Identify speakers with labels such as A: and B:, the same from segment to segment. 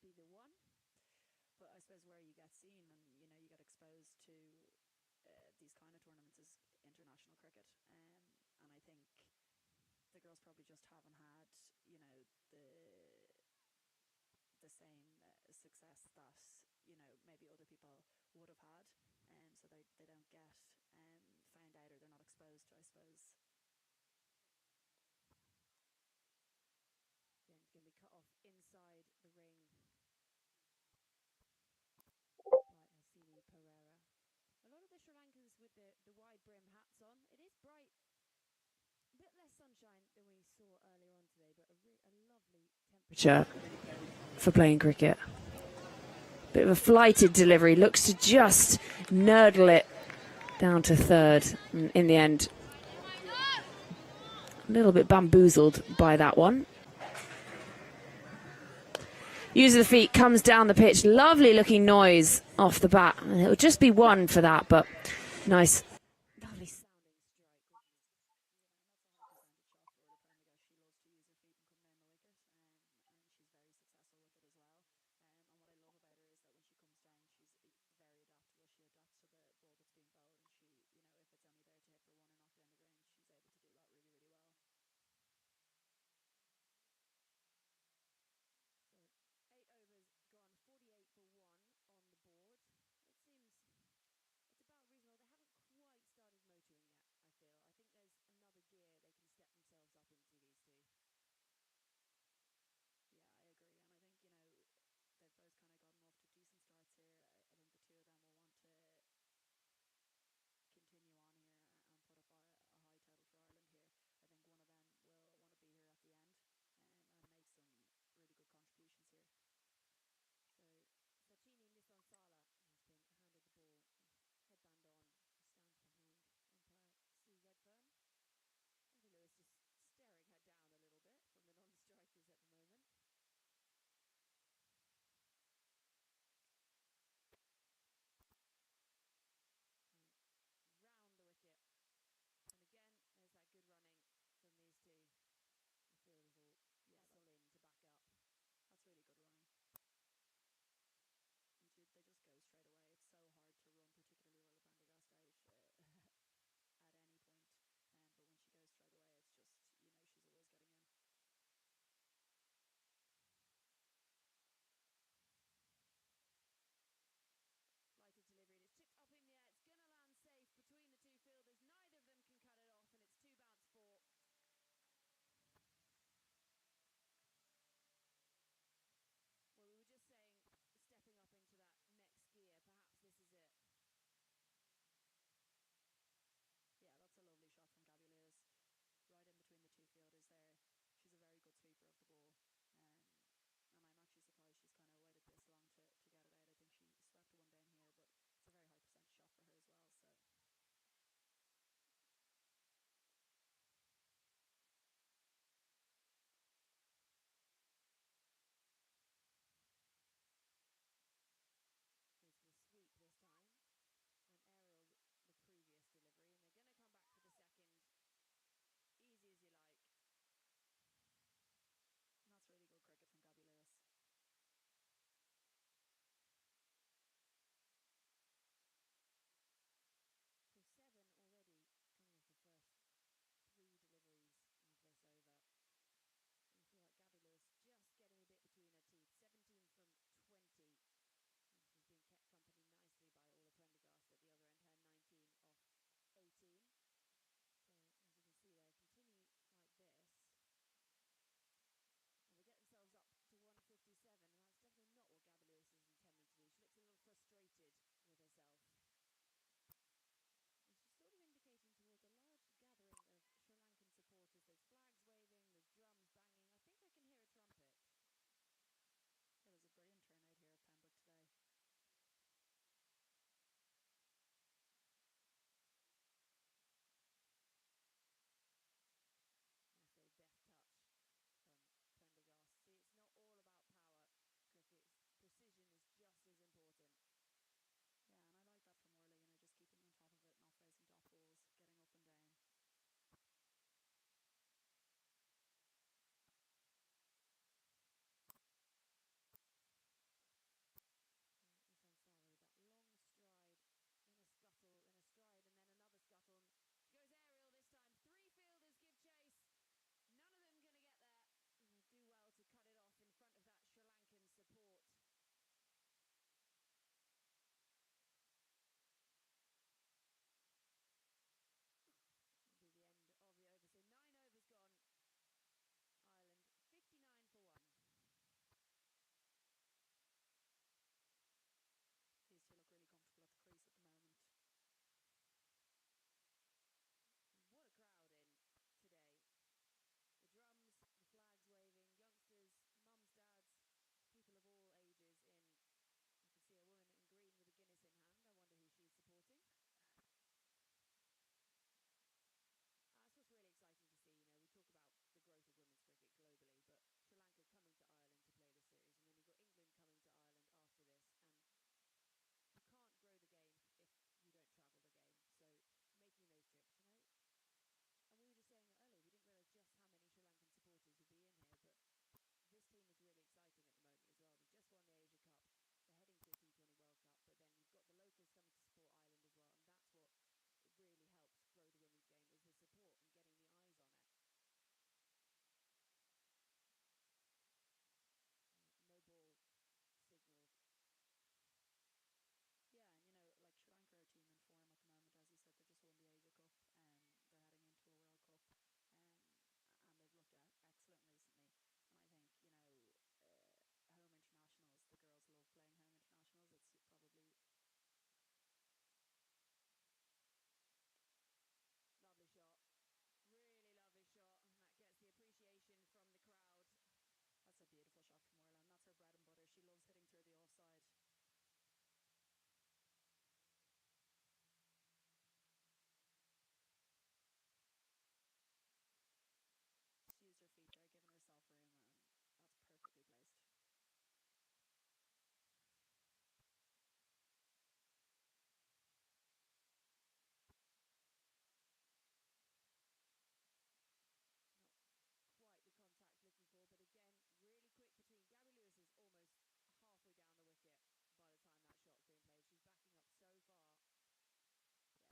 A: be the one. But I suppose where you get seen and, you know, you get exposed to these kind of tournaments is international cricket. And I think the girls probably just haven't had, you know, the same success that, you know, maybe other people would have had. So they don't get found out, or they're not exposed to, I suppose.
B: Again, it's going to be cut off inside the ring by Hasini Pereira. A lot of the Sri Lankans with the wide brim hats on. It is bright, a bit less sunshine than we saw earlier on today, but a lovely temperature for playing cricket. Bit of a flighted delivery, looks to just nurdle it down to third in the end. A little bit bamboozled by that one. Use of the feet, comes down the pitch. Lovely looking noise off the bat. And it would just be one for that, but nice. Lovely sounding strike.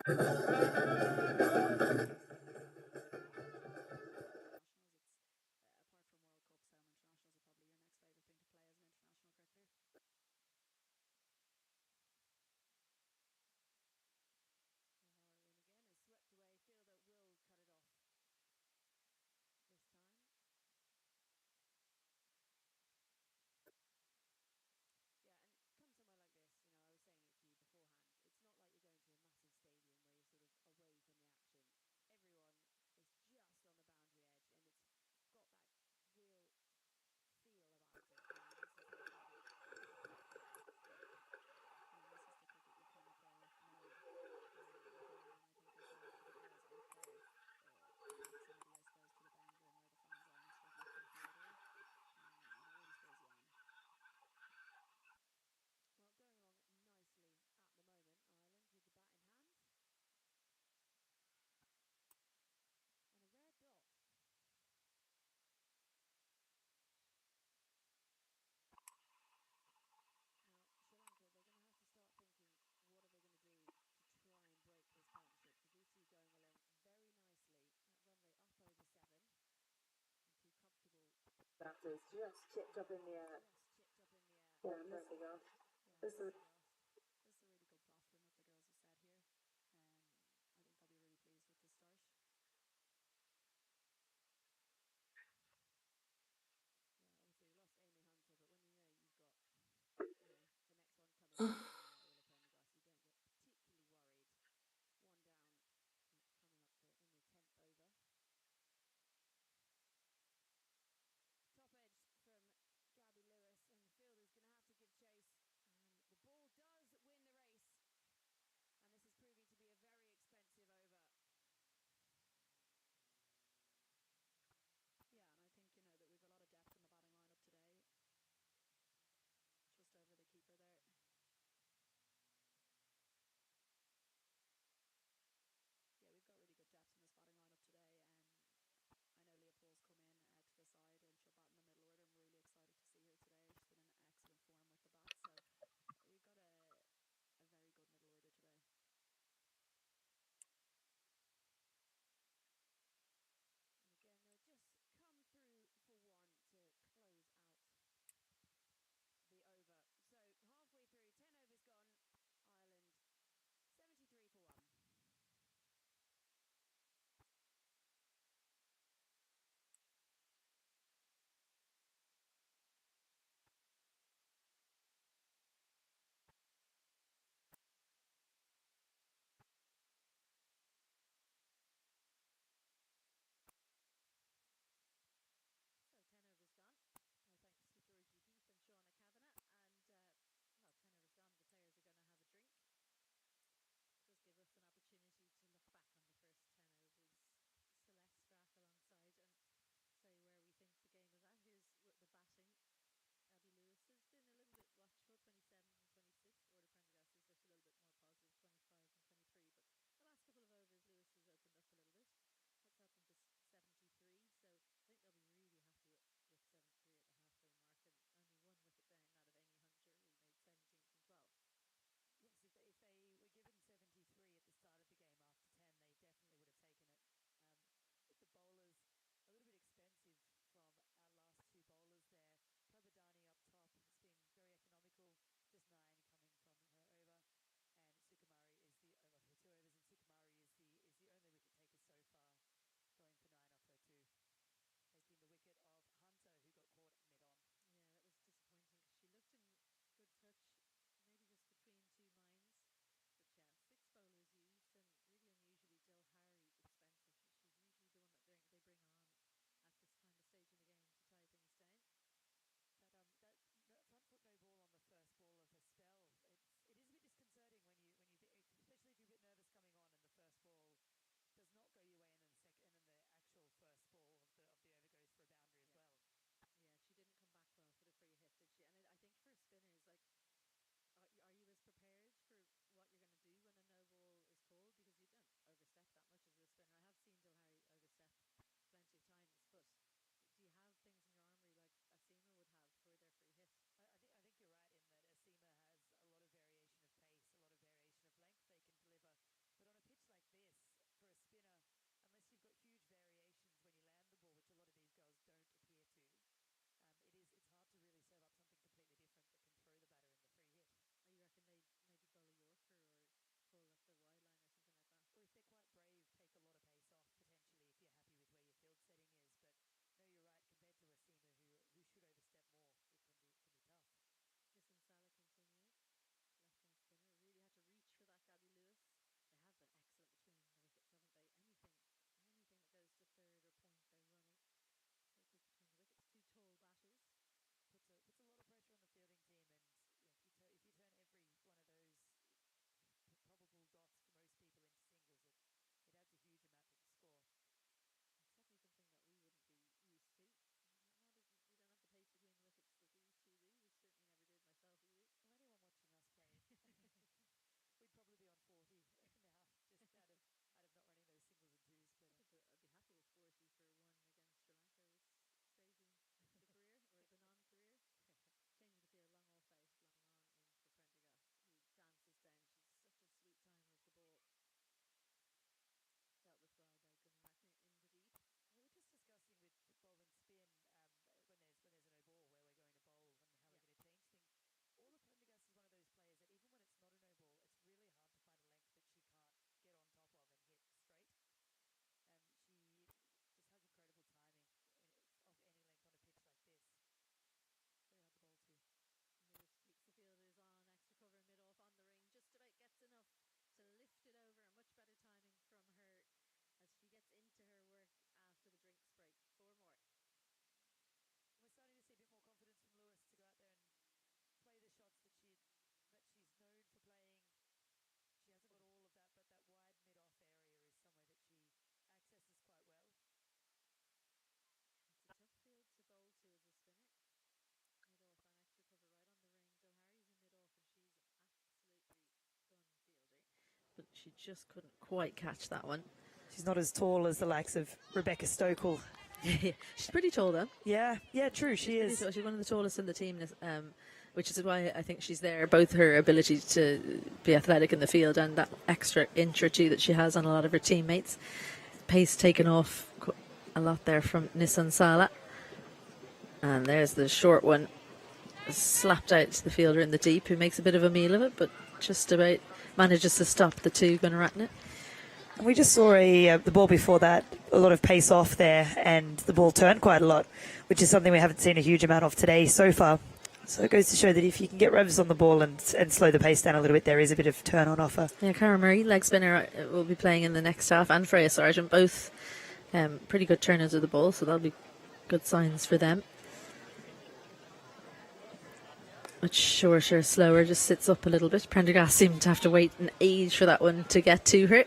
A: Internationals, it's apart from World Cups, home internationals are probably your next favourite thing to play as an international cricketer.
B: Lahara in again is swept away. Fielder will cut it off this time. Yeah, and come somewhere like this, I was saying it to you beforehand. It's not like you're going to a massive stadium where you're sort of away from the action. Everyone is just on the boundary edge, and it's got that real feel about it. This is the cricket.
A: Yeah, and this is the cricket you kind of know with Ireland. And I think as well for the girls out there, the proximity, I suppose, to the boundary and where the fans are, and certainly for the fielder, really spurs you on.
B: Well, going along nicely at the moment, Ireland with the bat in hand. And a rare dot. Now, Sri Lanka, they're going to have to start thinking, what are they going to do to try and break this partnership? Because these two going along very nicely. That run rate up over 7. And two comfortable
C: Batters just chipped up in the air.
B: just chipped up in the air.
C: Yeah, missing off.
A: Yeah,
C: This is
A: this is a really good platform that the girls have set here. Um, I think they'll be really pleased with the start.
B: Yeah, obviously we lost Amy Hunter, but when you know you've got, the next one coming up in Ulla Prendergast, you don't get particularly worried. One down, coming up in the 10th over. Top edge from Gabby Lewis, and the fielder's going to have to give chase. And the ball
D: she just couldn't quite catch that one.
E: She's not as tall as the likes of Rebecca Stokel.
D: She's pretty tall, though.
E: Yeah, true, she is.
D: She's one of the tallest in the team, which is why I think she's there. Both her ability to be athletic in the field and that extra inch or two that she has on a lot of her teammates. Pace taken off a lot there from Nissan Sala. And there's the short one, slapped out to the fielder in the deep, who makes a bit of a meal of it, but just about manages to stop the two Gunaratne.
E: And we just saw the ball before that, a lot of pace off there, and the ball turned quite a lot, which is something we haven't seen a huge amount of today so far. So it goes to show that if you can get revs on the ball and slow the pace down a little bit, there is a bit of turn on offer.
D: Yeah, Cara Murray, leg spinner, will be playing in the next half, and Freya Sargent, both pretty good turners of the ball, so that'll be good signs for them. Much shorter, slower, just sits up a little bit. Prendergast seemed to have to wait an age for that one to get to her.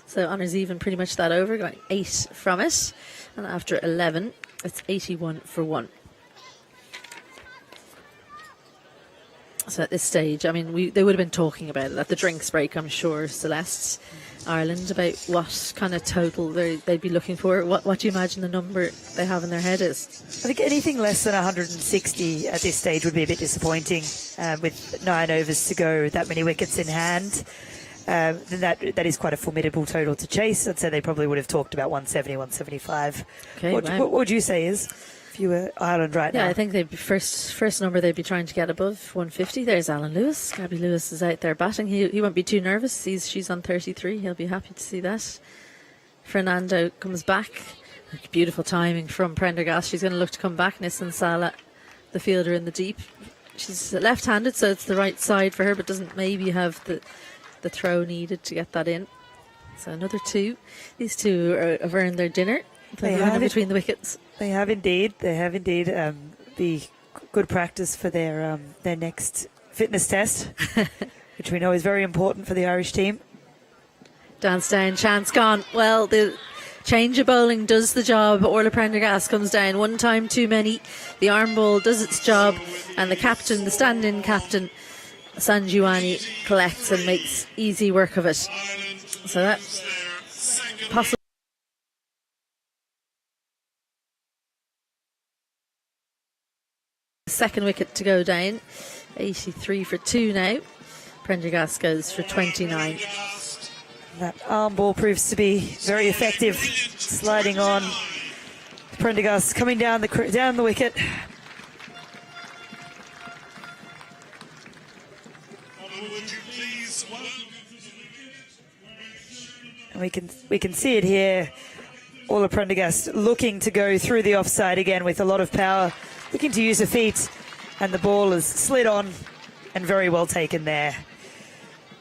D: So honours even pretty much that over, going 8 from it. And after 11, it's 81 for 1. So at this stage, I mean, they would have been talking about it at the drinks break, I'm sure, Celeste, Ireland, about what kind of total they'd be looking for. What do you imagine the number they have in their head is?
E: I think anything less than 160 at this stage would be a bit disappointing. With 9 overs to go, that many wickets in hand, then that is quite a formidable total to chase. I'd say they probably would have talked about 170, 175.
D: Okay,
E: what would you say is? If you were Ireland now.
D: Yeah, I think they'd be first number they'd be trying to get above 150. There's Alan Lewis. Gabby Lewis is out there batting. He won't be too nervous. She's on 33. He'll be happy to see that. Fernando comes back. Beautiful timing from Prendergast. She's going to look to come back. Nissan Sala, the fielder in the deep. She's left-handed, so it's the right side for her, but doesn't maybe have the throw needed to get that in. So another 2. These two have earned their dinner. They have between the wickets.
E: They have indeed. Be good practice for their next fitness test, which we know is very important for the Irish team.
D: Dance down, chance gone. Well, the change of bowling does the job. Orla Prendergast comes down one time too many. The arm ball does its job, and the captain, the stand-in captain, Sanjuani, collects and makes easy work of it. So that's possible. Second wicket to go down. 83 for 2 now. Prendergast goes for 29.
E: That arm ball proves to be very effective, sliding on. Prendergast coming down the wicket. And we can see it here. Orla Prendergast looking to go through the offside again with a lot of power, looking to use her feet, and the ball is slid on and very well taken there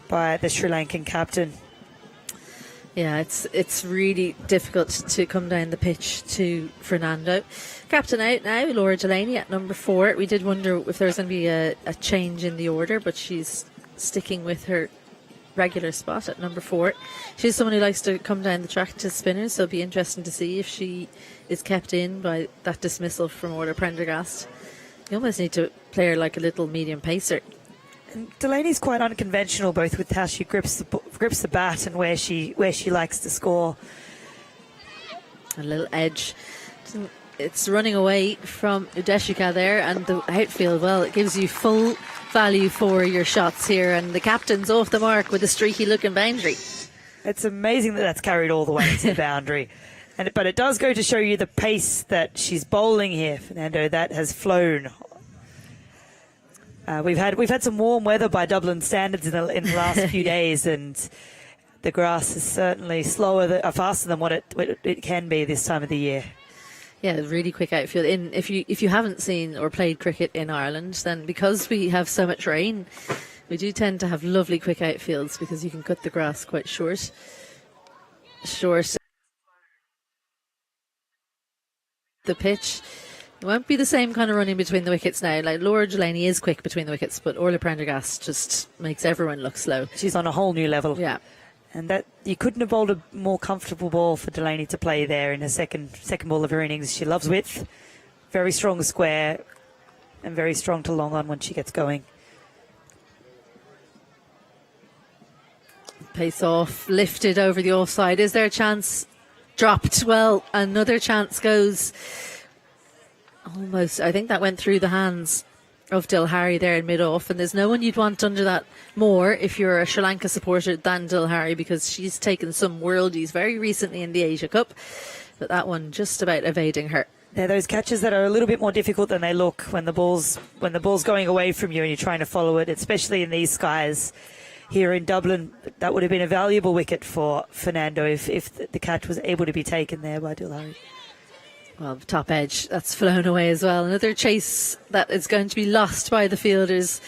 E: by the Sri Lankan captain.
D: Yeah, it's really difficult to come down the pitch to Fernando. Captain out now, Laura Delaney at number 4. We did wonder if there was going to be a change in the order, but she's sticking with her regular spot at number 4. She's someone who likes to come down the track to spinners, so it'll be interesting to see if she is kept in by that dismissal from Orla Prendergast. You almost need to play her like a little medium pacer.
E: And Delaney's quite unconventional, both with how she grips the bat and where she likes to score.
D: A little edge. It's running away from Udeshika there, and the outfield, well, it gives you full value for your shots here, and the captain's off the mark with a streaky looking boundary.
E: It's amazing that's carried all the way to the boundary. But it does go to show you the pace that she's bowling here, Fernando. That has flown. We've had some warm weather by Dublin standards in the last few days, and the grass is certainly faster than what it can be this time of the year.
D: Yeah, really quick outfield. If you haven't seen or played cricket in Ireland, then because we have so much rain, we do tend to have lovely quick outfields because you can cut the grass quite short. The pitch, it won't be the same kind of running between the wickets now. Like Laura Delaney is quick between the wickets, but Orla Prendergast just makes everyone look slow.
E: She's on a whole new level.
D: Yeah.
E: And that you couldn't have bowled a more comfortable ball for Delaney to play there in her second ball of her innings. She loves width, very strong square, and very strong to long on when she gets going.
D: Pace off, lifted over the offside. Is there a chance? Dropped. Well, another chance goes almost. I think that went through the hands of Dilhari there in mid-off, and there's no one you'd want under that more if you're a Sri Lanka supporter than Dilhari, because she's taken some worldies very recently in the Asia Cup, but that one just about evading her.
E: They're those catches that are a little bit more difficult than they look when the ball's going away from you and you're trying to follow it, especially in these skies. Here in Dublin, that would have been a valuable wicket for Fernando if the catch was able to be taken there by Dilhari.
D: Well, the top edge, that's flown away as well. Another chase that is going to be lost by the fielders.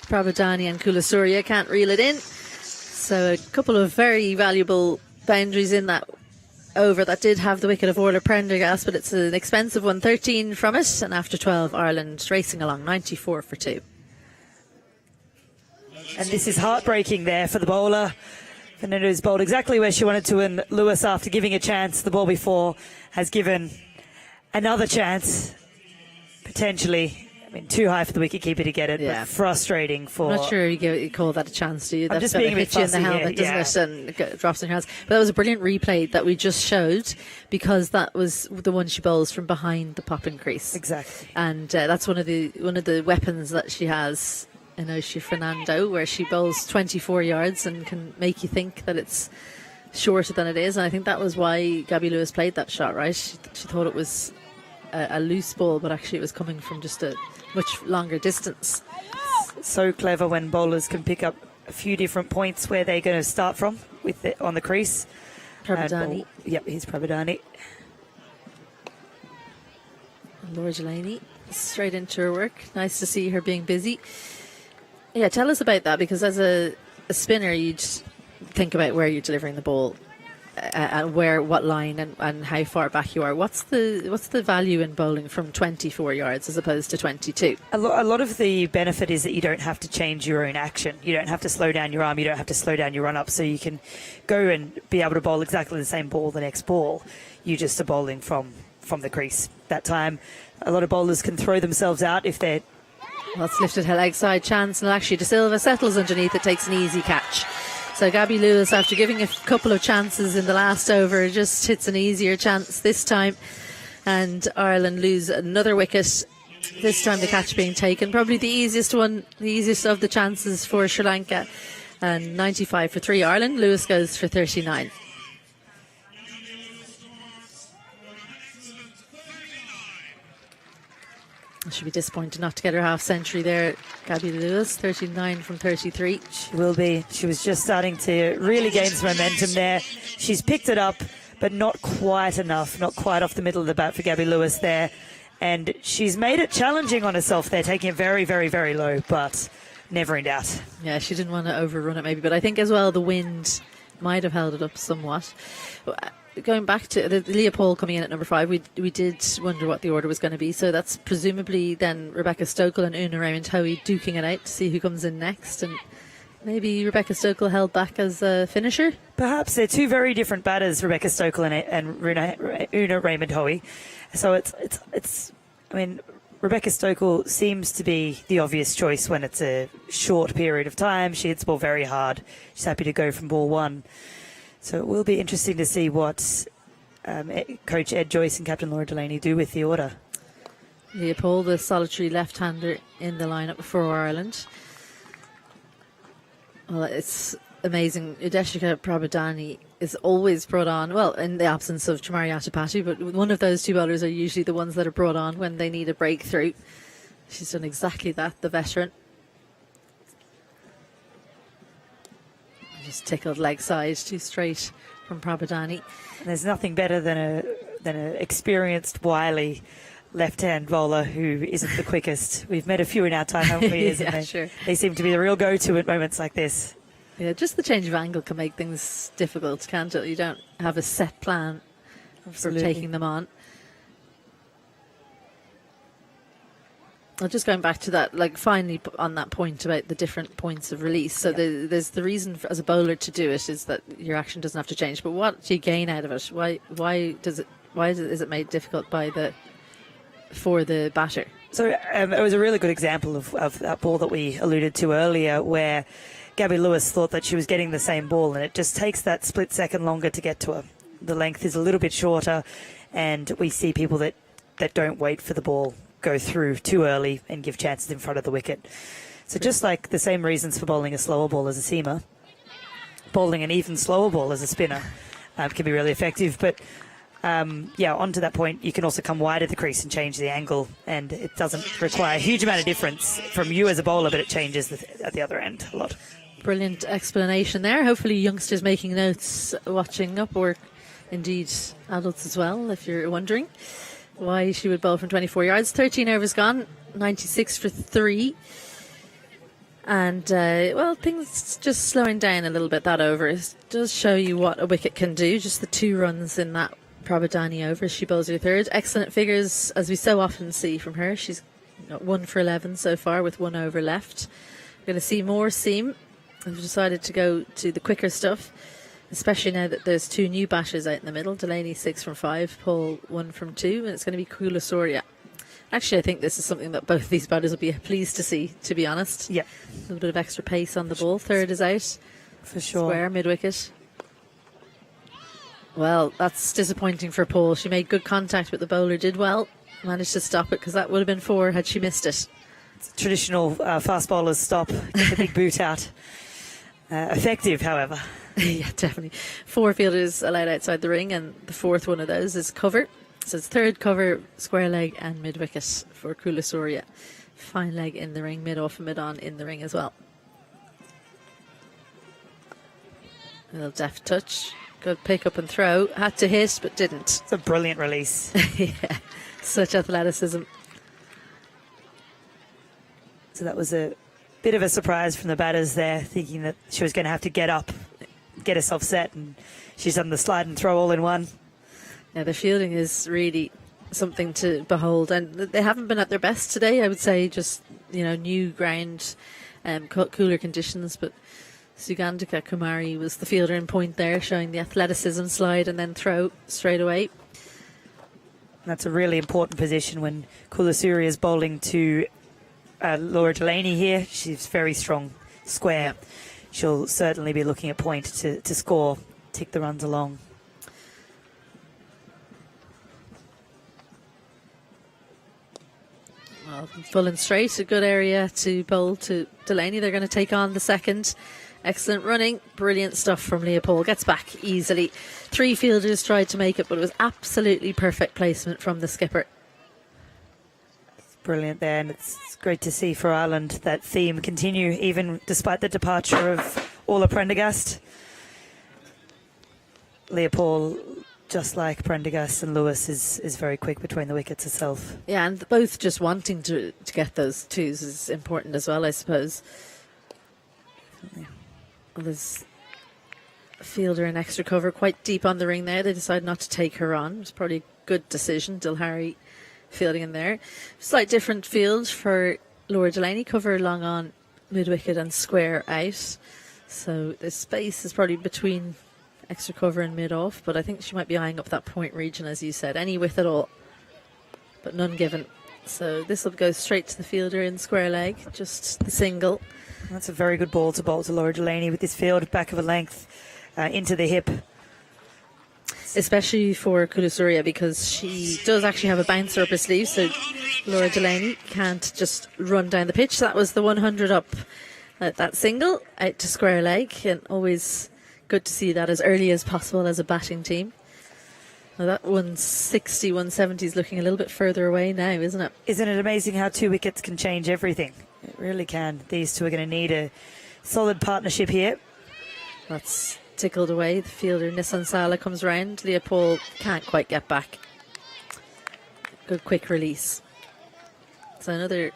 D: Prabhadani and Kulasurya can't reel it in. So a couple of very valuable boundaries in that over that did have the wicket of Orla Prendergast, but it's an expensive one, 13 from it. And after 12, Ireland racing along, 94 for 2.
E: And this is heartbreaking there for the bowler. Fernando's bowled exactly where she wanted to, and Lewis, after giving a chance the ball before, has given another chance, potentially. I mean, too high for the wicketkeeper to get it,
D: Yeah.
E: but frustrating for...
D: I'm not sure you call that a chance, do you?
E: I'm
D: That's
E: just being a bit
D: hit you in the
E: fussy
D: helmet,
E: here,
D: doesn't it? And it drops in your hands. But that was a brilliant replay that we just showed, because that was the one she bowls from behind the popping crease.
E: Exactly.
D: And that's one of the weapons that she has in Oshie Fernando, where she bowls 24 yards and can make you think that it's shorter than it is. And I think that was why Gabby Lewis played that shot, right? She thought it was a loose ball, but actually it was coming from just a much longer distance.
E: So clever when bowlers can pick up a few different points where they're going to start from with it on the crease.
D: Prabhadani.
E: Yep, here's Prabhadani.
D: Laura Delaney straight into her work. Nice to see her being busy. Yeah, tell us about that, because as a spinner, you'd think about where you're delivering the ball, what line and how far back you are. What's the value in bowling from 24 yards as opposed to 22?
E: A lot of the benefit is that you don't have to change your own action. You don't have to slow down your arm. You don't have to slow down your run-up, so you can go and be able to bowl exactly the same ball the next ball. You just are bowling from the crease. That time, a lot of bowlers can throw themselves out if they're...
D: Well, it's lifted her leg side chance, and actually De Silva settles underneath it, takes an easy catch. So Gabby Lewis, after giving a couple of chances in the last over, just hits an easier chance this time. And Ireland lose another wicket. This time the catch being taken. Probably the easiest one, the easiest of the chances for Sri Lanka. And 95 for 3 Ireland. Lewis goes for 39. She'll be disappointed not to get her half century there. Gabby Lewis, 39 from 33.
E: She will be. She was just starting to really gain some momentum there. She's picked it up, but not quite enough. Not quite off the middle of the bat for Gabby Lewis there. And she's made it challenging on herself there, taking it very, very, very low, but never in doubt.
D: Yeah, she didn't want to overrun it maybe, but I think as well the wind might have held it up somewhat. Going back to the Leopold coming in at number 5, we did wonder what the order was going to be. So that's presumably then Rebecca Stokel and Una Raymond-Hoey duking it out to see who comes in next. And maybe Rebecca Stokel held back as a finisher?
E: Perhaps they're two very different batters, Rebecca Stokel and Una Raymond-Hoey. So it's. I mean, Rebecca Stokel seems to be the obvious choice when it's a short period of time. She hits the ball very hard. She's happy to go from ball 1. So it will be interesting to see what Coach Ed Joyce and Captain Laura Delaney do with the order.
D: Leopold, the solitary left-hander in the lineup for Ireland. Well, it's amazing. Udeshika Prabhadani is always brought on, well, in the absence of Chamari Atapati, but one of those two bowlers are usually the ones that are brought on when they need a breakthrough. She's done exactly that, the veteran. Just tickled leg side, too straight from Prabhadani.
E: And there's nothing better than an experienced, wily left-hand bowler who isn't the quickest. We've met a few in our time, haven't we?
D: Yeah, sure.
E: They seem to be the real go-to at moments like this.
D: Yeah, just the change of angle can make things difficult, can't it? You don't have a set plan
E: Absolutely.
D: for taking them on. Just going back to that, like finally on that point about the different points of release. So there's the reason as a bowler to do it is that your action doesn't have to change. But what do you gain out of it? Why is it made difficult for the batter?
E: So it was a really good example of that ball that we alluded to earlier, where Gabby Lewis thought that she was getting the same ball, and it just takes that split second longer to get to her. The length is a little bit shorter, and we see people that don't wait for the ball go through too early and give chances in front of the wicket. So just like the same reasons for bowling a slower ball as a seamer, bowling an even slower ball as a spinner can be really effective. But on to that point, you can also come wide at the crease and change the angle, and it doesn't require a huge amount of difference from you as a bowler, but it changes at the other end a lot.
D: Brilliant explanation there. Hopefully youngsters making notes, watching up, or indeed adults as well, if you're wondering why she would bowl from 24 yards. 13 overs gone, 96 for 3. And, things just slowing down a little bit that over. It does show you what a wicket can do. Just the 2 runs in that Prabhadani over. She bowls her third. Excellent figures, as we so often see from her. She's got 1 for 11 so far with 1 over left. We're going to see more seam. I've decided to go to the quicker stuff, especially now that there's 2 new batters out in the middle. Delaney 6 from 5, Paul 1 from 2, and it's going to be Kula Surya. Actually, I think this is something that both these batters will be pleased to see, to be honest.
E: Yeah.
D: A little bit of extra pace on the ball. Third is out.
E: For sure.
D: Square, mid-wicket. Well, that's disappointing for Paul. She made good contact, but the bowler did well. Managed to stop it, because that would have been 4 had she missed it.
E: It's a traditional fast bowler's stop. Get the big boot out. Effective, however.
D: Yeah, definitely. 4 fielders allowed outside the ring, and the 4th one of those is cover. So it's third cover, square leg and mid-wicket for Kula Surya. Fine leg in the ring, mid-off and mid-on in the ring as well. A little deft touch. Good pick up and throw. Had to hit, but didn't.
E: It's a brilliant release.
D: Yeah, such athleticism.
E: So that was a bit of a surprise from the batters there, thinking that she was going to have to get up, get herself set, and she's done the slide and throw all in one.
D: Yeah, the fielding is really something to behold, and they haven't been at their best today. I would say just, new ground, cooler conditions, but Sugandhika Kumari was the fielder in point there, showing the athleticism, slide and then throw straight away.
E: That's a really important position when Kula Surya is bowling to Laura Delaney here. She's very strong square. She'll certainly be looking at point to score, tick the runs along.
D: Well, full and straight, a good area to bowl to Delaney. They're going to take on the second. Excellent running, brilliant stuff from Leopold. Gets back easily. 3 fielders tried to make it, but it was absolutely perfect placement from the skipper.
E: It's brilliant there, and it's great to see for Ireland that theme continue, even despite the departure of Orla Prendergast. Leopold, just like Prendergast and Lewis, is very quick between the wickets itself.
D: Yeah, and both just wanting to get those 2s is important as well, I suppose.
E: Definitely.
D: Well, there's a fielder in extra cover quite deep on the ring there. They decided not to take her on. It was probably a good decision. Dilhari fielding in there. Slight different field for Laura Delaney. Cover long on, mid-wicket and square out. So the space is probably between extra cover and mid-off, but I think she might be eyeing up that point region, as you said. Any width at all, but none given. So this will go straight to the fielder in square leg, just the single.
E: That's a very good ball to bowl to Laura Delaney with this field, back of a length into the hip.
D: Especially for Kula Surya, because she does actually have a bouncer up her sleeve, so Laura Delaney can't just run down the pitch. That was the 100 up at that single, out to square leg, and always good to see that as early as possible as a batting team. Well, that 160, 170 is looking a little bit further away now, isn't it?
E: Isn't it amazing how 2 wickets can change everything? It really can. These 2 are going to need a solid partnership here.
D: That's tickled away. The fielder, Nissan Sala, comes round. Leopold can't quite get back. Good quick release. So another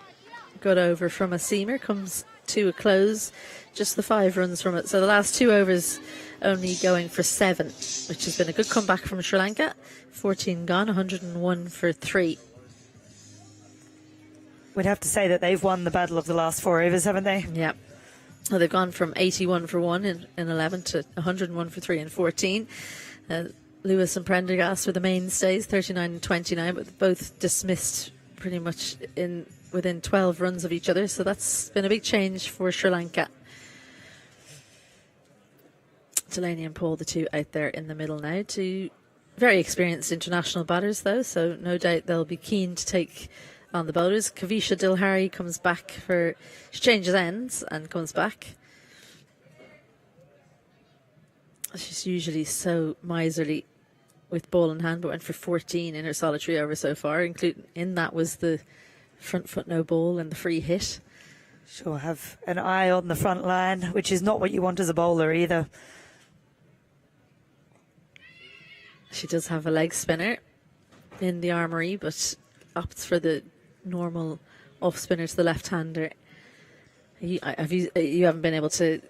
D: good over from a seamer comes to a close. Just the 5 runs from it. So the last 2 overs only going for 7, which has been a good comeback from Sri Lanka. 14 gone, 101 for 3.
E: We'd have to say that they've won the battle of the last 4 overs, haven't they?
D: Yeah. Well, they've gone from 81 for 1 in 11 to 101 for 3 in 14. Lewis and Prendergast were the mainstays, 39 and 29, but both dismissed pretty much within 12 runs of each other. So that's been a big change for Sri Lanka. Delaney and Paul, the two out there in the middle now. Two very experienced international batters, though, so no doubt they'll be keen to take on the bowlers. Kavisha Dilhari comes back she changes ends and comes back. She's usually so miserly with ball in hand, but went for 14 in her solitary over so far, including in that was the front foot no ball and the free hit.
E: She'll have an eye on the front line, which is not what you want as a bowler either.
D: She does have a leg spinner in the armoury, but opts for the normal off spinner to the left-hander. You haven't been able to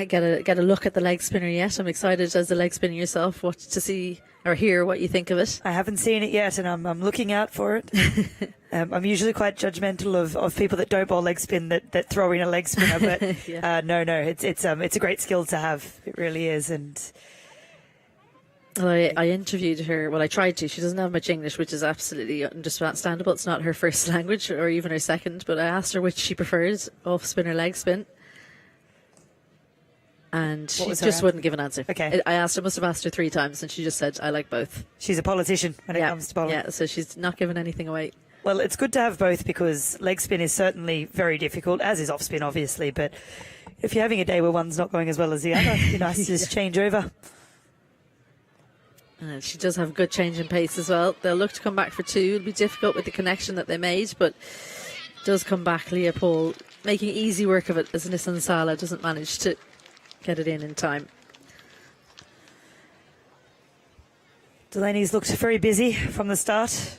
D: get a look at the leg spinner yet. I'm excited as a leg spinner yourself to see or hear what you think of it.
E: I haven't seen it yet, and I'm looking out for it. I'm usually quite judgmental of people that don't bowl leg spin that throw in a leg spinner, but
D: Yeah.
E: no, it's a great skill to have. It really is, and.
D: Well, I interviewed her. Well, I tried to. She doesn't have much English, which is absolutely understandable. It's not her first language or even her second. But I asked her which she prefers, off spin or leg spin. And she just wouldn't give an answer.
E: Okay.
D: I must have asked her 3 times, and she just said, I like both.
E: She's a politician when it comes to bowling.
D: Yeah, so she's not giving anything away.
E: Well, it's good to have both because leg spin is certainly very difficult, as is off spin, obviously. But if you're having a day where one's not going as well as the other, it'd be nice to just change over.
D: And she does have a good change in pace as well. They'll look to come back for 2. It'll be difficult with the connection that they made, but does come back. Leah Paul making easy work of it as Nissan Sala doesn't manage to get it in time.
E: Delaney's looked very busy from the start.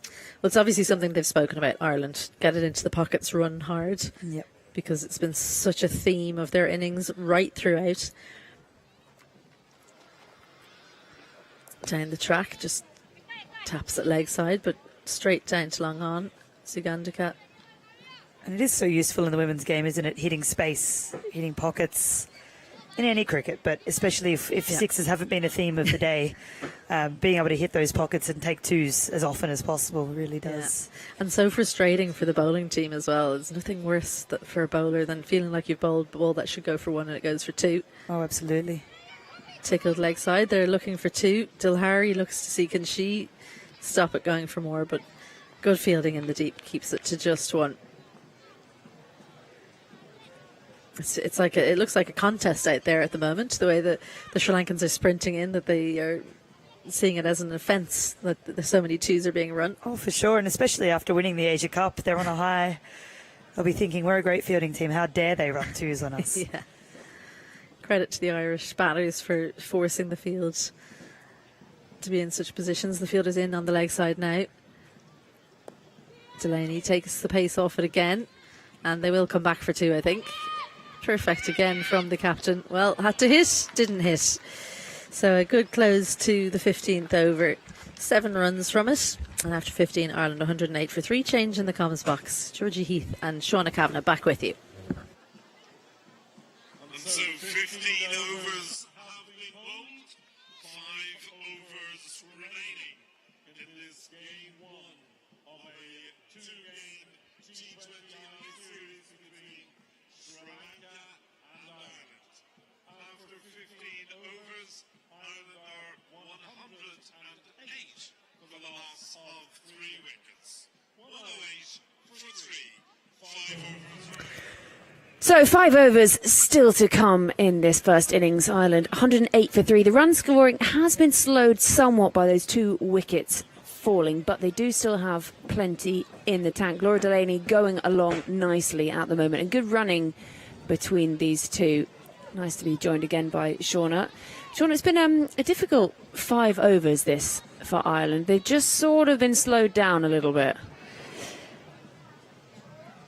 D: Well, it's obviously something they've spoken about, Ireland. Get it into the pockets, run hard.
E: Yep.
D: Because it's been such a theme of their innings right throughout. Down the track, just taps at leg side, but straight down to long on. Sugandika.
E: And it is so useful in the women's game, isn't it? Hitting space, hitting pockets in any cricket, but especially if sixes haven't been a theme of the day, being able to hit those pockets and take 2s as often as possible really does.
D: Yeah. And so frustrating for the bowling team as well. There's nothing worse for a bowler than feeling like you've bowled a ball that should go for 1 and it goes for 2.
E: Oh, absolutely.
D: Tickled leg side. They're looking for 2. Dilhari looks to see can she stop it going for more, but good fielding in the deep keeps it to just 1. It's like it looks like a contest out there at the moment. The way that the Sri Lankans are sprinting in, that they are seeing it as an offence that so many 2s are being run.
E: Oh, for sure, and especially after winning the Asia Cup, they're on a high. They'll be thinking, we're a great fielding team. How dare they run 2s on us?
D: Yeah. Credit to the Irish batters for forcing the field to be in such positions. The field is in on the leg side now. Delaney takes the pace off it again, and they will come back for 2, I think. Perfect again from the captain. Well, had to hit, didn't hit. So a good close to the 15th over. 7 runs from it. And after 15, Ireland 108 for 3. Change in the comms box. Georgie Heath and Shauna Kavanagh back with you.
F: And so 15 overs have been bowled, 5 overs remaining in this game 1 of a 2-game T20I series between Sri Lanka and Ireland. After 15 overs, Ireland are 108 for the loss of 3 wickets. 108 for 3, 5 overs remaining.
B: So 5 overs still to come in this first innings. Ireland 108 for 3. The run scoring has been slowed somewhat by those 2 wickets falling, but they do still have plenty in the tank. Laura Delaney going along nicely at the moment, and good running between these two. Nice to be joined again by Shauna. Shauna, it's been a difficult 5 overs this for Ireland. They've just sort of been slowed down a little bit.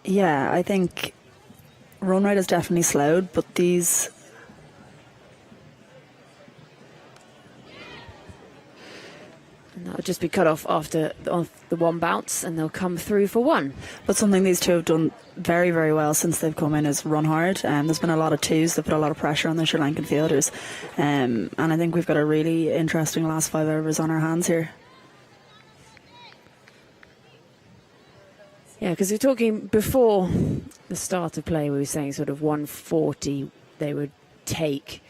G: Yeah, I think run rate is definitely slowed, but these
B: And that'll just be cut off after the 1 bounce, and they'll come through for 1.
G: but something these two have done very, very well since they've come in is run hard. There's been a lot of 2s that put a lot of pressure on the Sri Lankan fielders, and I think we've got a really interesting last 5 overs on our hands here.
B: Yeah, because we're talking before the start of play, we were saying sort of 140 they would take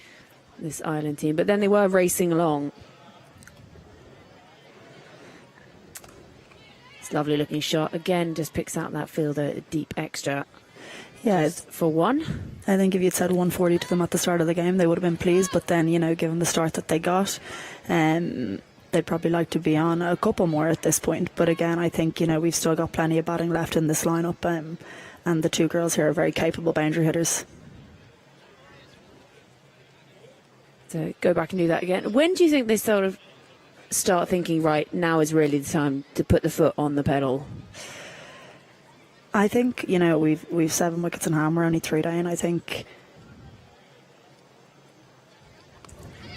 B: this Ireland team. But then they were racing along. It's a lovely looking shot. Again, just picks out that fielder, a deep extra.
G: Yeah,
B: For one.
G: I think if you'd said 140 to them at the start of the game, they would have been pleased. But then, given the start that they got, they'd probably like to be on a couple more at this point. But again, I think, we've still got plenty of batting left in this lineup. And the two girls here are very capable boundary hitters.
B: So go back and do that again. When do you think they sort of start thinking, right, now is really the time to put the foot on the pedal?
G: I think, we've 7 wickets in hand. We're only 3 down, I think.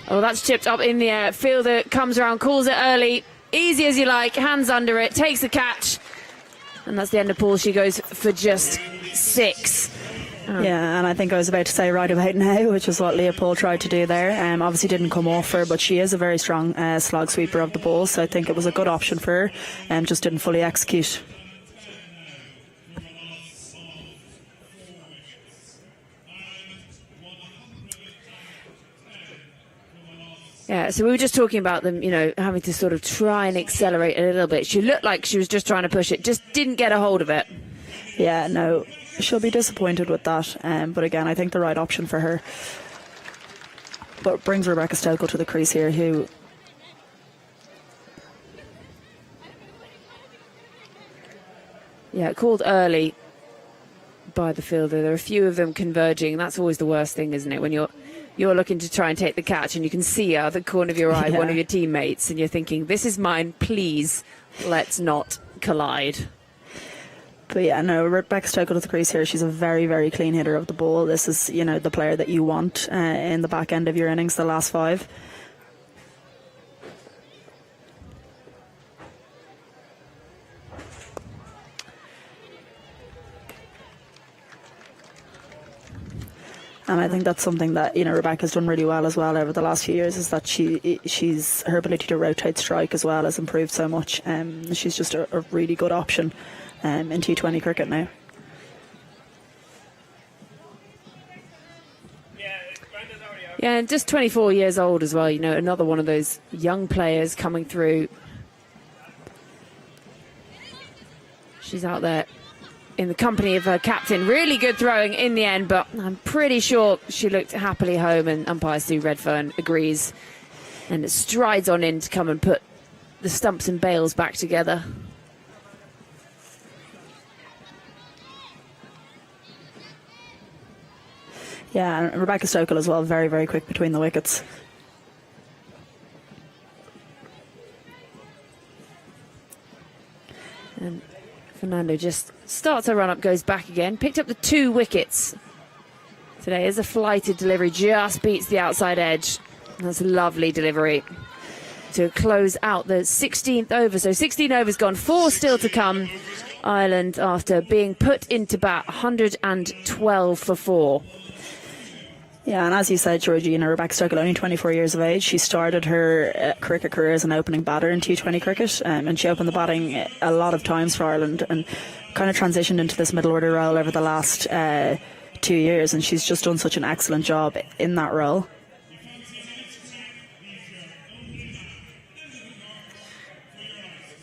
B: Oh, that's chipped up in the air. Fielder comes around, calls it early. Easy as you like, hands under it, takes the catch. And that's the end of Paul. She goes for just 6.
G: Yeah, and I think I was about to say right about now, which is what Leopold tried to do there. Obviously didn't come off her, but she is a very strong slog sweeper of the ball, so I think it was a good option for her, and just didn't fully execute.
B: Yeah, so we were just talking about them, having to sort of try and accelerate a little bit. She looked like she was just trying to push it, just didn't get a hold of it.
G: Yeah, no, she'll be disappointed with that. But again, I think the right option for her. But it brings Rebecca Stokel to the crease here, who...
B: Yeah, called early by the fielder. There are a few of them converging. That's always the worst thing, isn't it? When you're looking to try and take the catch and you can see out of the corner of your eye one of your teammates and you're thinking, this is mine, please, let's not collide.
G: But yeah, no, Rebecca Stokel to the crease here. She's a very, very clean hitter of the ball. This is, the player that you want in the back end of your innings, the last 5. And I think that's something that, Rebecca's done really well as well over the last few years, is that her ability to rotate strike as well has improved so much. She's just a really good option in T20 cricket now.
B: Yeah, and just 24 years old as well, another one of those young players coming through. She's out there in the company of her captain. Really good throwing in the end, but I'm pretty sure she looked happily home, and umpire Sue Redfern agrees and strides on in to come and put the stumps and bails back together.
G: Yeah, and Rebecca Stokel as well, very, very quick between the wickets.
B: And Fernando just starts her run up, goes back again, picked up the 2 wickets today as a flighted delivery, just beats the outside edge. That's a lovely delivery to close out the 16th over. So 16 overs gone, 4 still to come. Ireland after being put into bat, 112 for 4.
G: Yeah, and as you said, Georgie, Rebecca Stokel, only 24 years of age. She started her cricket career as an opening batter in T20 cricket, and she opened the batting a lot of times for Ireland and kind of transitioned into this middle order role over the last 2 years, and she's just done such an excellent job in that role.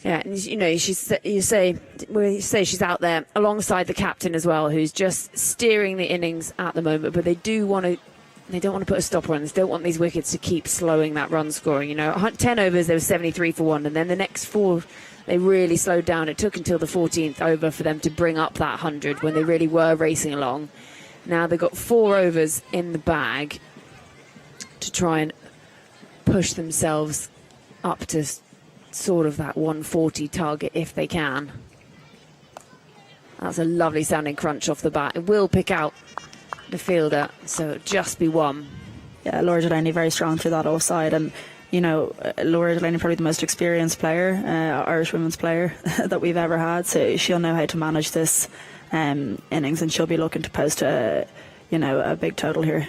B: Yeah, and you say she's out there alongside the captain as well, who's just steering the innings at the moment. But they don't want to put a stopper on this. Don't want these wickets to keep slowing that run scoring. 10 overs, they were 73 for 1, and then the next 4 they really slowed down. It took until the 14th over for them to bring up that 100 when they really were racing along. Now they've got 4 overs in the bag to try and push themselves up to sort of that 140 target if they can. That's a lovely sounding crunch off the bat. It will pick out the fielder, so it'll just be 1.
G: Yeah, Laura Delaney very strong through that offside, and Laura Delaney probably the most experienced player, Irish women's player that we've ever had, so she'll know how to manage this innings, and she'll be looking to post a big total here.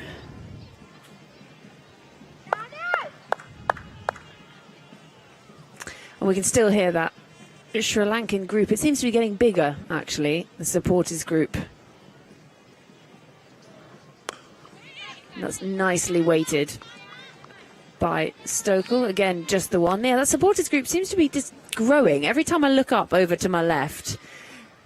B: And we can still hear that Sri Lankan group. It seems to be getting bigger, actually, the supporters group. That's nicely weighted by Stokel. Again, just the one. Yeah, that supporters group seems to be just growing. Every time I look up over to my left,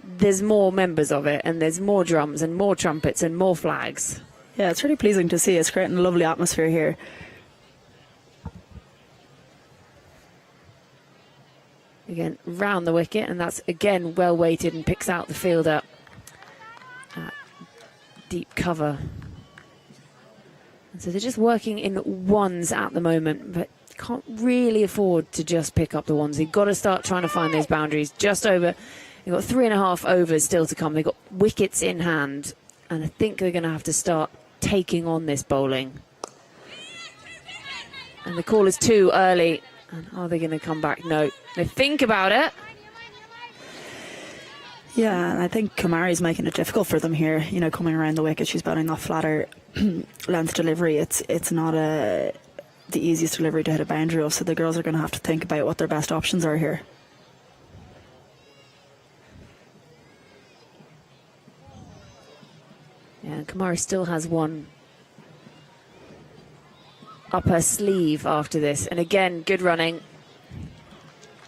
B: there's more members of it, and there's more drums and more trumpets and more flags.
G: Yeah, it's really pleasing to see. It's creating a lovely atmosphere here.
B: Again, round the wicket, and that's again well weighted and picks out the fielder at deep cover. And so they're just working in ones at the moment, but can't really afford to just pick up the ones. You've got to start trying to find those boundaries. Just over, you've got 3.5 overs still to come. They've got wickets in hand, and I think they're going to have to start taking on this bowling. And the call is too early. And are they going to come back? No. They think about it.
G: Yeah, and I think Kamari's making it difficult for them here. You know, coming around the wicket, she's batting that flatter length delivery. It's not the easiest delivery to hit a boundary of, so the girls are going to have to think about what their best options are here.
B: Yeah, and Kamari still has one up her sleeve after this. And again, good running.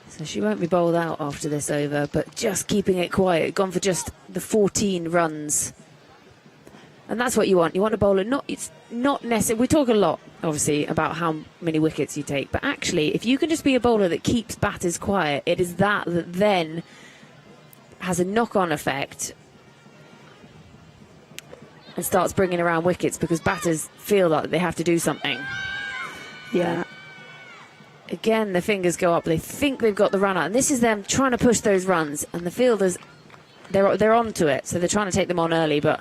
B: So she won't be bowled out after this over, but just keeping it quiet. Gone for just the 14 runs. And that's what you want. You want a bowler, it's not necessary. We talk a lot, obviously, about how many wickets you take. But actually, if you can just be a bowler that keeps batters quiet, it is that then has a knock-on effect and starts bringing around wickets, because batters feel like they have to do something.
G: Yeah.
B: Again, the fingers go up. They think they've got the run out, and this is them trying to push those runs. And the fielders, they're onto it, so they're trying to take them on early, but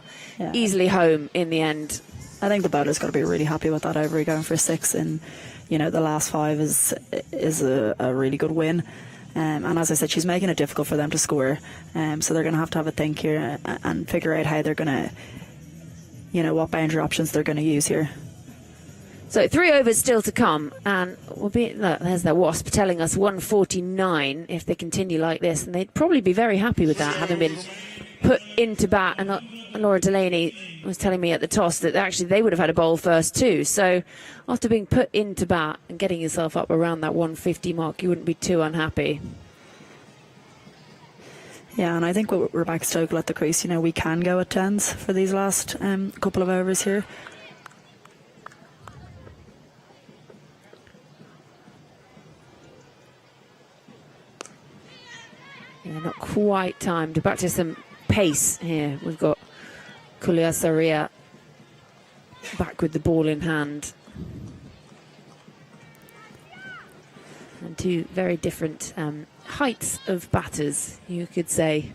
B: easily home in the end.
G: I think the bowler's got to be really happy with that over going for 6 in, you know, the last 5 is a really good win. And as I said, she's making it difficult for them to score. So they're going to have a think here and figure out how they're going to, you know, what boundary options they're going to use here.
B: So 3 overs still to come, and look, there's that Wasp telling us 149 if they continue like this, and they'd probably be very happy with that, having been put into bat. And Laura Delaney was telling me at the toss that actually they would have had a bowl first too. So after being put into bat and getting yourself up around that 150 mark, you wouldn't be too unhappy.
G: Yeah, and I think with Rebecca Stokel at the crease, you know, we can go at 10s for these last couple of overs here.
B: Yeah, not quite timed. Back to some pace here. We've got Kulia Saria back with the ball in hand. And two very different heights of batters, you could say.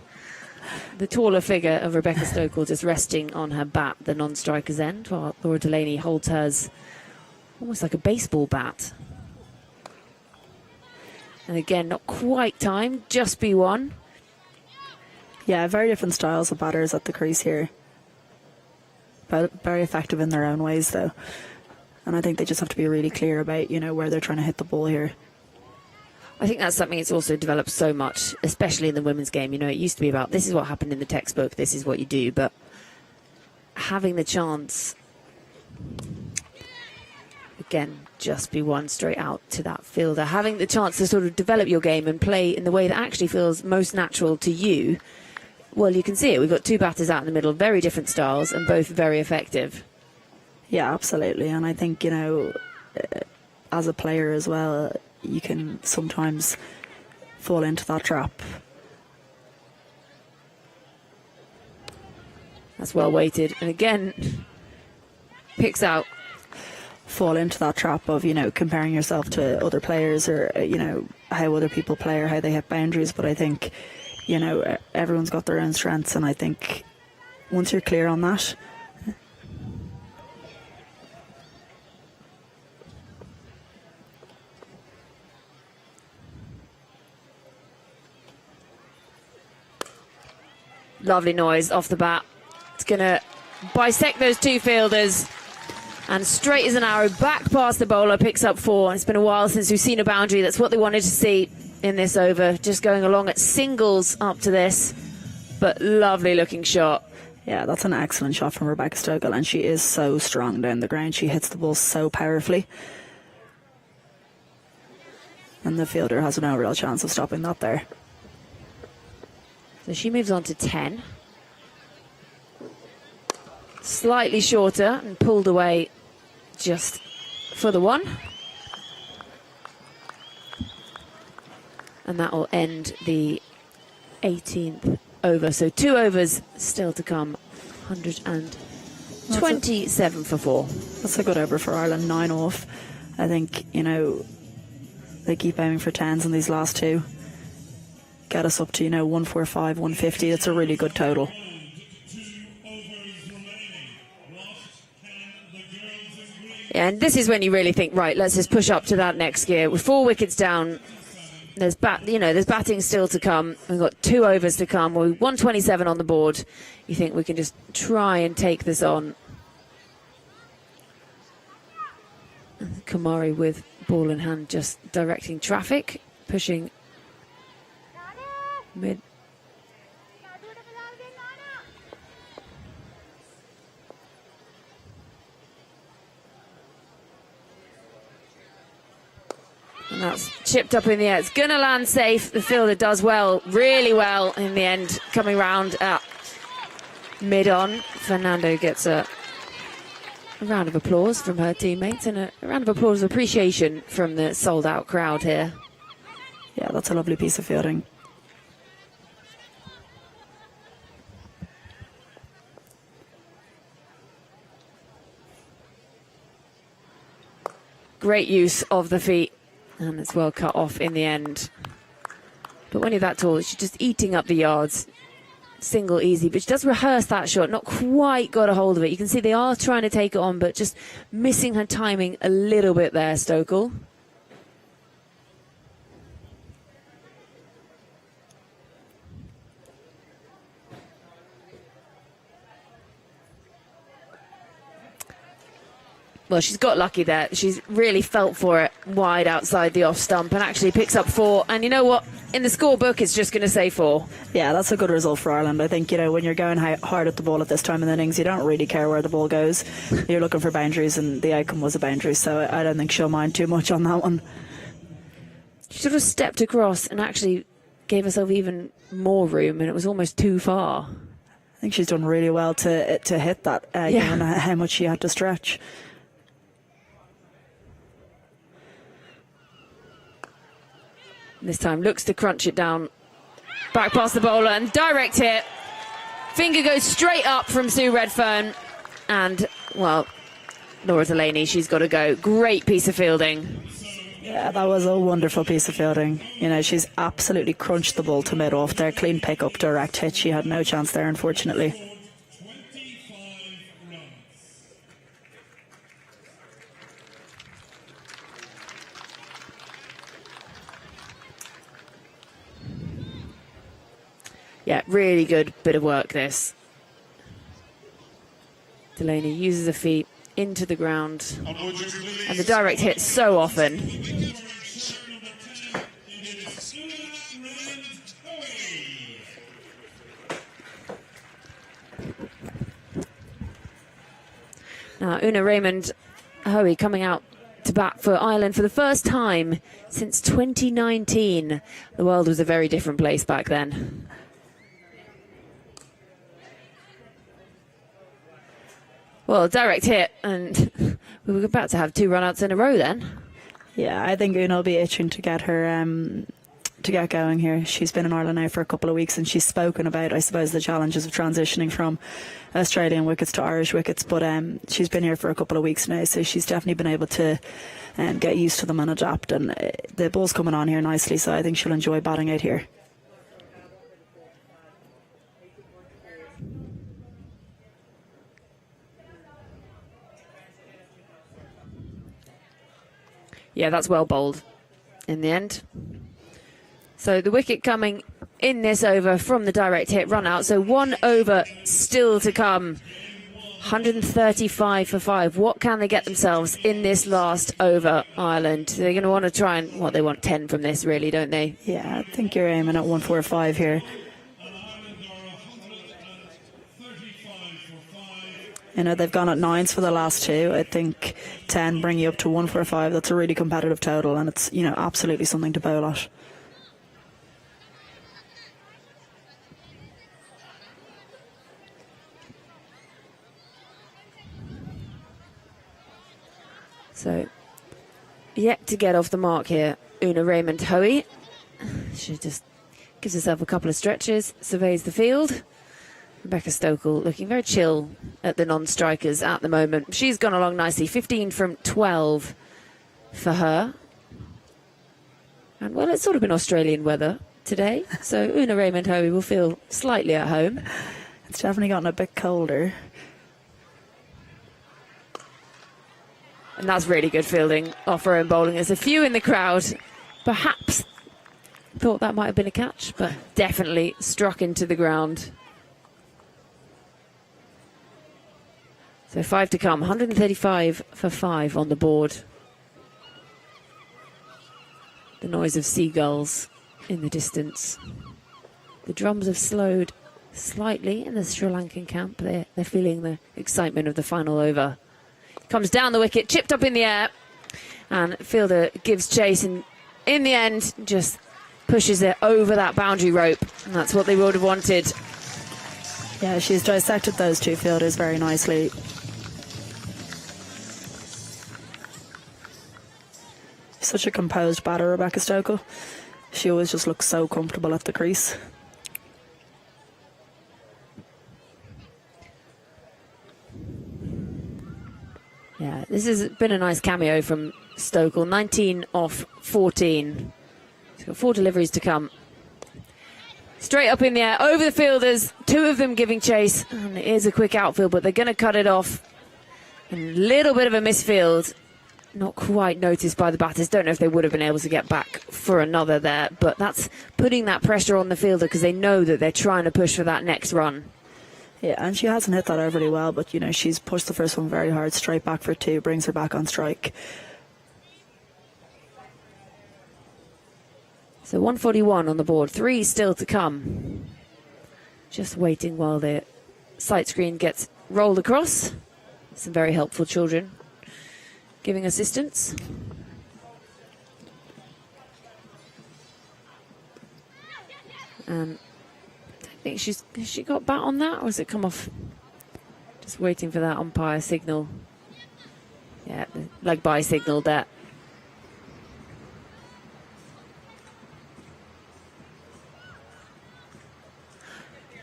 B: The taller figure of Rebecca Stokel just resting on her bat, the non-striker's end, while Laura Delaney holds hers almost like a baseball bat. And again, not quite timed, just B1.
G: Yeah, very different styles of batters at the crease here. But very effective in their own ways, though. And I think they just have to be really clear about, you know, where they're trying to hit the ball here.
B: I think that's something that's also developed so much, especially in the women's game. You know, it used to be about, this is what happened in the textbook, this is what you do. But having the chance, again, just be one straight out to that fielder. Having the chance to sort of develop your game and play in the way that actually feels most natural to you. Well, you can see it. We've got two batters out in the middle, very different styles and both very effective.
G: Yeah, absolutely. And I think, you know, as a player as well, you can sometimes fall into that trap.
B: That's well weighted. And again, picks out.
G: Fall into that trap of, you know, comparing yourself to other players or, you know, how other people play or how they hit boundaries. But I think, you know, everyone's got their own strengths, and I think once you're clear on that,
B: lovely noise off the bat. It's going to bisect those two fielders. And straight as an arrow, back past the bowler, picks up 4. It's been a while since we've seen a boundary. That's what they wanted to see in this over. Just going along at singles up to this. But lovely looking shot.
G: Yeah, that's an excellent shot from Rebecca Stokel, and she is so strong down the ground. She hits the ball so powerfully. And the fielder has no real chance of stopping that there.
B: So she moves on to 10. Slightly shorter and pulled away just for the 1. And that will end the 18th over. So 2 overs still to come. 127 for 4.
G: That's a good over for Ireland, 9 off. I think, you know, they keep aiming for 10s in these last 2. Get us up to, 145, 150. That's a really good total.
B: Yeah, and this is when you really think, right, let's just push up to that next gear. With 4 wickets down, there's batting still to come. We've got 2 overs to come. We're 127 on the board. You think we can just try and take this on? Kamari with ball in hand, just directing traffic, pushing mid. And that's chipped up in the air. It's going to land safe. The fielder does well, really well in the end, coming round at mid-on. Fernando gets a round of applause from her teammates and a round of applause of appreciation from the sold-out crowd here.
G: Yeah, that's a lovely piece of fielding.
B: Great use of the feet. And it's well cut off in the end. But when you're that tall, she's just eating up the yards. Single easy, but she does rehearse that shot. Not quite got a hold of it. You can see they are trying to take it on, but just missing her timing a little bit there, Stokel. Well, she's got lucky there. She's really felt for it wide outside the off stump and actually picks up 4. And you know what? In the scorebook, it's just going to say 4.
G: Yeah, that's a good result for Ireland. I think, when you're going hard at the ball at this time in the innings, you don't really care where the ball goes. You're looking for boundaries, and the outcome was a boundary, so I don't think she'll mind too much on that one.
B: She sort of stepped across and actually gave herself even more room, and it was almost too far.
G: I think she's done really well to hit that, given how much she had to stretch.
B: This time looks to crunch it down. Back past the bowler and direct hit. Finger goes straight up from Sue Redfern. And, well, Laura Delaney, she's got to go. Great piece of fielding.
G: Yeah, that was a wonderful piece of fielding. She's absolutely crunched the ball to mid-off there. Clean pick-up, direct hit. She had no chance there, unfortunately.
B: Yeah, really good bit of work, this. Delaney uses her feet into the ground. And the direct hit so often. Now, Una Raymond Hoey coming out to bat for Ireland for the first time since 2019. The world was a very different place back then. Well, direct hit, and we were about to have 2 run-outs in a row then.
G: Yeah, I think Una will be itching to get her to get going here. She's been in Ireland now for a couple of weeks, and she's spoken about, I suppose, the challenges of transitioning from Australian wickets to Irish wickets. But she's been here for a couple of weeks now, so she's definitely been able to get used to them and adapt. And the ball's coming on here nicely, so I think she'll enjoy batting out here.
B: Yeah, that's well bowled in the end. So the wicket coming in this over from the direct hit run out. So 1 over still to come. 135 for 5. What can they get themselves in this last over, Ireland? They're going to want to try and, they want 10 from this, really, don't they?
G: Yeah, I think you're aiming at 145 here. You know, they've gone at 9s for the last 2. I think 10 bring you up to 145. That's a really competitive total, and it's, you know, absolutely something to bowl at.
B: So, yet to get off the mark here, Una Raymond Hoey. She just gives herself a couple of stretches, surveys the field. Rebecca Stokel looking very chill at the non-strikers at the moment. She's gone along nicely, 15 from 12 for her. And, well, it's sort of been Australian weather today, so Una Raymond Hoey will feel slightly at home.
G: It's definitely gotten a bit colder.
B: And that's really good fielding off her own bowling. There's a few in the crowd, perhaps thought that might have been a catch, but definitely struck into the ground. So 5 to come, 135 for 5 on the board. The noise of seagulls in the distance. The drums have slowed slightly in the Sri Lankan camp. They're feeling the excitement of the final over. Comes down the wicket, chipped up in the air, and fielder gives chase, and in the end just pushes it over that boundary rope, and that's what they would have wanted.
G: Yeah, she's dissected those two fielders very nicely. Such a composed batter, Rebecca Stokel. She always just looks so comfortable at the crease.
B: Yeah, this has been a nice cameo from Stokel. 19 off 14. She's got 4 deliveries to come. Straight up in the air, over the fielders, 2 of them giving chase. And it is a quick outfield, but they're going to cut it off. And a little bit of a misfield. Not quite noticed by the batters. Don't know if they would have been able to get back for another there. But that's putting that pressure on the fielder because they know that they're trying to push for that next run.
G: Yeah, and she hasn't hit that overly well, but, you know, she's pushed the first one very hard, straight back for 2, brings her back on strike.
B: So 141 on the board, 3 still to come. Just waiting while the sight screen gets rolled across. Some very helpful children giving assistance. I think has she got bat on that, or has it come off? Just waiting for that umpire signal. Yeah, the leg by signal there.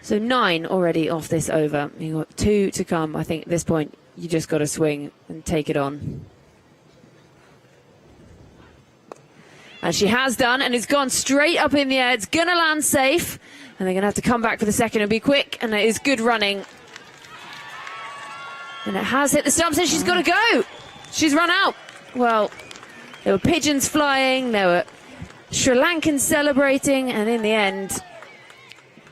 B: So 9 already off this over. You've got 2 to come. I think at this point you just got to swing and take it on. And she has done, and it's gone straight up in the air. It's going to land safe. And they're going to have to come back for the second and be quick. And it is good running. And it has hit the stumps, and she's got to go. She's run out. Well, there were pigeons flying. There were Sri Lankans celebrating. And in the end,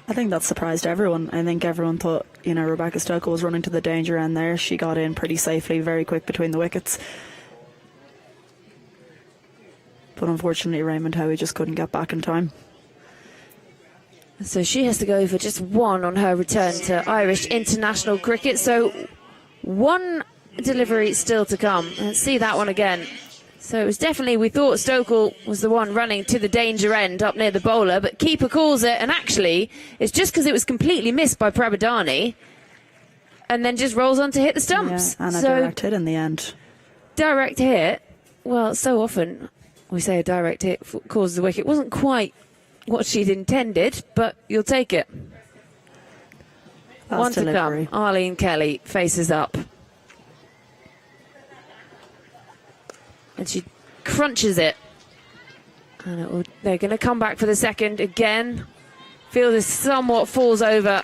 G: I think that surprised everyone. I think everyone thought, you know, Rebecca Stokel was running to the danger end there. She got in pretty safely, very quick between the wickets. But unfortunately, Raymond Hoey just couldn't get back in time.
B: so she has to go for just 1 on her return to Irish international cricket. So 1 delivery still to come. Let's see that one again. So it was definitely, we thought Stokel was the one running to the danger end up near the bowler, but keeper calls it, and actually it's just because it was completely missed by Prabhadani and then just rolls on to hit the stumps.
G: Yeah, and a direct hit in the end.
B: Direct hit, well, so often we say a direct hit causes the wicket. It wasn't quite what she'd intended, but you'll take it.
G: That's
B: 1
G: delivery.
B: to come. Arlene Kelly faces up. And she crunches it. And they're going to come back for the second again. Fielder somewhat falls over.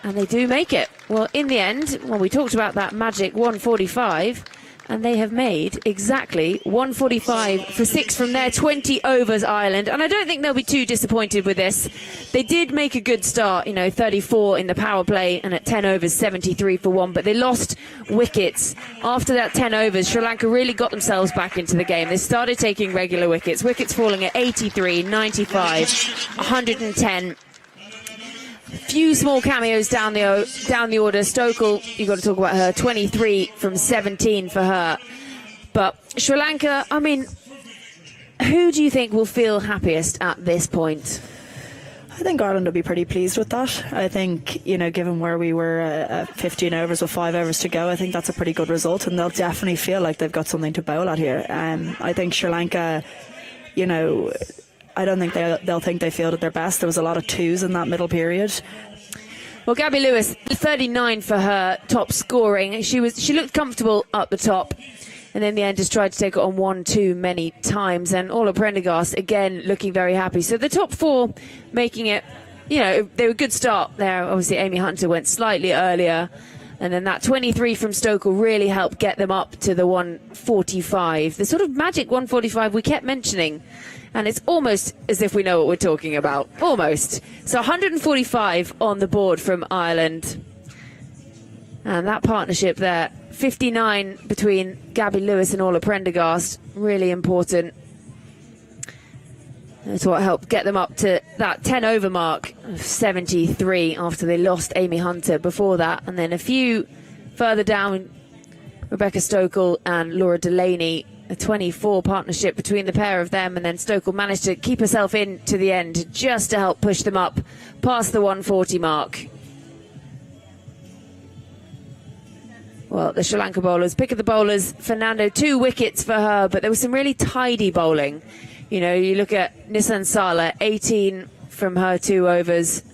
B: And they do make it. Well, in the end, well, we talked about that magic 145. And they have made exactly 145 for 6 from their 20 overs, Ireland. And I don't think they'll be too disappointed with this. They did make a good start, 34 in the power play, and at 10 overs, 73 for 1. But they lost wickets. After that 10 overs, Sri Lanka really got themselves back into the game. They started taking regular wickets. Wickets falling at 83, 95, 110. Few small cameos down the order. Stokel, you've got to talk about her. 23 from 17 for her. But Sri Lanka, I mean, who do you think will feel happiest at this point?
G: I think Ireland will be pretty pleased with that. I think, given where we were at 15 overs with 5 overs to go, I think that's a pretty good result, and they'll definitely feel like they've got something to bowl at here. I think Sri Lanka, I don't think they'll think they fielded their best. There was a lot of twos in that middle period.
B: Well, Gabby Lewis, 39 for her top scoring. She looked comfortable up the top, and in the end just tried to take it on one too many times. And Ola Prendergast, again, looking very happy. So the top 4 making it, they were a good start there. Obviously, Amy Hunter went slightly earlier. And then that 23 from Stokel really helped get them up to the 145. The sort of magic 145 we kept mentioning. And it's almost as if we know what we're talking about. Almost. So 145 on the board from Ireland. And that partnership there, 59 between Gabby Lewis and Ola Prendergast, really important. That's what helped get them up to that 10 over mark of 73 after they lost Amy Hunter before that. And then a few further down, Rebecca Stokel and Laura Delaney, a 24 partnership between the pair of them. And then Stokel managed to keep herself in to the end just to help push them up past the 140 mark. Well, the Sri Lanka bowlers, pick of the bowlers, Fernando, 2 wickets for her, but there was some really tidy bowling. You look at Nissan Sala, 18 from her 2 overs,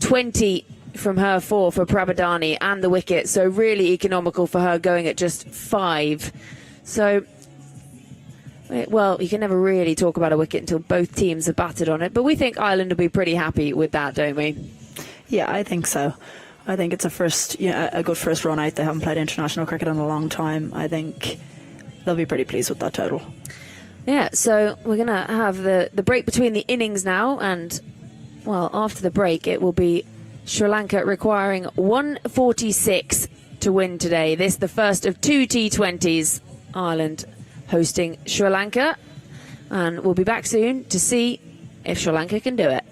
B: 20 from her 4 for Prabhadani and the wicket. So really economical for her, going at just 5. So, well, you can never really talk about a wicket until both teams have batted on it. But we think Ireland will be pretty happy with that, don't we?
G: Yeah, I think so. I think it's a good first run out. They haven't played international cricket in a long time. I think they'll be pretty pleased with that total.
B: Yeah, so we're going to have the break between the innings now, and, well, after the break it will be Sri Lanka requiring 146 to win today. This the first of 2 T20s. Ireland hosting Sri Lanka, and we'll be back soon to see if Sri Lanka can do it.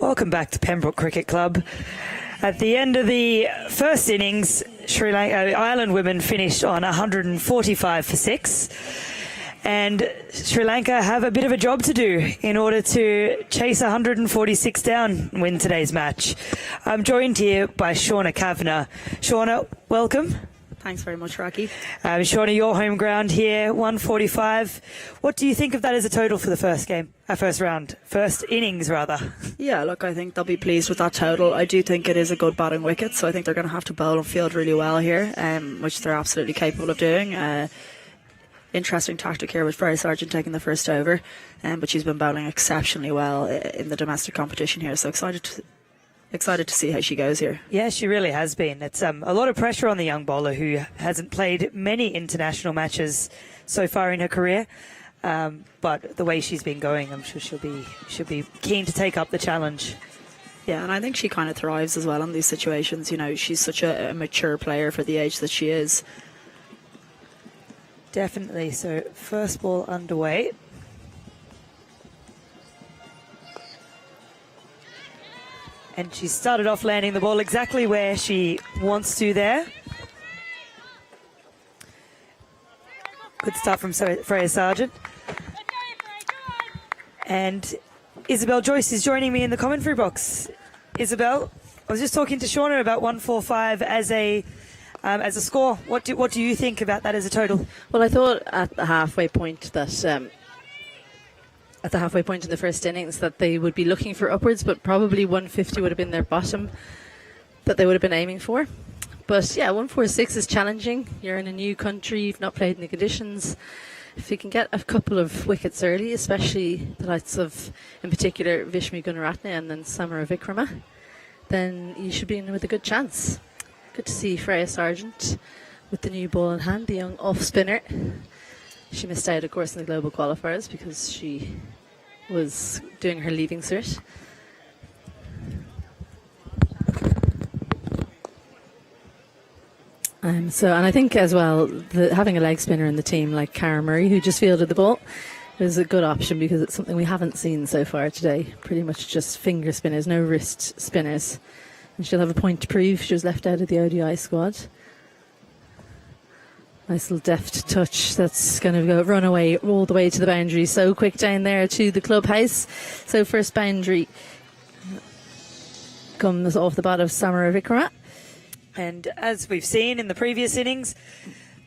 E: Welcome back to Pembroke Cricket Club. At the end of the first innings, Sri Lanka Ireland women finished on 145 for 6. And Sri Lanka have a bit of a job to do in order to chase 146 down and win today's match. I'm joined here by Shauna Kavanagh. Shauna, welcome.
G: Thanks very much, Rocky.
E: Shauna, your home ground here, 145. What do you think of that as a total for the first innings rather?
G: Yeah, look, I think they'll be pleased with that total. I do think it is a good batting wicket, so I think they're going to have to bowl and field really well here, which they're absolutely capable of doing. Interesting tactic here with Freya Sargent taking the first over, but she's been bowling exceptionally well in the domestic competition here, so excited to see how she goes here.
E: Yeah, she really has been. It's a lot of pressure on the young bowler who hasn't played many international matches so far in her career. But the way she's been going, I'm sure she'll be keen to take up the challenge.
G: Yeah, and I think she kind of thrives as well in these situations. You know, she's such a mature player for the age that she is.
E: Definitely. So first ball underway. And she started off landing the ball exactly where she wants to there. Good start from Freya Sargent. And Isabel Joyce is joining me in the commentary box. Isabel, I was just talking to Shauna about 145 as a score. What do you think about that as a total?
D: Well, I thought at the halfway point that in the first innings that they would be looking for upwards, but probably 150 would have been their bottom that they would have been aiming for. But yeah, 146 is challenging. You're in a new country, you've not played in the conditions. If you can get a couple of wickets early, especially the likes of, in particular, Vishmi Gunaratne and then Samara Vikrama, then you should be in with a good chance. Good to see Freya Sargent with the new ball in hand, the young off-spinner. She missed out, of course, in the global qualifiers because she was doing her leaving cert. And I think as well, having a leg spinner in the team like Cara Murray, who just fielded the ball, is a good option because it's something we haven't seen so far today. Pretty much just finger spinners, no wrist spinners. And she'll have a point to prove. She was left out of the ODI squad. Nice little deft touch that's going to run away all the way to the boundary. So quick down there to the clubhouse. So first boundary comes off the bat of Samara Vikrama.
E: And as we've seen in the previous innings,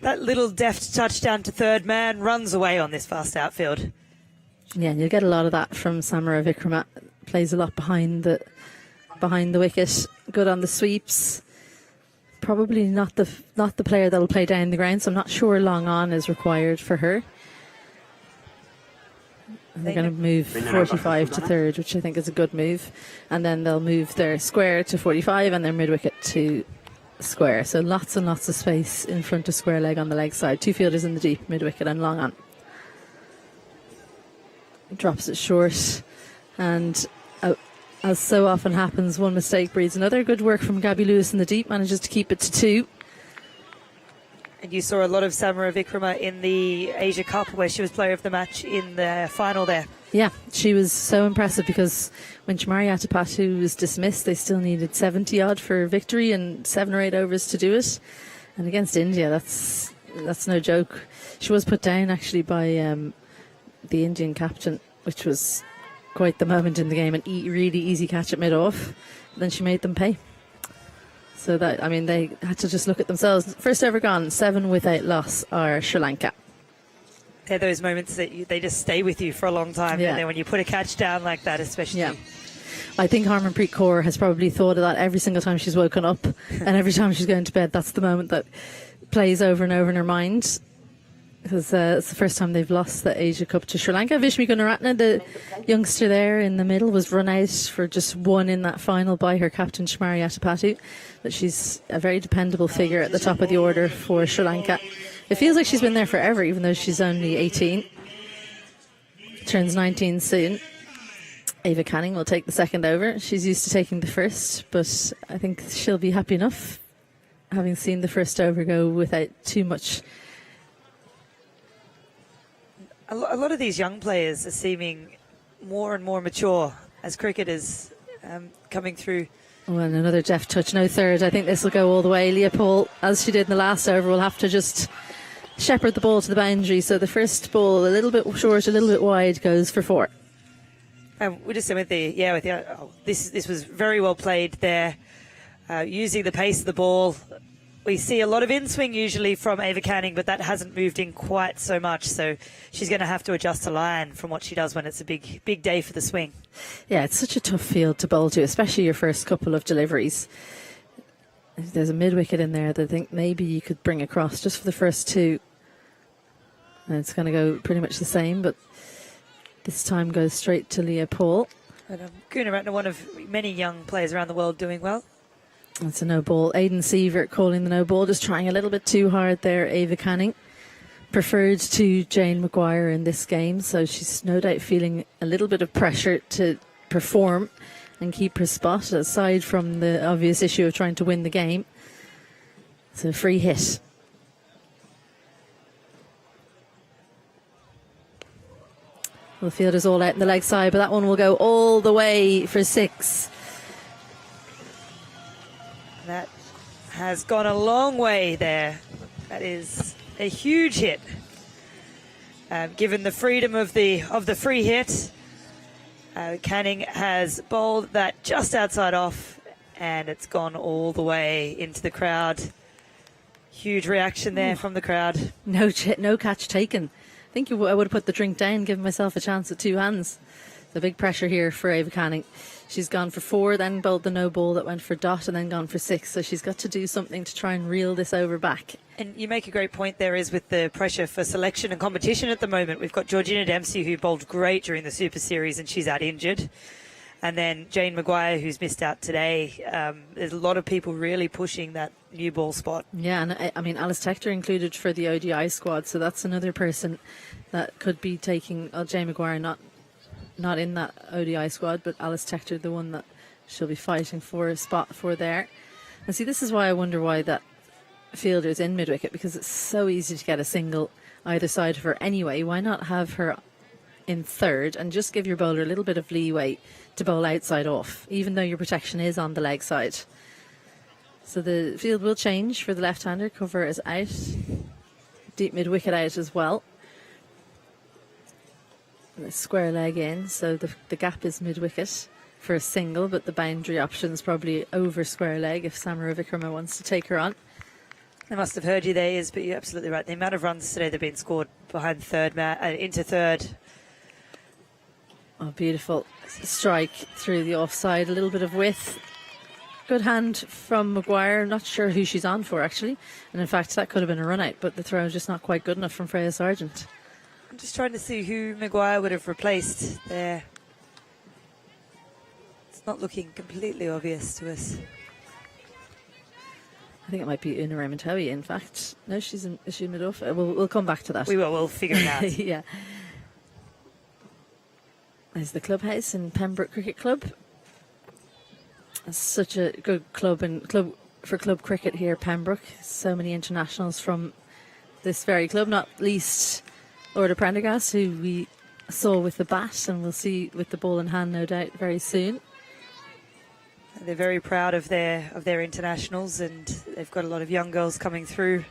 E: that little deft touch down to third man runs away on this fast outfield.
D: Yeah, and you'll get a lot of that from Samara Vikrama. Plays a lot behind the wicket. Good on the sweeps. Probably not the player that'll play down the ground, so I'm not sure long on is required for her. They're going to move 45 to third, which I think is a good move. And then they'll move their square to 45 and their mid-wicket to square. So lots and lots of space in front of square leg on the leg side. Two fielders in the deep, mid-wicket and long on. Drops it short. And as so often happens, one mistake breeds another. Good work from Gabby Lewis in the deep, manages to keep it to 2.
E: And you saw a lot of Samara Vikrama in the Asia Cup where she was player of the match in the final there.
D: Yeah, she was so impressive because when Chamari Atapatu was dismissed, they still needed 70 odd for victory and 7 or 8 overs to do it. And against India, that's no joke. She was put down actually by the Indian captain, which was quite the moment in the game, and really easy catch at mid-off. Then she made them pay. So that, I mean, they had to just look at themselves. First ever gone, 7 without loss are Sri Lanka.
E: They're those moments that they just stay with you for a long time.
D: Yeah.
E: And then when you put a catch down like that, especially.
D: Yeah. I think Harmanpreet Kaur has probably thought of that every single time she's woken up and every time she's going to bed. That's the moment that plays over and over in her mind. Because it's the first time they've lost the Asia Cup to Sri Lanka. Vishmi Gunaratne, the youngster there in the middle, was run out for just 1 in that final by her captain Chamari Atapatu. But she's a very dependable figure at the top of the order for Sri Lanka. It feels like she's been there forever, even though she's only 18. Turns 19 soon. Ava Canning will take the second over. She's used to taking the first, but I think she'll be happy enough having seen the first over go without too much.
E: A lot of these young players are seeming more and more mature as cricket has coming through.
D: Oh, and another deft touch, no third. I think this will go all the way. Leopold, as she did in the last over, will have to just shepherd the ball to the boundary. So the first ball, a little bit short, a little bit wide, goes for 4.
E: We're just with this was very well played there, using the pace of the ball. We see a lot of in-swing usually from Ava Canning, but that hasn't moved in quite so much. So she's going to have to adjust the line from what she does when it's a big day for the swing.
D: Yeah, it's such a tough field to bowl to, especially your first couple of deliveries. There's a mid-wicket in there that I think maybe you could bring across just for the first 2. And it's going to go pretty much the same, but this time goes straight to Leopold.
E: And Gunaratne, one of many young players around the world doing well.
D: It's a no ball. Aidan Sievert calling the no ball, just trying a little bit too hard there. Ava Canning preferred to Jane Maguire in this game, so she's no doubt feeling a little bit of pressure to perform and keep her spot, aside from the obvious issue of trying to win the game. It's a free hit. Well, the field is all out in the leg side, but that one will go all the way for 6.
E: That has gone a long way there. That is a huge hit. Given the freedom of the free hit, Canning has bowled that just outside off, and it's gone all the way into the crowd. Huge reaction there from the crowd.
D: No catch taken. I think I would have put the drink down, given myself a chance at 2 hands. The big pressure here for Ava Canning. She's gone for 4, then bowled the no ball that went for dot, and then gone for 6. So she's got to do something to try and reel this over back.
E: And you make a great point there, is with the pressure for selection and competition at the moment. We've got Georgina Dempsey, who bowled great during the Super Series, and she's out injured. And then Jane Maguire, who's missed out today. There's a lot of people really pushing that new ball spot.
D: Yeah, and I mean, Alice Tector included for the ODI squad, so that's another person that could be taking Jane Maguire, not in that ODI squad, but Alice Tector, the one that she'll be fighting for a spot for there. And see, this is why I wonder why that fielder's in mid-wicket, because it's so easy to get a single either side of her anyway. Why not have her in third and just give your bowler a little bit of leeway to bowl outside off, even though your protection is on the leg side. So the field will change for the left-hander. Cover is out. Deep mid-wicket out as well. The square leg in, so the gap is mid-wicket for a single, but the boundary option is probably over square leg if Samara Vikrama wants to take her on.
E: They must have heard you there, but you're absolutely right. The amount of runs today that have been scored behind third into third.
D: Oh, beautiful strike through the offside, a little bit of width. Good hand from Maguire. Not sure who she's on for, actually. And in fact, that could have been a run out, but the throw is just not quite good enough from Freya Sargent.
E: I'm just trying to see who Maguire would have replaced there. It's not looking completely obvious to us.
D: I think it might be Una Raymond-Howie, in fact. No, is she in mid-off? We'll come back to that.
E: We will, we'll figure it out.
D: Yeah. There's the clubhouse in Pembroke Cricket Club. It's such a good club for club cricket here, Pembroke. So many internationals from this very club, not least Lord Prendergast, who we saw with the bat and we'll see with the ball in hand, no doubt, very soon.
E: They're very proud of their internationals, and they've got a lot of young girls coming through.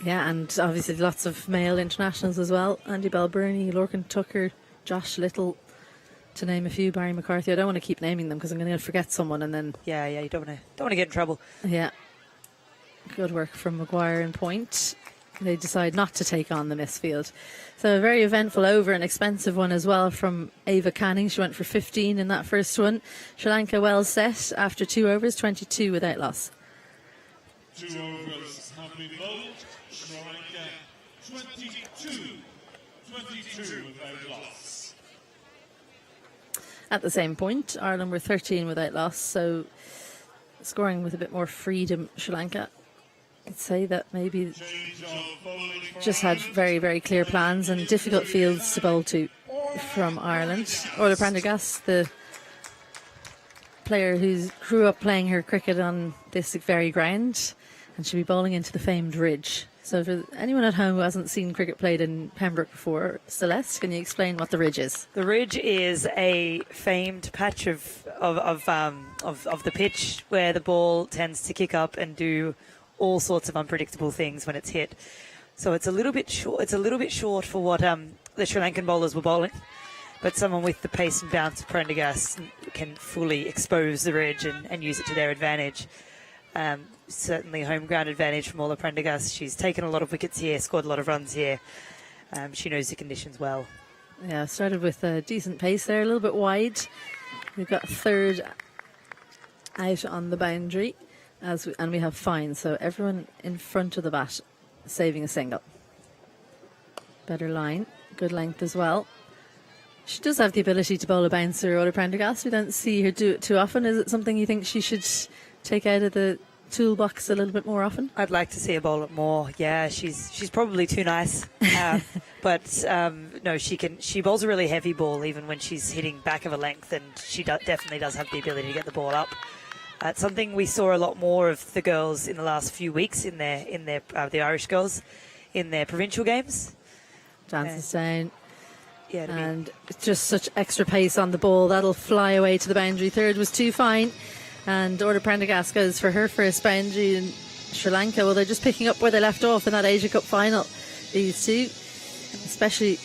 D: Yeah, and obviously lots of male internationals as well. Andy Balburney, Lorcan Tucker, Josh Little, to name a few. Barry McCarthy. I don't want to keep naming them because I'm going to forget someone, and then
E: yeah, you don't want to get in trouble.
D: Yeah, good work from Maguire in point. They decide not to take on the misfield. So a very eventful over, an expensive one as well from Ava Canning. She went for 15 in that first one. Sri Lanka well set after 2 overs, 22 without loss.
F: 2 overs have been bowled. Sri Lanka 22 without loss.
D: At the same point, Ireland were 13 without loss, so scoring with a bit more freedom. Sri Lanka, I'd say that maybe just had very, very clear plans and difficult fields to bowl to from Ireland. Orla Prendergast, the player who grew up playing her cricket on this very ground, and she'll be bowling into the famed ridge. So for anyone at home who hasn't seen cricket played in Pembroke before, Celeste, can you explain what the Ridge is?
E: The Ridge is a famed patch of the pitch where the ball tends to kick up and do all sorts of unpredictable things when it's hit. So it's a little bit short. It's a little bit short for what the Sri Lankan bowlers were bowling, but someone with the pace and bounce of Prendergast can fully expose the Ridge and use it to their advantage. Certainly home ground advantage from Ola Prendergast. She's taken a lot of wickets here, scored a lot of runs here. She knows the conditions well.
D: Yeah, started with a decent pace there, a little bit wide. We've got third out on the boundary, and we have fine. So everyone in front of the bat saving a single. Better line, good length as well. She does have the ability to bowl a bouncer, Ola Prendergast. We don't see her do it too often. Is it something you think she should take out of the toolbox a little bit more often?
E: I'd like to see her bowl it more. Yeah, she's probably too nice, but no, she bowls a really heavy ball even when she's hitting back of a length, and she definitely does have the ability to get the ball up. It's something we saw a lot more of the girls in the last few weeks in their the Irish girls in their provincial games.
D: Dances down.
E: Yeah,
D: and just such extra pace on the ball. That'll fly away to the boundary. Third was too fine. And Order Prendergast goes for her first boundary in Sri Lanka. Well, they're just picking up where they left off in that Asia Cup final. These two, especially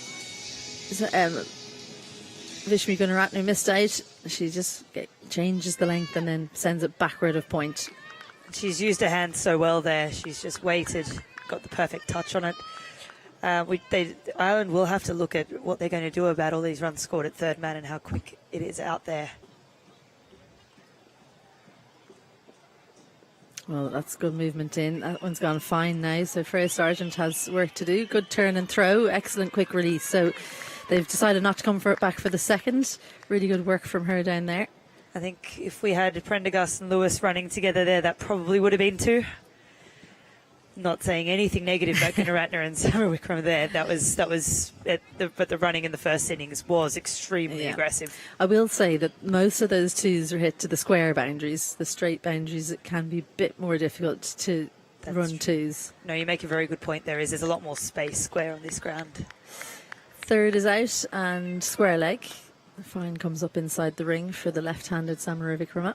D: Vishmi Gunaratne missed out. She just changes the length and then sends it backward of point.
E: She's used her hands so well there. She's just waited, got the perfect touch on it. Ireland will have to look at what they're going to do about all these runs scored at third man and how quick it is out there.
D: Well, that's good movement in. That one's gone fine now. So Freya Sargent has work to do. Good turn and throw. Excellent quick release. So they've decided not to come back for the second. Really good work from her down there.
E: I think if we had Prendergast and Lewis running together there, that probably would have been two. Not saying anything negative about Gunaratne and Samara Wickrama there. But the running in the first innings was extremely aggressive.
D: I will say that most of those twos are hit to the square boundaries. The straight boundaries, it can be a bit more difficult to run twos.
E: No, you make a very good point. There's a lot more space square on this ground.
D: Third is out and square leg. The fine comes up inside the ring for the left-handed Samara Wickrama.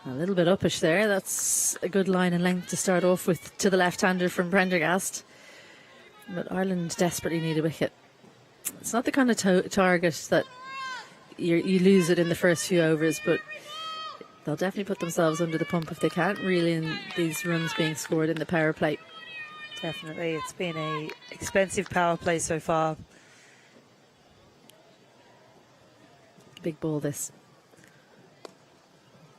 D: A little bit uppish there. That's a good line and length to start off with to the left-hander from Prendergast. But Ireland desperately need a wicket. It's not the kind of target that you lose it in the first few overs, but they'll definitely put themselves under the pump if they can't reel in these runs being scored in the power play.
E: Definitely. It's been a expensive power play so far.
D: Big ball this.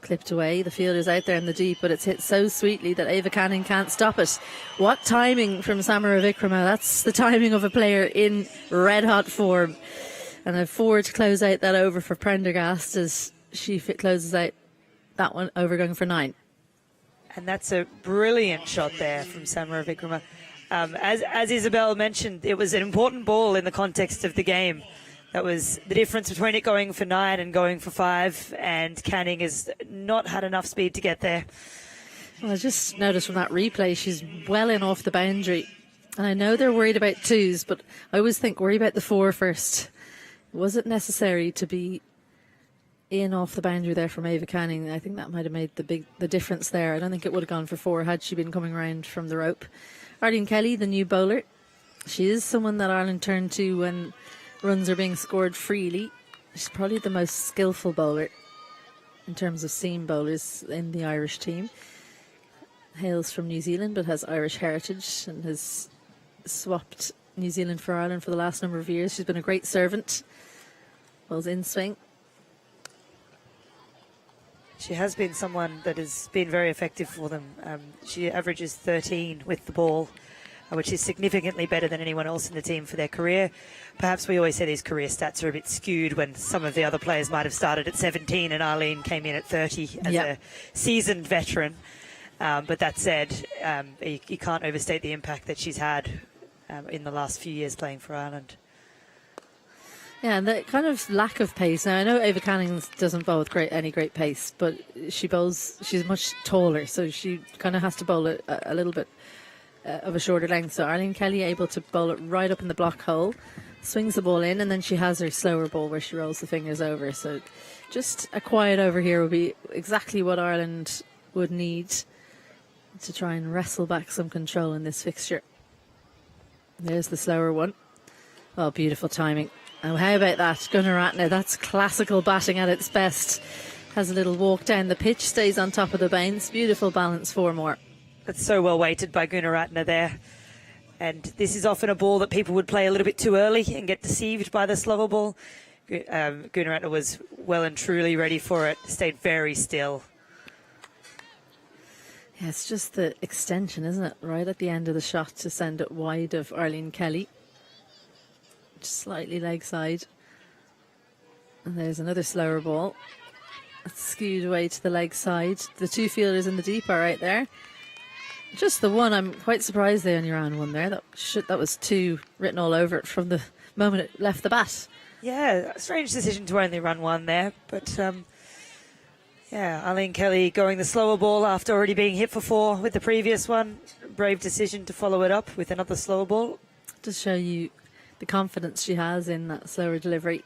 D: Clipped away. The fielder's out there in the deep, but it's hit so sweetly that Ava Canning can't stop it. What timing from Samara Wickrama. That's the timing of a player in red hot form. And a 4 to close out that over for Prendergast as she closes out that one over going for 9.
E: And that's a brilliant shot there from Samara Wickrama. As Isabel mentioned, it was an important ball in the context of the game. That was the difference between it going for 9 and going for 5, and Canning has not had enough speed to get there.
D: Well, I just noticed from that replay, she's well in off the boundary. And I know they're worried about twos, but I always think worry about the 4 first. Was it necessary to be in off the boundary there from Ava Canning? I think that might have made the difference there. I don't think it would have gone for 4 had she been coming around from the rope. Arlene Kelly, the new bowler. She is someone that Ireland turn to when runs are being scored freely. She's probably the most skillful bowler in terms of seam bowlers in the Irish team. Hails from New Zealand but has Irish heritage and has swapped New Zealand for Ireland for the last number of years. She's been a great servant. Bowls in swing.
E: She has been someone that has been very effective for them. She averages 13 with the ball, which is significantly better than anyone else in the team for their career. Perhaps we always say these career stats are a bit skewed when some of the other players might have started at 17 and Arlene came in at 30 as a seasoned veteran. But that said, you can't overstate the impact that she's had in the last few years playing for Ireland.
D: Yeah, and the kind of lack of pace. Now, I know Ava Canning doesn't bowl with any great pace, but she's much taller, so she kind of has to bowl it a little bit of a shorter length. So Arlene Kelly able to bowl it right up in the block hole, swings the ball in, and then she has her slower ball where she rolls the fingers over. So just a quiet over here would be exactly what Ireland would need to try and wrestle back some control in this fixture. There's the slower one. Oh, beautiful timing. Oh, how about that? Gunaratne, that's classical batting at its best. Has a little walk down the pitch, stays on top of the bounce. Beautiful balance, 4 more.
E: That's so well weighted by Gunaratne there. And this is often a ball that people would play a little bit too early and get deceived by the slower ball. Gunaratne was well and truly ready for it, stayed very still.
D: Yeah, it's just the extension, isn't it? Right at the end of the shot to send it wide of Arlene Kelly. Just slightly leg side. And there's another slower ball. It's skewed away to the leg side. The 2 fielders in the deep are right there. Just the one, I'm quite surprised they only ran 1 there. That was 2 written all over it from the moment it left the bat.
E: Yeah, a strange decision to only run 1 there. But, yeah, Arlene Kelly going the slower ball after already being hit for 4 with the previous one. Brave decision to follow it up with another slower ball.
D: To show you the confidence she has in that slower delivery.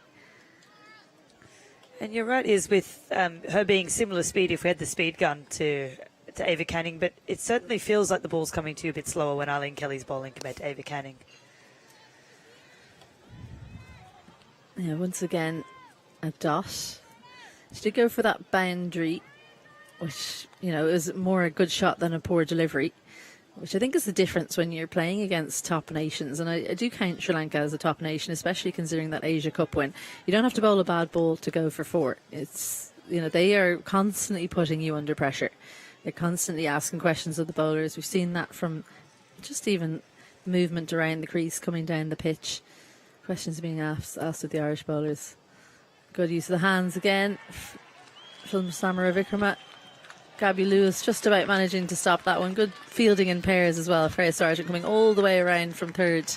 E: And you're right, is with her being similar speed if we had the speed gun to Ava Canning, but it certainly feels like the ball's coming to you a bit slower when Arlene Kelly's bowling compared to Ava Canning.
D: Yeah, once again, a dot. She did go for that boundary, which, is more a good shot than a poor delivery, which I think is the difference when you're playing against top nations. And I do count Sri Lanka as a top nation, especially considering that Asia Cup win. You don't have to bowl a bad ball to go for 4. It's, they are constantly putting you under pressure. They're constantly asking questions of the bowlers. We've seen that from just even movement around the crease, coming down the pitch. Questions being asked of the Irish bowlers. Good use of the hands again from Samara Vikrama. Gabby Lewis just about managing to stop that one. Good fielding in pairs as well. Freya Sargent coming all the way around from third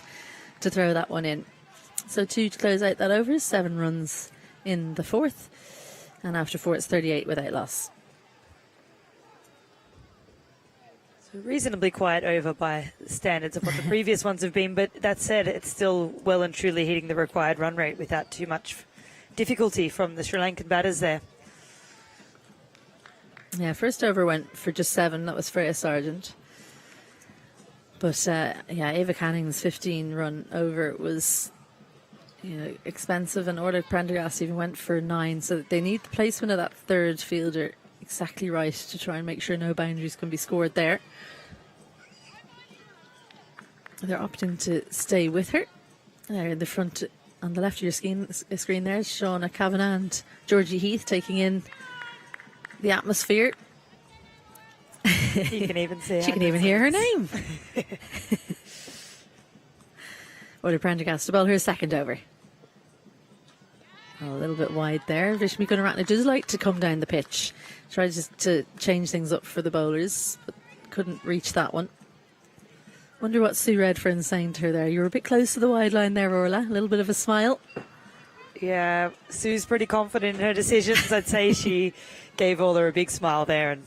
D: to throw that one in. So 2 to close out that over. 7 runs in the 4th. And after 4 it's 38 without loss.
E: So reasonably quiet over by standards of what the previous ones have been. But that said, it's still well and truly hitting the required run rate without too much difficulty from the Sri Lankan batters there.
D: Yeah, first over went for just 7. That was Freya Sargent. But, Ava Canning's 15 run over was, expensive. And Orla Prendergast even went for 9. So they need the placement of that third fielder exactly right to try and make sure no boundaries can be scored there. They're opting to stay with her. There in the front, on the left of your screen there, Shauna Kavanagh and Georgie Heath taking in the atmosphere.
E: You can even see
D: she can even hear her name. Orla Prendergast to bowl her second over. A little bit wide there. Vishmi Gunaratne does like to come down the pitch. Tried to change things up for the bowlers, but couldn't reach that one. Wonder what Sue Redfern's saying to her there. You were a bit close to the wide line there, Orla. A little bit of a smile.
E: Yeah, Sue's pretty confident in her decisions. I'd say she gave Orla a big smile there, and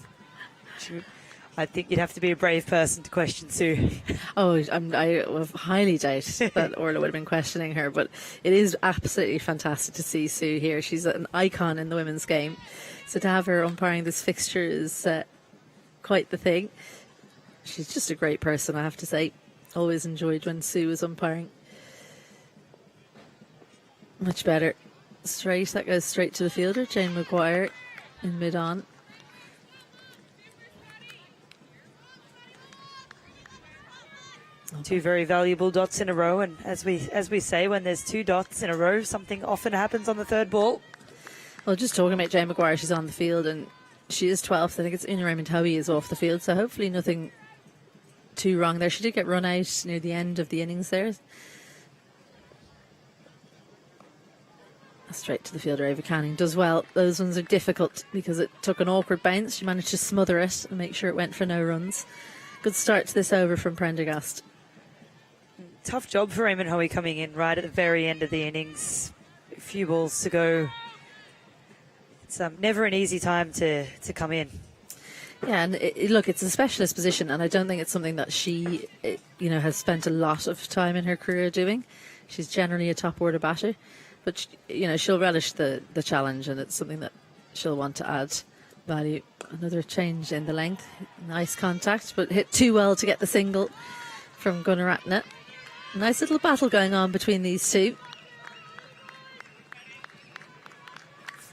E: I think you'd have to be a brave person to question Sue.
D: Oh, I highly doubt that Orla would have been questioning her, but it is absolutely fantastic to see Sue here. She's an icon in the women's game, so to have her umpiring this fixture is quite the thing. She's just a great person, I have to say. Always enjoyed when Sue was umpiring. Much better. Straight, that goes straight to the fielder, Jane Maguire in mid-on.
E: Two very valuable dots in a row, and as we say, when there's 2 dots in a row, something often happens on the third ball.
D: Well, just talking about Jane Maguire, she's on the field and she is 12th. I think it's Una Raymond Hoey is off the field, so hopefully nothing too wrong there. She did get run out near the end of the innings there. Straight to the fielder, Ava Canning does well. Those ones are difficult because it took an awkward bounce. She managed to smother it and make sure it went for no runs. Good start to this over from Prendergast.
E: Tough job for Raymond Hoey coming in right at the very end of the innings. few balls to go. It's never an easy time to come in.
D: Yeah, and look, it's a specialist position, and I don't think it's something that she, has spent a lot of time in her career doing. She's generally a top order batter, but she'll relish the challenge, and it's something that she'll want to add value. Another change in the length, nice contact, but hit too well to get the single from Gunaratne. Nice little battle going on between these two.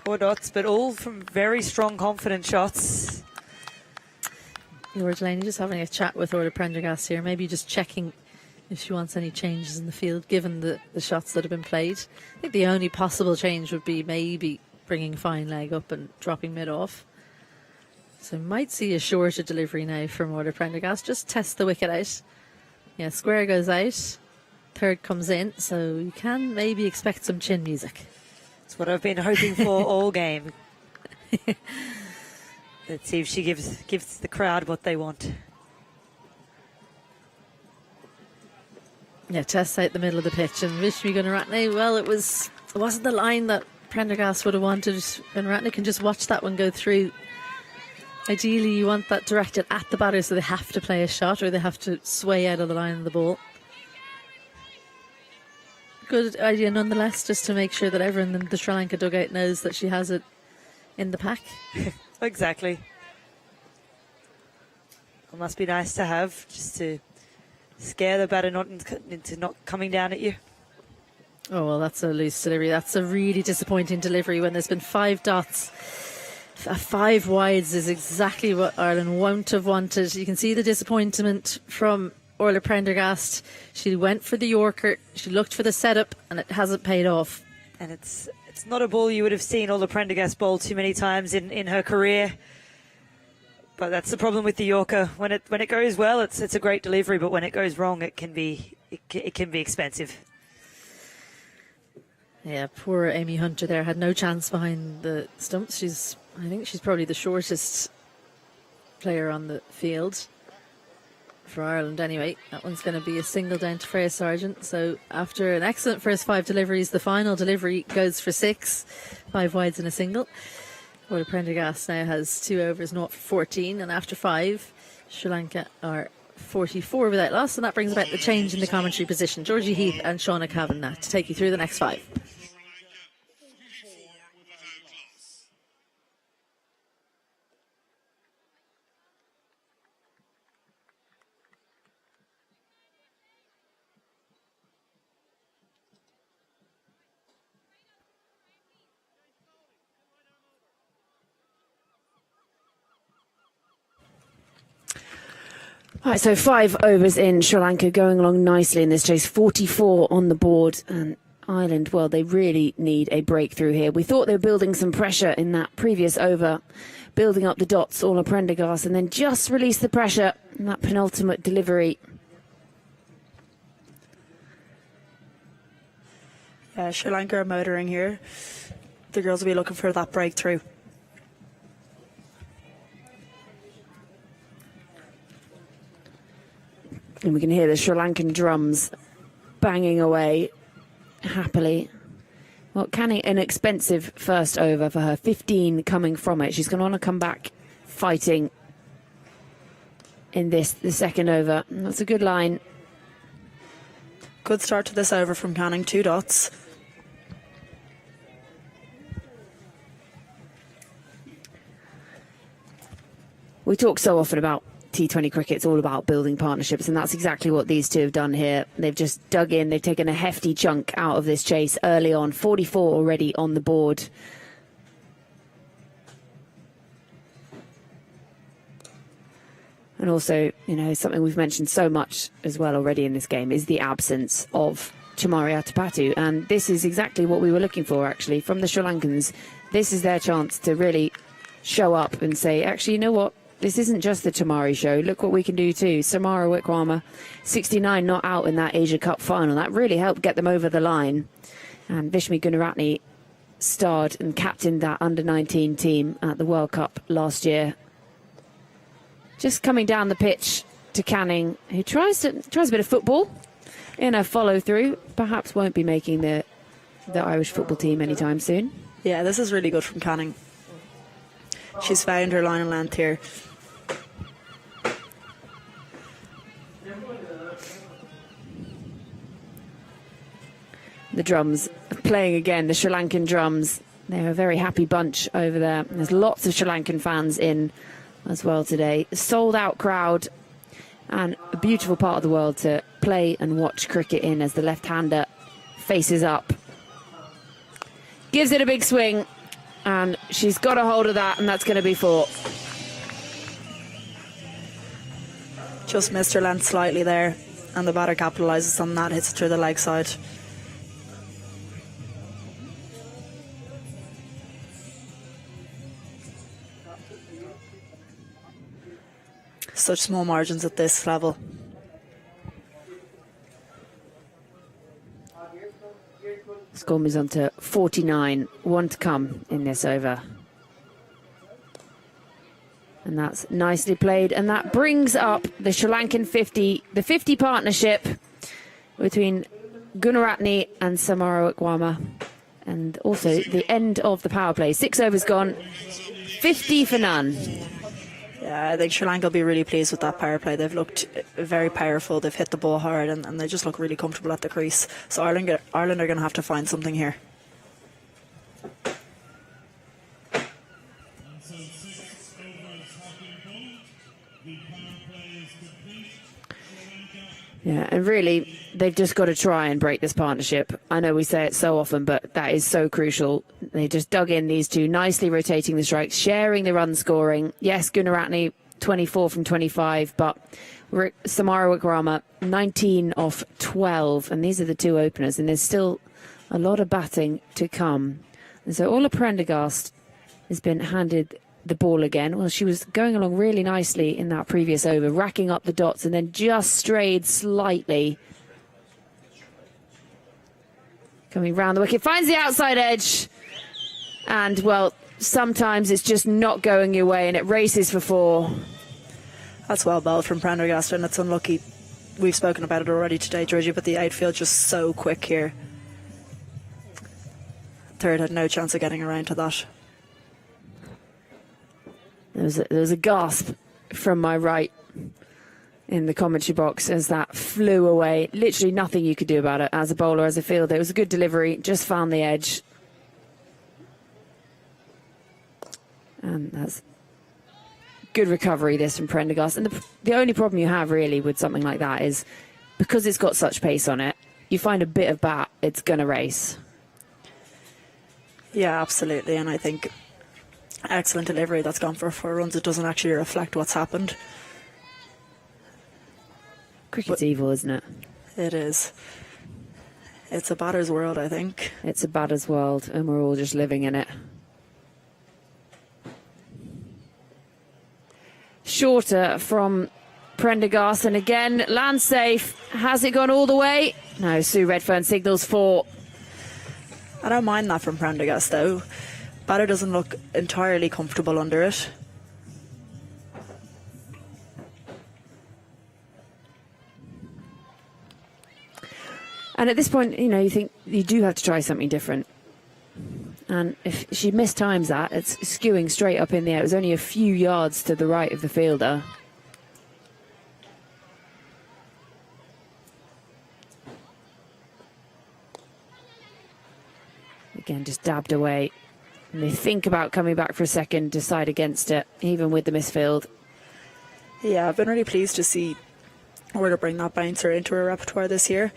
E: 4 dots, but all from very strong, confident shots.
D: Laura Delaney just having a chat with Orla Prendergast here, maybe just checking if she wants any changes in the field given the shots that have been played. I think the only possible change would be maybe bringing fine leg up and dropping mid off. So might see a shorter delivery now from Orla Prendergast. Just test the wicket out. Yeah, square goes out, third comes in, so you can maybe expect some chin music.
E: That's what I've been hoping for all game. Let's see if she gives the crowd what they want.
D: Yeah, test out the middle of the pitch, and Vishmi Gunaratne, well, it wasn't the line that Prendergast would have wanted. Gunaratne can just watch that one go through. Ideally, you want that directed at the batter, so they have to play a shot or they have to sway out of the line of the ball. Good idea nonetheless, just to make sure that everyone in the Sri Lanka dugout knows that she has it in the pack.
E: Exactly. It must be nice to have, just to scare the batter into not coming down at you.
D: Oh, well, that's a loose delivery. That's a really disappointing delivery when there's been 5 dots. 5 wides is exactly what Ireland won't have wanted. You can see the disappointment from Orla Prendergast. She went for the Yorker, she looked for the setup, and it hasn't paid off.
E: And it's not a ball you would have seen Orla Prendergast bowl too many times in her career. But that's the problem with the Yorker. When it goes well, it's a great delivery, but when it goes wrong, it can be expensive.
D: Yeah, poor Amy Hunter there had no chance behind the stumps. I think she's probably the shortest player on the field for Ireland anyway. That one's going to be a single down to Freya Sargent. So after an excellent first 5 deliveries, the final delivery goes for 6, 5 wides and a single. Orla Prendergast now has 2 overs, 0 for 14, and after 5, Sri Lanka are 44 without loss, and that brings about the change in the commentary position. Georgie Heath and Shauna Kavanagh to take you through the next 5.
B: Right, so 5 overs in, Sri Lanka going along nicely in this chase, 44 on the board, and Ireland, well, they really need a breakthrough here. We thought they were building some pressure in that previous over, building up the dots, Orla Prendergast, and then just released the pressure in that penultimate delivery.
G: Yeah, Sri Lanka are motoring here. The girls will be looking for that breakthrough.
B: And we can hear the Sri Lankan drums banging away happily. Well, Canning, an expensive first over for her, 15 coming from it. She's going to want to come back fighting in the second over. That's a good line.
G: Good start to this over from Canning, 2 dots.
B: We talk so often about T20 cricket, it's all about building partnerships, and that's exactly what these two have done here. They've just dug in, they've taken a hefty chunk out of this chase early on. 44 already on the board. And also, something we've mentioned so much as well already in this game is the absence of Chamari Atapattu, and this is exactly what we were looking for actually from the Sri Lankans. This is their chance to really show up and say, actually, you know what? This isn't just the Chamari show. Look what we can do too. Samara Wickrama, 69 not out in that Asia Cup final. That really helped get them over the line. And Vishmi Gunaratne starred and captained that under-19 team at the World Cup last year. Just coming down the pitch to Canning, who tries a bit of football in a follow-through. Perhaps won't be making the the Irish football team anytime soon.
G: Yeah, this is really good from Canning. She's found her line and length here.
B: The drums playing again, the Sri Lankan drums. They're a very happy bunch over there. There's lots of Sri Lankan fans in as well today. Sold out crowd and a beautiful part of the world to play and watch cricket in as the left-hander faces up. Gives it a big swing and she's got a hold of that, and that's going to be 4.
G: Just missed her length slightly there, and the batter capitalises on that, hits it through the leg side. Such small margins at this level.
B: Score moves on to 49, 1 to come in this over. And that's nicely played, and that brings up the Sri Lankan 50, the 50 partnership between Gunaratne and Samara Wikwama, and also the end of the power play. 6 overs gone, 50 for none.
G: Yeah, I think Sri Lanka will be really pleased with that power play. They've looked very powerful. They've hit the ball hard, and they just look really comfortable at the crease. So Ireland are going to have to find something here.
B: Yeah, and really, they've just got to try and break this partnership. I know we say it so often, but that is so crucial. They just dug in these two, nicely rotating the strikes, sharing the run scoring. Yes, Gunaratne, 24 from 25, but Samara Wikrama, 19 off 12. And these are the two openers, and there's still a lot of batting to come. And so Ola Prendergast has been handed the ball again. Well, she was going along really nicely in that previous over, racking up the dots, and then just strayed slightly. Coming round the wicket, finds the outside edge, and well, sometimes it's just not going your way, and it races for 4.
G: That's well bowled from Prendergast, and it's unlucky. We've spoken about it already today, Georgie, but the outfield just so quick here. Third had no chance of getting around to that.
B: There was a gasp from my right in the commentary box as that flew away. Literally nothing you could do about it as a bowler, as a fielder. It was a good delivery, just found the edge. And that's good recovery, this from Prendergast. And the only problem you have really with something like that is because it's got such pace on it, you find a bit of bat, it's going to race.
G: Yeah, absolutely. And I think excellent delivery that's gone for 4 runs. It doesn't actually reflect what's happened.
B: Cricket's evil, isn't it?
G: It is. It's a batter's world, I think.
B: It's a batter's world, and we're all just living in it. Shorter from Prendergast, and again, land safe. Has it gone all the way? No, Sue Redfern signals 4.
G: I don't mind that from Prendergast, though. Batter doesn't look entirely comfortable under it.
B: And at this point, you know, you think you do have to try something different. And if she mistimes that, it's skewing straight up in the air. It was only a few yards to the right of the fielder. Again, just dabbed away. And they think about coming back for a second, decide against it, even with the misfield.
G: Yeah, I've been really pleased to see where to bring that bouncer into her repertoire this year.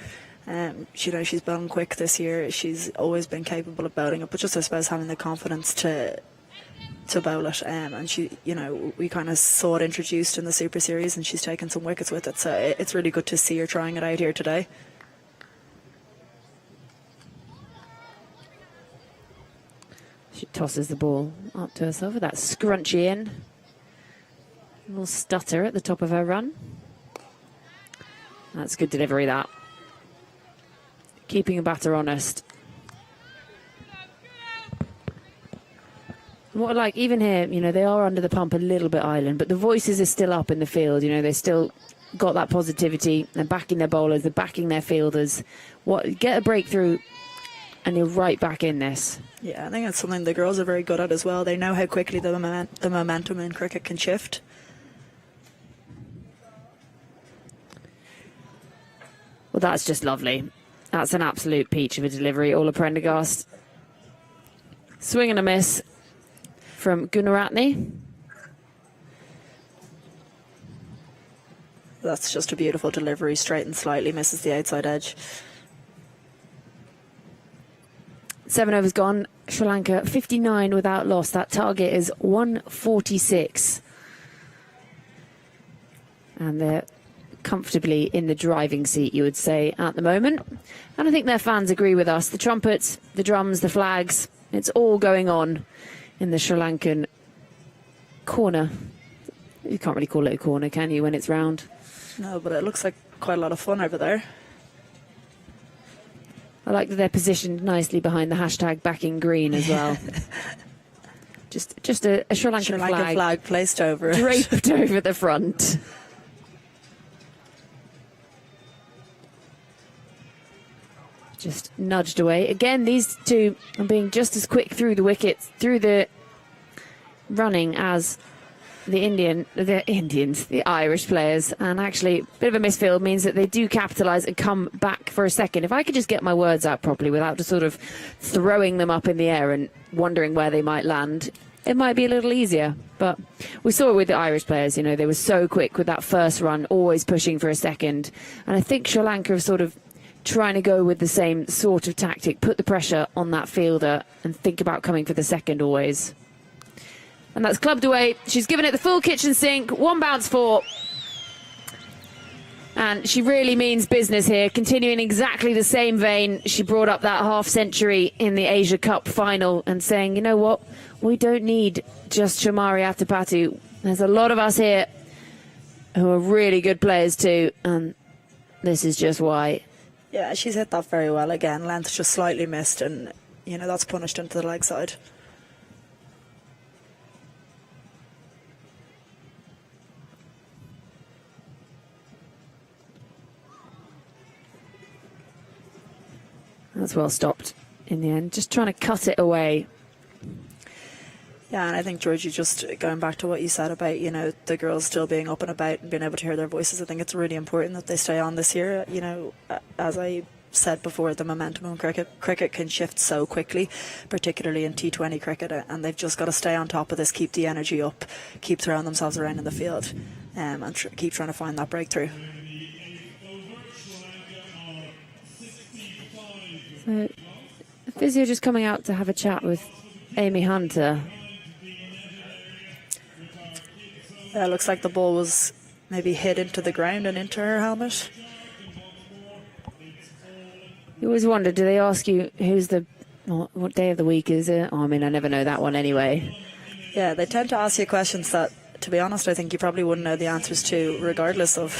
G: She's bowling quick this year. She's always been capable of bowling it, but just I suppose having the confidence to bowl it. And she, we kind of saw it introduced in the Super Series, and she's taken some wickets with it. So it's really good to see her trying it out here today.
B: She tosses the ball up to herself with that scrunchy in. A little stutter at the top of her run. That's good delivery, that. Keeping a batter honest. And what I like, even here, they are under the pump a little bit, Ireland, but the voices are still up in the field. They still got that positivity. They're backing their bowlers, they're backing their fielders. Get a breakthrough and you're right back in this.
G: Yeah, I think it's something the girls are very good at as well. They know how quickly the momentum in cricket can shift.
B: Well, that's just lovely. That's an absolute peach of a delivery. Ola Prendergast. Swing and a miss from Gunaratne.
G: That's just a beautiful delivery, straight and slightly misses the outside edge.
B: 7 overs gone. Sri Lanka 59 without loss. That target is 146. And they're comfortably in the driving seat, you would say, at the moment. And I think their fans agree with us. The trumpets, the drums, the flags, it's all going on in the Sri Lankan corner. You can't really call it a corner, can you, when it's round?
G: No, but it looks like quite a lot of fun over there.
B: I like that they're positioned nicely behind the hashtag backing green as well. just a Sri Lankan
G: flag placed over it.
B: Draped over the front. Just nudged away. Again, these two are being just as quick through the wickets, through the running as the Irish players. And actually, a bit of a misfield means that they do capitalise and come back for a second. If I could just get my words out properly without just sort of throwing them up in the air and wondering where they might land, it might be a little easier. But we saw it with the Irish players, you know, they were so quick with that first run, always pushing for a second. And I think Sri Lanka have sort of trying to go with the same sort of tactic, put the pressure on that fielder and think about coming for the second always. And that's clubbed away. She's given it the full kitchen sink. 1 bounce 4. And she really means business here, continuing exactly the same vein. She brought up that half century in the Asia Cup final and saying, you know what, we don't need just Shamari Atapatu. There's a lot of us here who are really good players too, and this is just why.
G: Yeah, she's hit that very well again. Length just slightly missed, and, you know, that's punished into the leg side.
B: That's well stopped in the end. Just trying to cut it away.
G: Yeah, and I think, Georgie, just going back to what you said about, you know, the girls still being up and about and being able to hear their voices, I think it's really important that they stay on this year. You know, as I said before, the momentum in cricket can shift so quickly, particularly in T20 cricket, and they've just got to stay on top of this, keep the energy up, keep throwing themselves around in the field, and keep trying to find that breakthrough.
B: So, the physio just coming out to have a chat with Amy Hunter.
G: It looks like the ball was maybe hit into the ground and into her helmet.
B: You always wonder, do they ask you what day of the week is it? Oh, I mean, I never know that one anyway.
G: Yeah, they tend to ask you questions that, to be honest, I think you probably wouldn't know the answers to, regardless of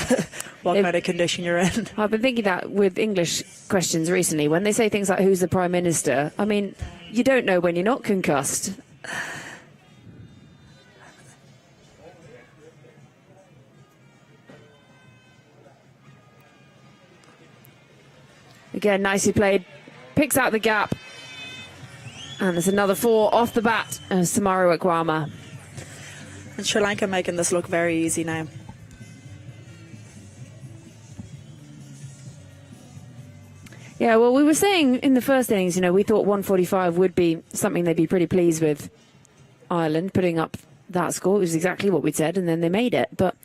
G: what kind of condition you're in.
B: I've been thinking that with English questions recently. When they say things like, who's the Prime Minister? I mean, you don't know when you're not concussed. Again, nicely played. Picks out the gap. And there's another 4 off the bat of Samaru Akwama.
G: And Sri Lanka making this look very easy now.
B: Yeah, well, we were saying in the first innings, you know, we thought 145 would be something they'd be pretty pleased with. Ireland putting up that score. It was exactly what we'd said, and then they made it. But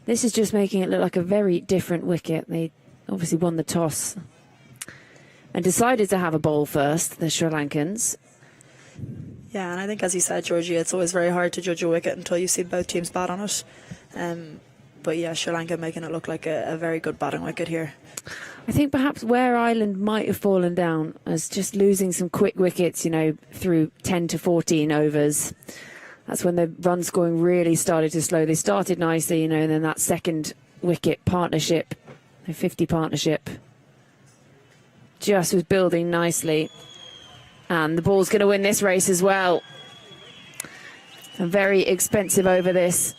B: this is just making it look like a very different wicket. They obviously won the toss and decided to have a bowl first, the Sri Lankans.
G: Yeah, and I think, as you said, Georgie, it's always very hard to judge a wicket until you see both teams bat on it. But yeah, Sri Lanka making it look like a very good batting wicket here.
B: I think perhaps where Ireland might have fallen down is just losing some quick wickets, you know, through 10 to 14 overs. That's when the run scoring really started to slow. They started nicely, you know, and then that second wicket partnership, the 50 partnership, just was building nicely. And the ball's going to win this race as well. A very expensive over this.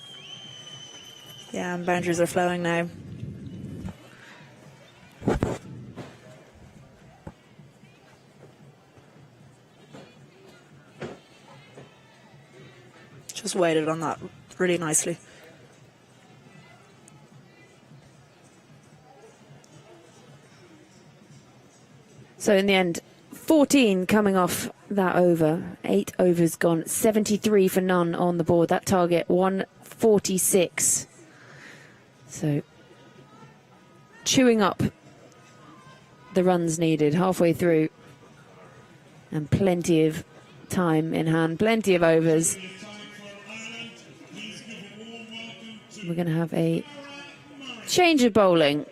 G: Yeah, and boundaries are flowing now. just waited on that really nicely.
B: So in the end, 14 coming off that over. 8 overs gone. 73 for none on the board. That target 146. So chewing up the runs needed halfway through, and plenty of time in hand, plenty of overs. We're going to have a change of bowling.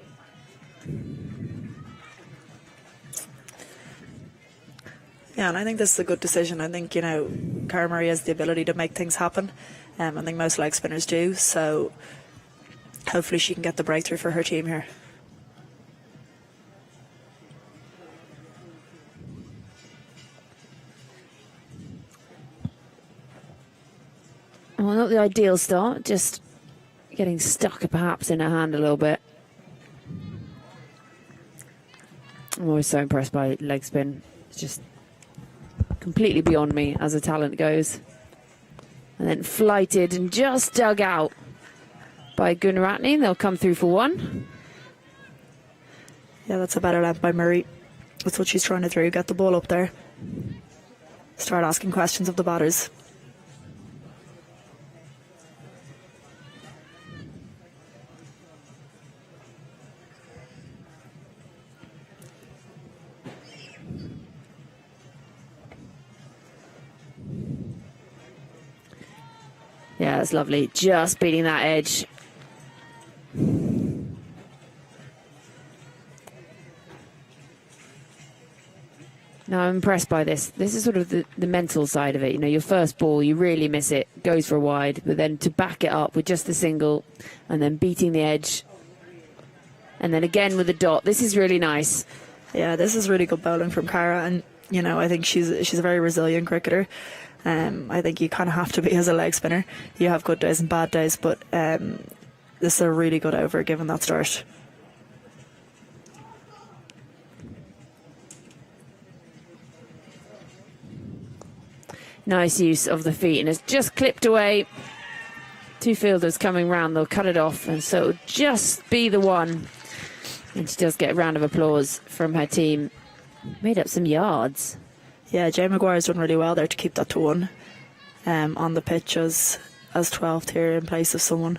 G: Yeah, and I think this is a good decision. I think, Cara Murray has the ability to make things happen. I think most leg spinners do, so hopefully she can get the breakthrough for her team here.
B: Well, not the ideal start, just getting stuck perhaps in her hand a little bit. I'm always so impressed by leg spin. It's just completely beyond me as a talent goes. And then flighted and just dug out by Gunaratne. They'll come through for one.
G: Yeah, that's a better length by Murray. That's what she's trying to do, get the ball up there. Start asking questions of the batters.
B: Yeah, that's lovely. Just beating that edge. Now, I'm impressed by this. This is sort of the mental side of it. Your first ball, you really miss it, goes for a wide, but then to back it up with just the single and then beating the edge. And then again with the dot. This is really nice.
G: Yeah, this is really good bowling from Cara, and, I think she's a very resilient cricketer. I think you kind of have to be as a leg spinner. You have good days and bad days, but this is a really good over given that start.
B: Nice use of the feet, and it's just clipped away. Two fielders coming round, they'll cut it off, and so it'll just be the one. And she does get a round of applause from her team. Made up some yards.
G: Yeah, Jay Maguire's done really well there to keep that to one on the pitch as 12th here in place of someone.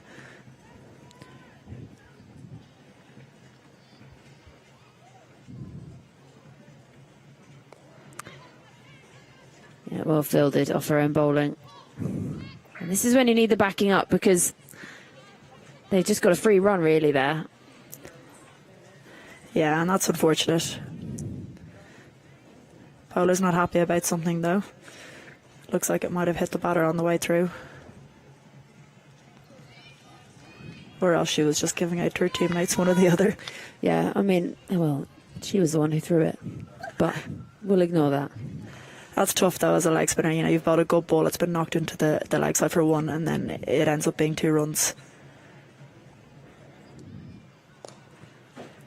B: Yeah, well fielded off her own bowling. And this is when you need the backing up, because they've just got a free run really there.
G: Yeah, and that's unfortunate. Bowler's not happy about something though. Looks like it might have hit the batter on the way through. Or else she was just giving out to her teammates, one or the other.
B: Yeah, I mean, well, she was the one who threw it. But we'll ignore that.
G: That's tough though as a leg spinner. You've bowled a good ball, it's been knocked into the leg side for one, and then it ends up being 2 runs.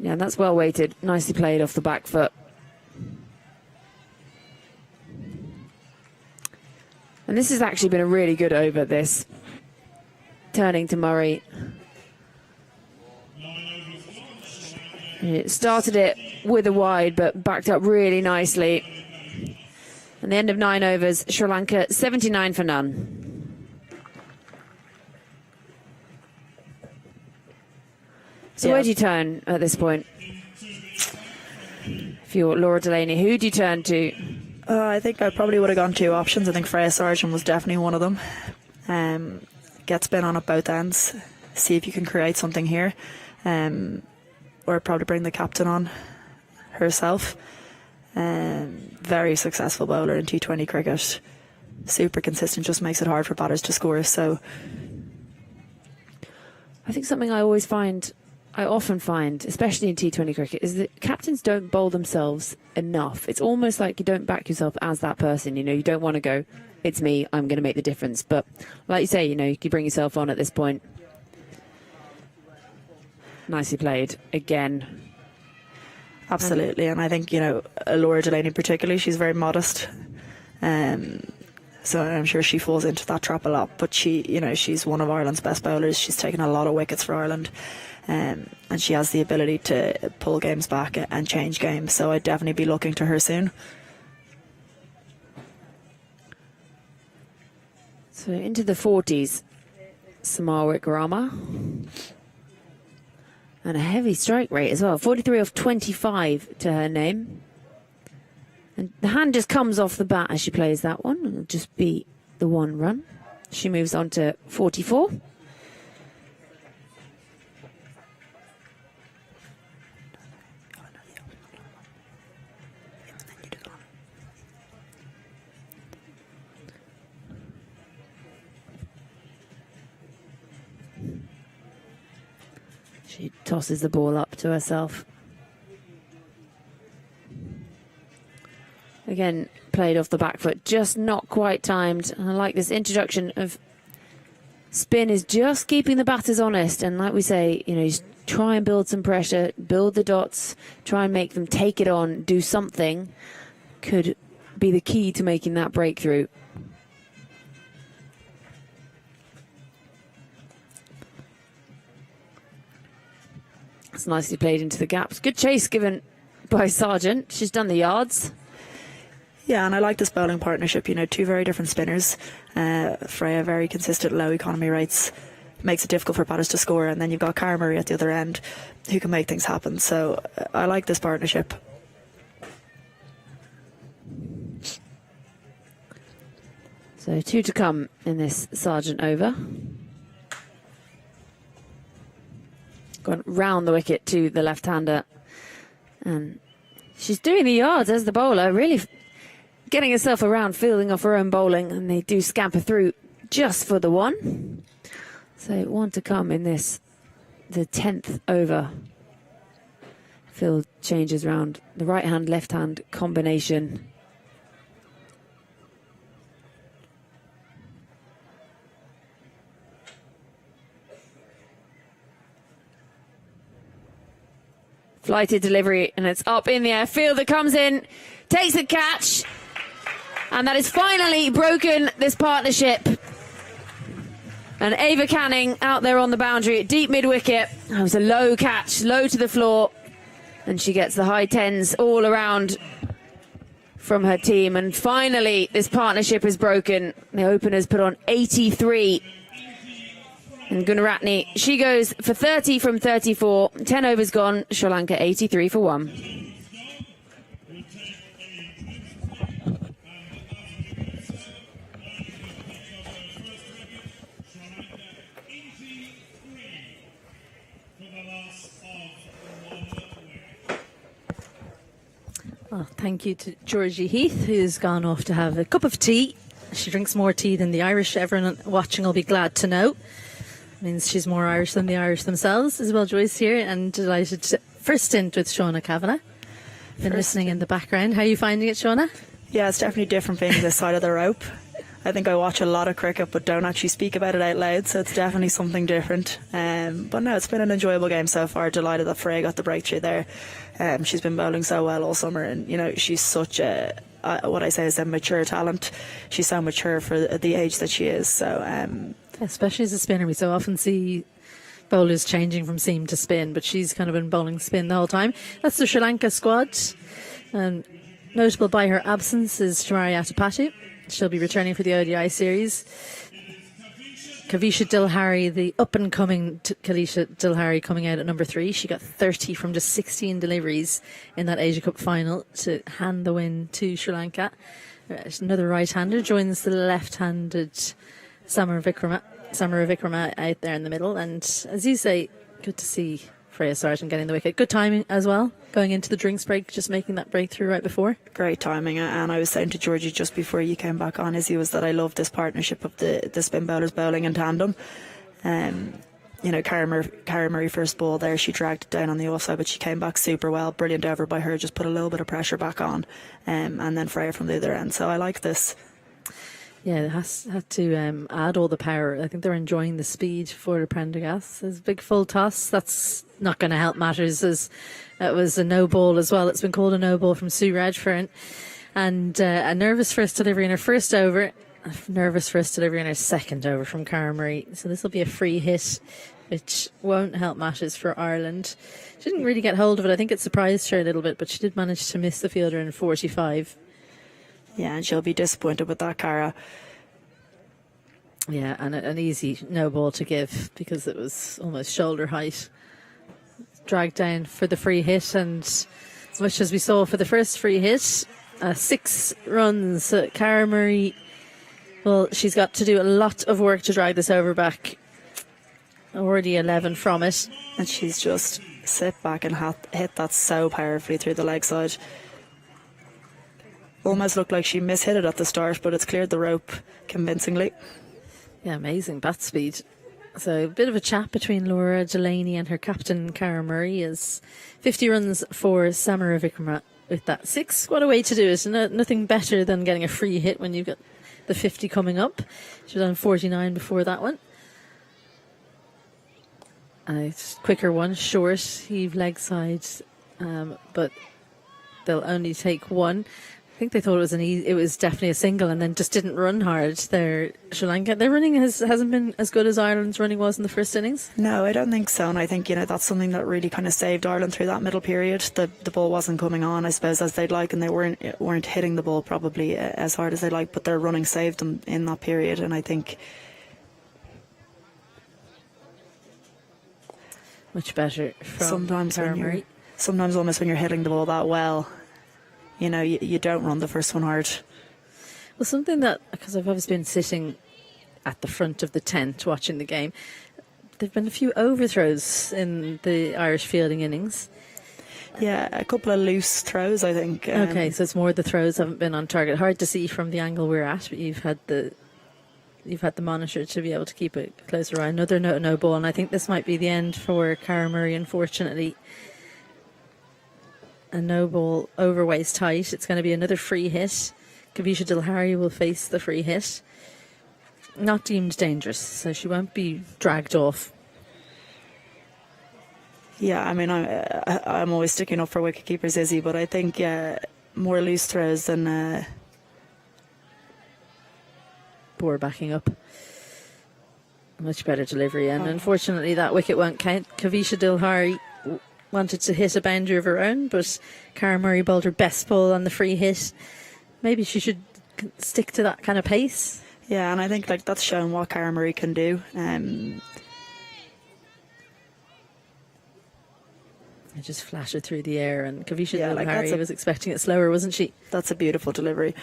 B: Yeah, and that's well weighted. Nicely played off the back foot. And this has actually been a really good over, this. Turning to Murray. It started it with a wide, but backed up really nicely. And the end of 9 overs, Sri Lanka 79 for none. So where do you turn at this point? If you're Laura Delaney, who do you turn to?
G: I think I probably would have gone 2 options. I think Freya Sargent was definitely one of them. Get spin on at both ends. See if you can create something here. Or probably bring the captain on herself. Very successful bowler in T20 cricket. Super consistent, just makes it hard for batters to score. So
B: I think something I often find, especially in T20 cricket, is that captains don't bowl themselves enough. It's almost like you don't back yourself as that person. You don't want to go, it's me, I'm going to make the difference. But like you say, you can bring yourself on at this point. Nicely played again.
G: Absolutely, and I think, Laura Delaney particularly, she's very modest. So I'm sure she falls into that trap a lot. But she's one of Ireland's best bowlers. She's taken a lot of wickets for Ireland. And she has the ability to pull games back and change games. So I'd definitely be looking to her soon.
B: So into the 40s, Samar Wickrama. And a heavy strike rate as well. 43 off 25 to her name. And the hand just comes off the bat as she plays that one. It'll just be the 1 run. She moves on to 44. She tosses the ball up to herself. Again, played off the back foot, just not quite timed. And I like this introduction of spin is just keeping the batters honest. And like we say, just try and build some pressure, build the dots, try and make them take it on, do something. Could be the key to making that breakthrough. It's nicely played into the gaps. Good chase given by Sargent. She's done the yards.
G: Yeah, and I like this bowling partnership. 2 very different spinners. Freya, very consistent low economy rates. Makes it difficult for batters to score. And then you've got Cara Murray at the other end who can make things happen. So I like this partnership.
B: So 2 to come in this Sargent over. Gone round the wicket to the left-hander. And she's doing the yards as the bowler, really getting herself around, fielding off her own bowling, and they do scamper through just for the 1. So 1 to come in this, the 10th over. Field changes round the right-hand, left-hand combination. Flighted delivery, and it's up in the air. Fielder comes in, takes the catch, and that is finally broken, this partnership. And Ava Canning out there on the boundary, deep mid-wicket. That was a low catch, low to the floor, and she gets the high 10s all around from her team. And finally, this partnership is broken. The openers put on 83. And Gunaratne, she goes for 30 from 34. 10 overs gone. Sri Lanka 83 for 1.
D: Well, thank you to Georgie Heath, who's gone off to have a cup of tea. She drinks more tea than the Irish. Everyone watching will be glad to know. Means she's more Irish than the Irish themselves. Isabel Joyce here, and delighted to first stint with Shauna Kavanagh. Been listening in the background. How are you finding it, Shauna?
G: Yeah, it's definitely different being this side of the rope. I think I watch a lot of cricket but don't actually speak about it out loud, so it's definitely something different. But no, it's been an enjoyable game so far. Delighted that Freya got the breakthrough there. She's been bowling so well all summer, and she's such a what I say is a mature talent. She's so mature for the age that she is. So
D: especially as a spinner, we so often see bowlers changing from seam to spin, but she's kind of been bowling spin the whole time. That's the Sri Lanka squad. Notable by her absence is Shamari Atapatu. She'll be returning for the ODI series. Kavisha Dilhari, the up-and-coming Kalisha Dilhari, coming out at number 3. She got 30 from just 16 deliveries in that Asia Cup final to hand the win to Sri Lanka. Another right-hander joins the left-handed Samara Vikrama out there in the middle. And as you say, good to see Freya Sargent getting the wicket. Good timing as well, going into the drinks break, just making that breakthrough right before. Great timing.
G: And I was saying to Georgie just before you came back on, Izzy, was that I love this partnership of the spin bowlers bowling in tandem. Cara Murray first ball there, she dragged it down on the offside, but she came back super well. Brilliant over by her, just put a little bit of pressure back on. And then Freya from the other end. So I like this.
D: Yeah, it had to add all the power. I think they're enjoying the speed for the Prendergast. There's a big full toss. That's not going to help matters, as it was a no ball as well. It's been called a no ball from Sue Radfern. And a nervous first delivery in her first over. Nervous first delivery in her second over from Cara Marie. So this will be a free hit, which won't help matters for Ireland. She didn't really get hold of it. I think it surprised her a little bit, but she did manage to miss the fielder in 45.
G: Yeah, and she'll be disappointed with that, Cara.
D: Yeah, and an easy no ball to give because it was almost shoulder height. Dragged down for the free hit, and much as we saw for the first free hit, 6 runs. Cara Marie, well, she's got to do a lot of work to drag this over back. Already 11 from it.
G: And she's just sit back and hit that so powerfully through the leg side. Almost looked like she mishit it at the start, but it's cleared the rope convincingly.
D: Yeah, amazing bat speed. So a bit of a chat between Laura Delaney and her captain Cara Murray is 50 runs for Samara Vikrama with that 6. What a way to do it. Nothing better than getting a free hit when you've got the 50 coming up. She was on 49 before that one. Quicker one, short, heave leg side, but they'll only take one. I think they thought it was definitely a single, and then just didn't run hard. Sri Lanka, their running hasn't been as good as Ireland's running was in the first innings.
G: No, I don't think so, and I think that's something that really kind of saved Ireland through that middle period. The ball wasn't coming on, I suppose, as they'd like, and they weren't hitting the ball probably as hard as they'd like, but their running saved them in that period, and I think.
D: Much better from
G: Sometimes almost when you're hitting the ball that well, you don't run the first one hard.
D: Well, something that, because I've always been sitting at the front of the tent watching the game, there have been a few overthrows in the Irish fielding innings.
G: Yeah, a couple of loose throws, I think.
D: Okay, so it's more the throws haven't been on target. Hard to see from the angle we're at, but you've had the monitor to be able to keep a closer eye. Another no ball, and I think this might be the end for Cara Murray, unfortunately. A no ball over waist height. It's going to be another free hit. Kavisha Dilhari will face the free hit. Not deemed dangerous, so she won't be dragged off.
G: Yeah, I mean, I'm always sticking up for wicketkeepers, Izzy, but I think more loose throws than...
D: Poor backing up. Much better delivery, and unfortunately that wicket won't count. Kavisha Dilhari wanted to hit a boundary of her own, but Cara Murray bowled her best ball on the free hit. Maybe she should stick to that kind of pace.
G: Yeah, and I think that's shown what Cara Murray can do.
D: It just flashed through the air, and Kavisha Dilhari was expecting it slower, wasn't she?
G: That's a beautiful delivery,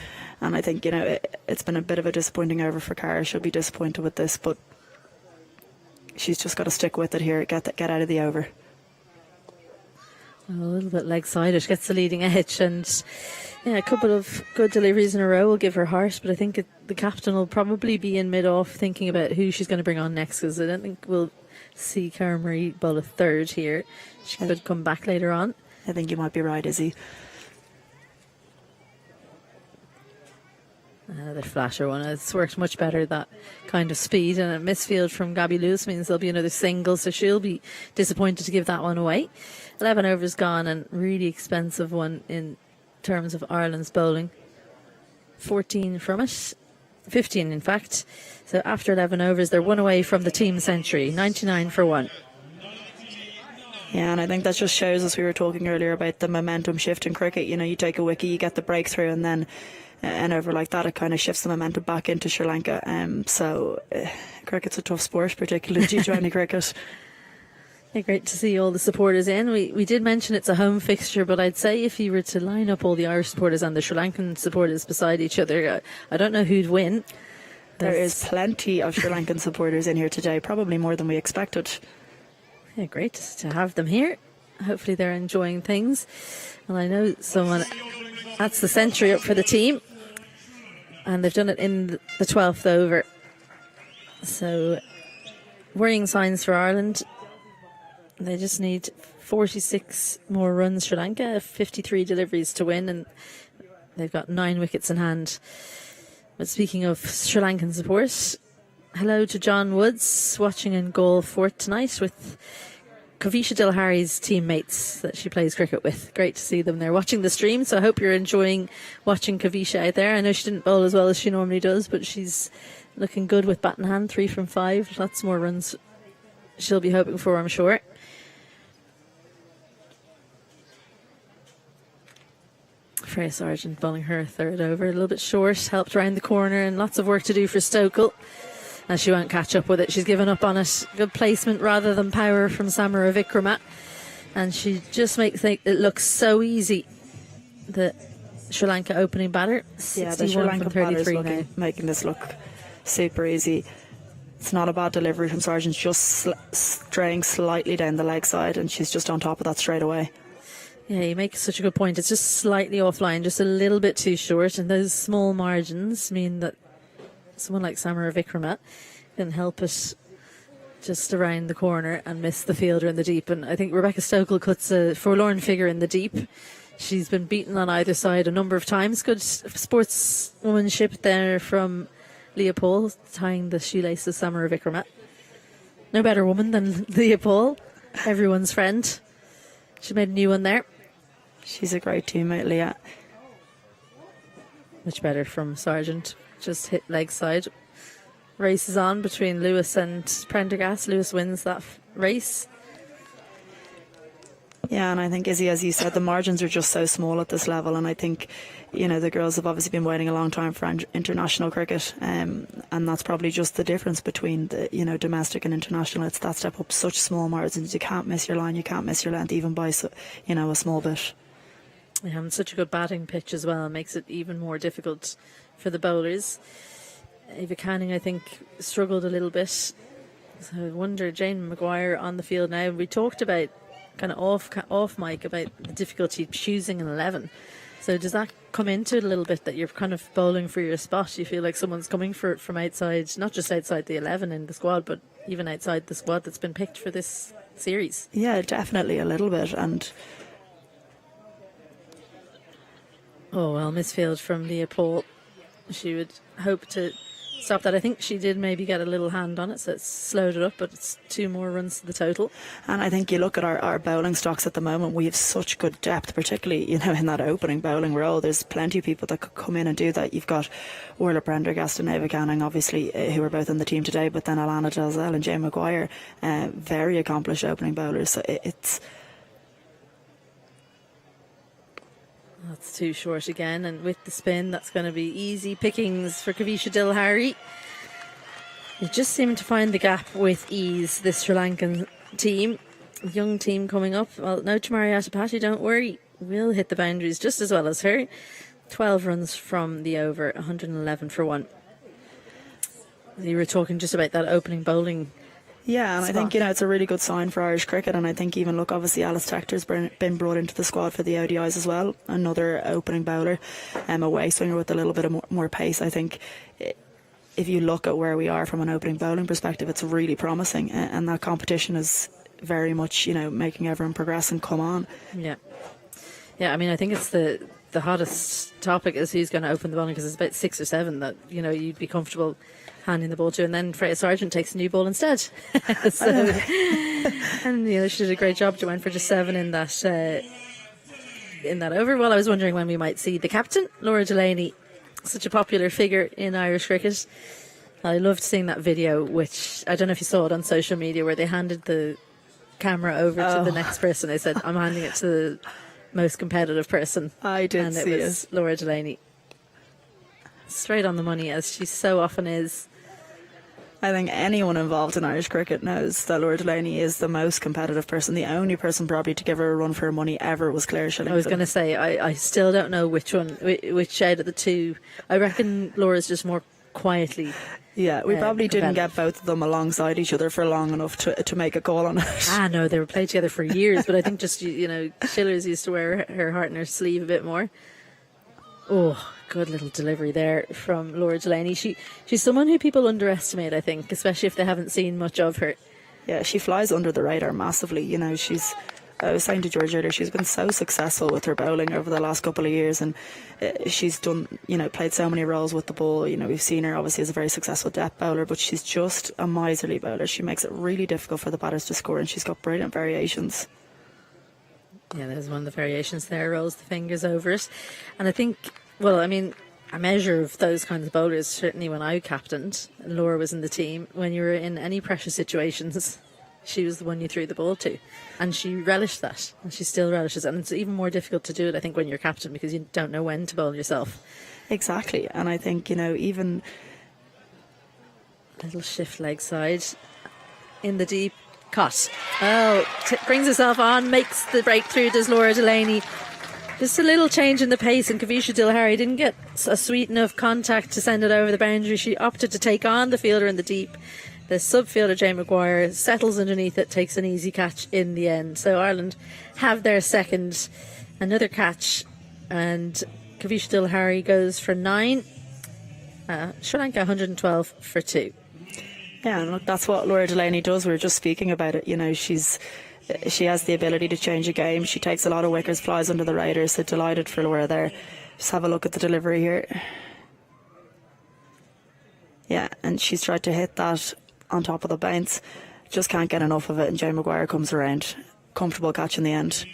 G: and I think it's been a bit of a disappointing over for Cara. She'll be disappointed with this, but she's just got to stick with it here. Get out of the over.
D: A little bit leg side, it gets the leading edge, and a couple of good deliveries in a row will give her heart. But I think the captain will probably be in mid-off thinking about who she's going to bring on next, because I don't think we'll see Cara Murray bowl a third here. She could come back later on.
G: I think you might be right, Izzy.
D: The flasher one. It's worked much better, that kind of speed, and a misfield from Gabby Lewis means there'll be another single, so she'll be disappointed to give that one away. 11 overs gone, and really expensive one in terms of Ireland's bowling. 14 from it. 15 in fact. So after 11 overs, they're one away from the team century. 99 for one.
G: Yeah, and I think that just shows us, we were talking earlier about the momentum shift in cricket. You take a wicket, you get the breakthrough, and then an over like that, it kind of shifts the momentum back into Sri Lanka. Cricket's a tough sport, particularly T20 cricket.
D: Yeah, great to see all the supporters in. We did mention it's a home fixture, but I'd say if you were to line up all the Irish supporters and the Sri Lankan supporters beside each other, I don't know who'd win.
G: There is plenty of Sri Lankan supporters in here today, probably more than we expected.
D: Yeah, great to have them here. Hopefully they're enjoying things. And I know that's the century up for the team. And they've done it in the 12th over. So, worrying signs for Ireland. They just need 46 more runs, Sri Lanka, 53 deliveries to win, and they've got 9 wickets in hand. But speaking of Sri Lankan support, hello to John Woods, watching in Galle Fort tonight with Kavisha Dilhari's teammates that she plays cricket with. Great to see them there watching the stream. So I hope you're enjoying watching Kavisha out there. I know she didn't bowl as well as she normally does, but she's looking good with bat in hand, 3 from 5. Lots more runs she'll be hoping for, I'm sure. Freya Sargent bowling her third over, a little bit short, helped round the corner, and lots of work to do for Stokel. And she won't catch up with it. She's given up on it. Good placement rather than power from Samara Vikramat. And she just makes it look so easy. The Sri Lanka opening batter, 61
E: the Sri Lanka
D: from 33 now.
E: making this look super easy. It's not a bad delivery from Sargent, just straying slightly down the leg side, and she's just on top of that straight away.
D: Yeah, you make such a good point. It's just slightly offline, just a little bit too short, and those small margins mean that someone like Samara Vikramat can help it just around the corner and miss the fielder in the deep. And I think Rebecca Stokel cuts a forlorn figure in the deep. She's been beaten on either side a number of times. Good sportswomanship there from Leopold, tying the shoelaces of Samara Vikramat. No better woman than Leopold, everyone's friend. She made a new one there.
E: She's a great teammate, Leah.
D: Much better from Sargent. Just hit leg side. Race is on between Lewis and Prendergast. Lewis wins that race.
E: Yeah, and I think, Izzy, as you said, the margins are just so small at this level, and I think, the girls have obviously been waiting a long time for international cricket, and that's probably just the difference between the domestic and international. It's that step up, such small margins. You can't miss your line, you can't miss your length, even by a small bit.
D: Yeah, and such a good batting pitch as well makes it even more difficult for the bowlers. Eva Canning, I think, struggled a little bit. So I wonder, Jane Maguire on the field now. We talked about kind of off mic about the difficulty choosing an 11. So does that come into it a little bit, that you're kind of bowling for your spot? You feel like someone's coming for it from outside, not just outside the 11 in the squad, but even outside the squad that's been picked for this series?
E: Yeah, definitely a little bit. And
D: misfield from Leopold. She would hope to stop that. I think she did maybe get a little hand on it, so it's slowed it up, but it's 2 more runs to the total.
E: And I think you look at our bowling stocks at the moment, we have such good depth, particularly, in that opening bowling role. There's plenty of people that could come in and do that. You've got Orla Prendergast and Eva Canning, obviously, who are both on the team today, but then Alana Dalzell and Jane Maguire, very accomplished opening bowlers. So it's...
D: That's too short again, and with the spin, that's going to be easy pickings for Kavisha Dilhari. They just seem to find the gap with ease, this Sri Lankan team. Young team coming up. Well, no Chamari Atapati, don't worry. We'll hit the boundaries just as well as her. 12 runs from the over, 111 for 1. You were talking just about that opening bowling.
E: Yeah, and
D: spot.
E: I think, it's a really good sign for Irish cricket. And I think even, look, obviously Alice Tector's been brought into the squad for the ODIs as well. Another opening bowler, a way swinger with a little bit of more pace. I think if you look at where we are from an opening bowling perspective, it's really promising. And that competition is very much, making everyone progress and come on.
D: Yeah. Yeah, I mean, I think it's the hottest topic is who's going to open the bowling, because it's about 6 or 7 that, you'd be comfortable handing the ball to, and then Freya Sargent takes a new ball instead. So, and she did a great job. She went for just 7 in that over. Well, I was wondering when we might see the captain, Laura Delaney, such a popular figure in Irish cricket. I loved seeing that video, which I don't know if you saw it on social media, where they handed the camera over to the next person. They said, "I'm handing it to the most competitive person."
E: I did
D: and
E: see
D: it was Laura Delaney. Straight on the money, as she so often is.
E: I think anyone involved in Irish cricket knows that Laura Delaney is the most competitive person. The only person probably to give her a run for her money ever was Claire Shillington.
D: I was going to say, I still don't know which out of the two. I reckon Laura's just more quietly.
E: Yeah, we probably didn't get both of them alongside each other for long enough to make a call on it.
D: No, they were played together for years, but I think just, Schiller's used to wear her heart in her sleeve a bit more. Oh, good little delivery there from Laura Delaney. She's someone who people underestimate, I think, especially if they haven't seen much of her.
E: Yeah, she flies under the radar massively. She's
G: I was saying to George earlier, she's been so successful with her bowling over the last couple of years, and she's done, played so many roles with the ball. We've seen her obviously as a very successful depth bowler, but she's just a miserly bowler. She makes it really difficult for the batters to score, and she's got brilliant variations.
D: Yeah, there's one of the variations there, rolls the fingers over it. And I think, well, I mean, a measure of those kinds of bowlers, certainly when I captained, Laura was in the team, when you were in any pressure situations, she was the one you threw the ball to. And she relished that, and she still relishes it. And it's even more difficult to do it, I think, when you're captain, because you don't know when to bowl yourself.
G: Exactly. And I think, even...
D: Little shift leg side in the deep. Caught. Oh, brings herself on, makes the breakthrough, does Laura Delaney. Just a little change in the pace, and Kavisha Dilhari didn't get a sweet enough contact to send it over the boundary. She opted to take on the fielder in the deep. The sub-fielder, Jane Maguire, settles underneath it, takes an easy catch in the end. So Ireland have their second, another catch, and Kavisha Dilhari goes for 9. Sri Lanka 112 for 2.
G: Yeah, and look, that's what Laura Delaney does. We were just speaking about it. She has the ability to change a game. She takes a lot of wickets, flies under the radar. So delighted for Laura there. Just have a look at the delivery here. Yeah, and she's tried to hit that on top of the bounce. Just can't get enough of it, and Jane Maguire comes around. Comfortable catch in the end.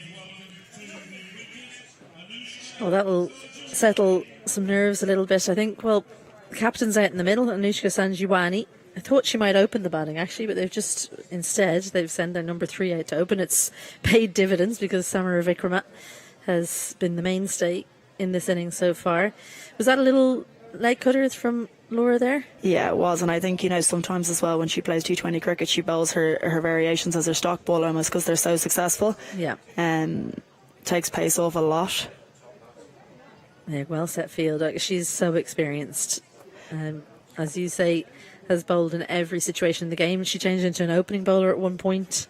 D: Well, that will settle some nerves a little bit, I think. Well, the captain's out in the middle, Anushka Sanjiwani. I thought she might open the batting, actually, but they've sent their number 3 out to open. It's paid dividends because Samara Vikrama has been the mainstay in this innings so far. Was that a little leg cutter from Laura there? Yeah,
G: it was, and I think, sometimes as well when she plays T20 cricket, she bowls her variations as her stock ball almost because they're so successful.
D: Yeah.
G: Takes pace off a lot.
D: Yeah, well set field. She's so experienced. As you say, has bowled in every situation in the game. She changed into an opening bowler at one point.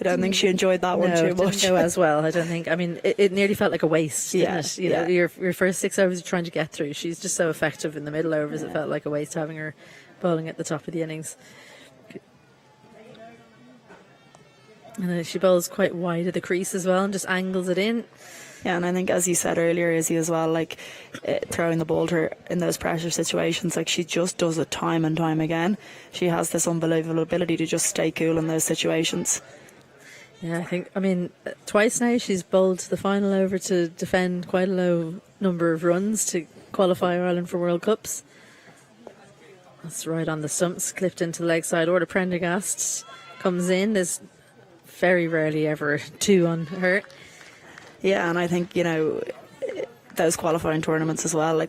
G: I don't think she enjoyed that one too much.
D: It didn't go as well, I don't think. I mean, it nearly felt like a waste, didn't it? You know, your first 6 overs you're trying to get through. She's just so effective in the middle overs. It felt like a waste having her bowling at the top of the innings. And she bowls quite wide of the crease as well and just angles it in.
G: Yeah, and I think, as you said earlier, Izzy, as well, throwing the ball to her in those pressure situations, she just does it time and time again. She has this unbelievable ability to just stay cool in those situations.
D: Yeah, twice now she's bowled the final over to defend quite a low number of runs to qualify Ireland for World Cups. That's right on the stumps, clipped into the leg side. Orla Prendergast comes in. There's very rarely ever 2 on her.
G: Yeah, and I think, those qualifying tournaments as well,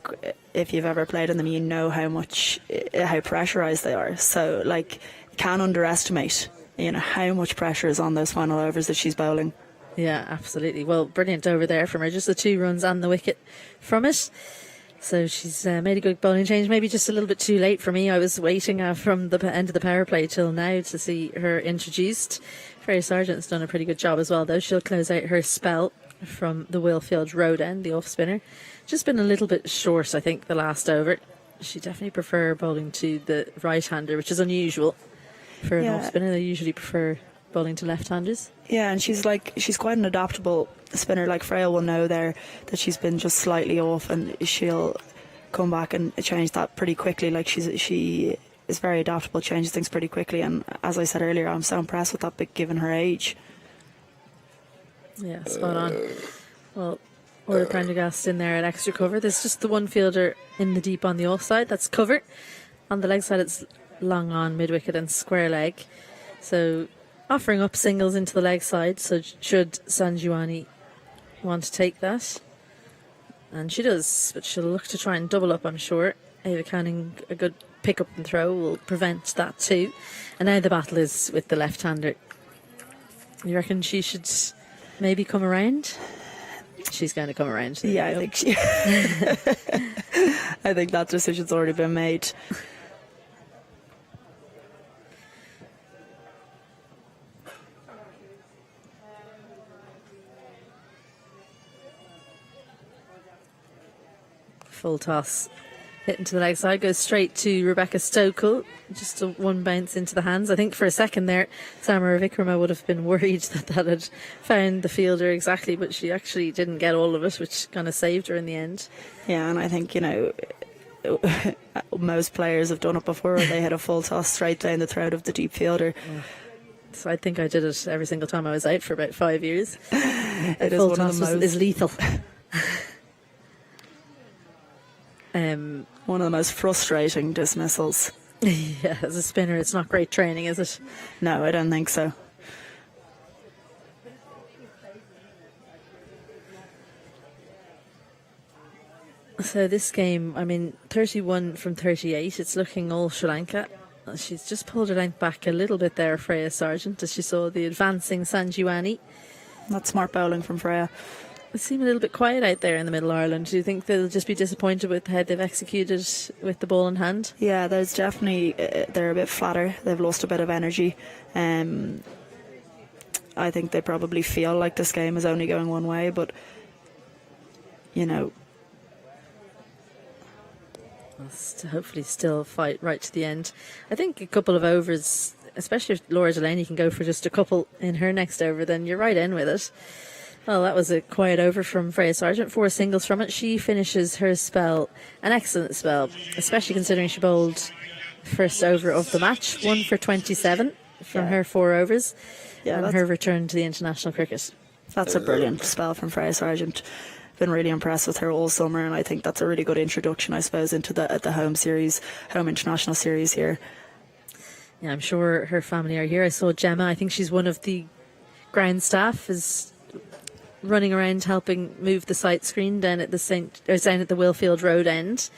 G: if you've ever played in them, you know how pressurised they are. So, can't underestimate, how much pressure is on those final overs that she's bowling.
D: Yeah, absolutely. Well, brilliant over there from her. Just the 2 runs and the wicket from it. So she's made a good bowling change. Maybe just a little bit too late for me. I was waiting from the end of the power play till now to see her introduced. Freya Sargent's done a pretty good job as well, though. She'll close out her spell from the Willfield Road end, the off spinner. Just been a little bit short, I think, the last over. She definitely prefer bowling to the right hander, which is unusual for an off spinner. They usually prefer bowling to left handers.
G: Yeah, and she's quite an adaptable spinner. Freya will know there that she's been just slightly off, and she'll come back and change that pretty quickly. She is very adaptable, changes things pretty quickly, and as I said earlier, I'm so impressed with that bit given her age.
D: Yeah, spot on. Well, Orla Prendergast in there at extra cover. There's just the one fielder in the deep on the offside. That's cover. On the leg side, it's long on, mid-wicket and square leg. So offering up singles into the leg side. So should Sanjiwani want to take that? And she does, but she'll look to try and double up, I'm sure. Ava Canning, a good pick up and throw will prevent that too. And now the battle is with the left-hander. You reckon she should maybe come around? She's going to come around.
G: Yeah, I think I think that decision's already been made.
D: Full toss hit into the leg side, goes straight to Rebecca Stokel. Just a one bounce into the hands. I think for a second there, Samara Vikrama would have been worried that had found the fielder exactly, but she actually didn't get all of it, which kind of saved her in the end.
G: Yeah, and I think, most players have done it before. They hit a full toss straight down the throat of the deep fielder.
D: So I think I did it every single time I was out for about 5 years.
G: It is
D: full
G: one of
D: toss
G: the most
D: is lethal.
G: one of the most frustrating dismissals.
D: Yeah, as a spinner, it's not great training, is it?
G: No, I don't think so.
D: So this game, 31 from 38. It's looking all Sri Lanka. She's just pulled her length back a little bit there, Freya Sargent, as she saw the advancing Sanjuani.
G: That's smart bowling from Freya.
D: They seem a little bit quiet out there in the Middle Ireland. Do you think they'll just be disappointed with how they've executed with the ball in hand?
G: Yeah, there's definitely, they're a bit flatter. They've lost a bit of energy. I think they probably feel like this game is only going one way, but,
D: hopefully still fight right to the end. I think a couple of overs, especially if Laura Delaney can go for just a couple in her next over, then you're right in with it. Well, that was a quiet over from Freya Sargent. 4 singles from it. She finishes her spell, an excellent spell, especially considering she bowled first over of the match. 1 for 27 from her 4 overs.
G: Yeah,
D: and her return to the international cricket.
G: That's a brilliant spell from Freya Sargent. Been really impressed with her all summer, and I think that's a really good introduction, I suppose, into the home international series here.
D: Yeah, I'm sure her family are here. I saw Gemma. I think she's one of the ground staff, is running around helping move the sight screen down at the Willfield Road end,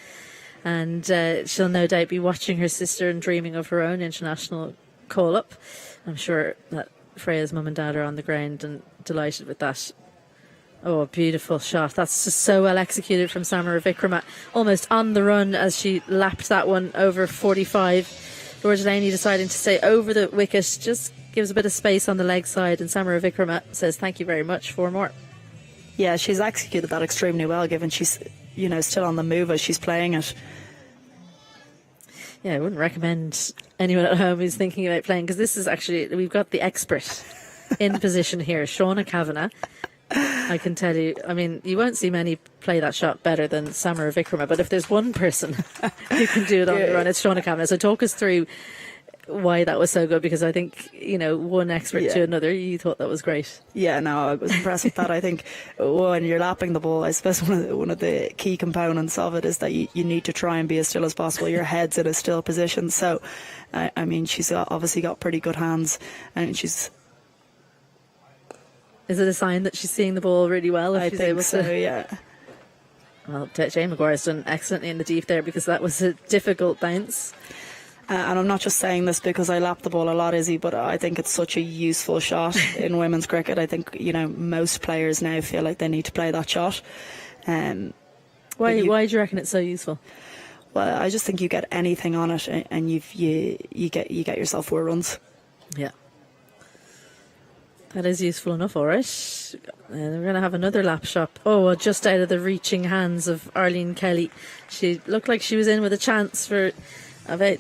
D: and she'll no doubt be watching her sister and dreaming of her own international call up. I'm sure that Freya's mum and dad are on the ground and delighted with that. Oh, a beautiful shot. That's just so well executed from Samara Vikrama. Almost on the run as she lapped that one over 45. Laura Delaney deciding to stay over the wicket, just gives a bit of space on the leg side, and Samara Vikrama says thank you very much, 4 more.
G: Yeah, she's executed that extremely well, given she's, still on the move as she's playing it.
D: Yeah, I wouldn't recommend anyone at home who's thinking about playing, because this is actually, we've got the expert in position here, Shauna Kavanagh. I can tell you, you won't see many play that shot better than Samara Vikrama, but if there's one person who can do it on the run, it's Shauna Kavanagh. So talk us through why that was so good, because I think, one expert to another, you thought that was great.
G: Yeah, no, I was impressed with that. I think when you're lapping the ball, I suppose one of the key components of it is that you need to try and be as still as possible. Your head's in a still position. So, she's obviously got pretty good hands, and she's...
D: Is it a sign that she's seeing the ball really well? If
G: I
D: she's
G: think
D: able
G: so,
D: to...
G: yeah.
D: Well, Jane Maguire's done excellently in the deep there, because that was a difficult bounce.
G: And I'm not just saying this because I lap the ball a lot, Izzy, but I think it's such a useful shot in women's cricket. I think, most players now feel like they need to play that shot.
D: Why do you reckon it's so useful?
G: Well, I just think you get anything on it, and you get yourself 4 runs.
D: Yeah. That is useful enough, all right. We're going to have another lap shot. Oh, just out of the reaching hands of Arlene Kelly. She looked like she was in with a chance for about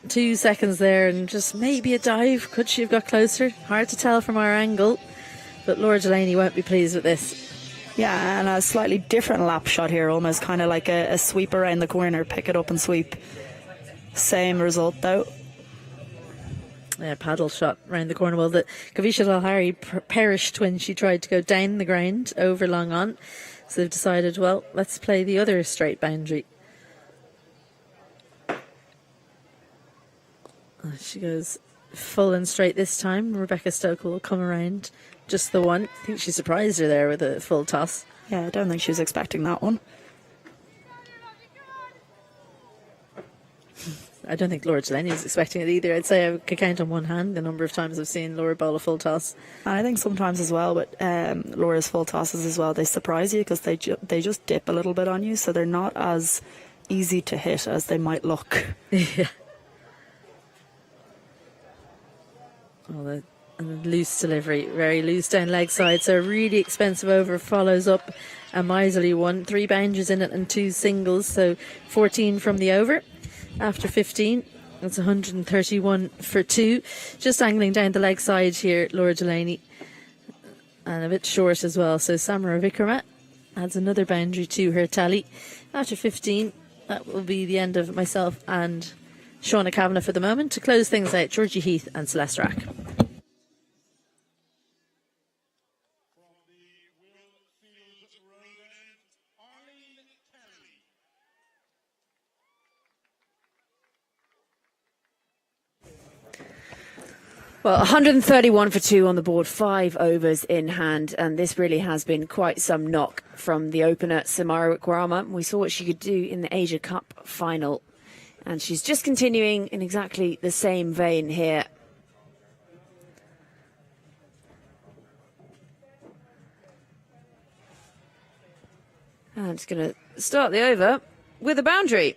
D: 2 seconds there, and just maybe a dive. Could she have got closer? Hard to tell from our angle, but Laura Delaney won't be pleased with this.
G: Yeah, and a slightly different lap shot here, almost kind of like a sweep around the corner, pick it up and sweep. Same result though.
D: Yeah, paddle shot round the corner. Well, the Kavisha Lalhari perished when she tried to go down the ground over long on. So they've decided, well, let's play the other straight boundary. She goes full and straight this time. Rebecca Stokel will come around. Just the one. I think she surprised her there with a full toss.
G: Yeah, I don't think she was expecting that one.
D: I don't think Laura Delaney was expecting it either. I'd say I could count on one hand the number of times I've seen Laura bowl a full toss.
G: And I think sometimes as well, but Laura's full tosses as well, they surprise you because they just dip a little bit on you, so they're not as easy to hit as they might look.
D: Yeah. Well, And loose delivery, very loose down leg side. So a really expensive over follows up a miserly one. 3 boundaries in it and 2 singles. So 14 from the over after 15. That's 131 for 2. Just angling down the leg side here, Laura Delaney. And a bit short as well. So Samara Vikrama adds another boundary to her tally. After 15, that will be the end of myself and Shauna Kavanagh for the moment. To close things out, Georgie Heath and Celeste Rack.
B: Well, 131 for 2 on the board, 5 overs in hand, and this really has been quite some knock from the opener, Samara Wikrama. We saw what she could do in the Asia Cup final, and she's just continuing in exactly the same vein here. And it's going to start the over with a boundary.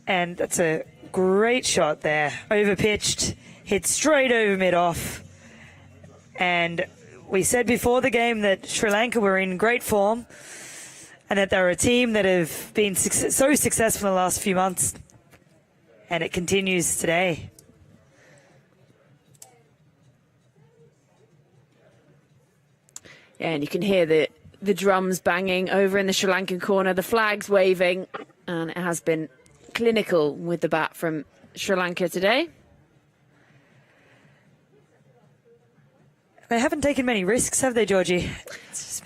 E: And that's a great shot there. Over pitched, hit straight over mid-off. And we said before the game that Sri Lanka were in great form and that they're a team that have been so successful in the last few months. And it continues today.
B: Yeah, and you can hear the drums banging over in the Sri Lankan corner, the flags waving, and it has been clinical with the bat from Sri Lanka today.
E: They haven't taken many risks, have they, Georgie?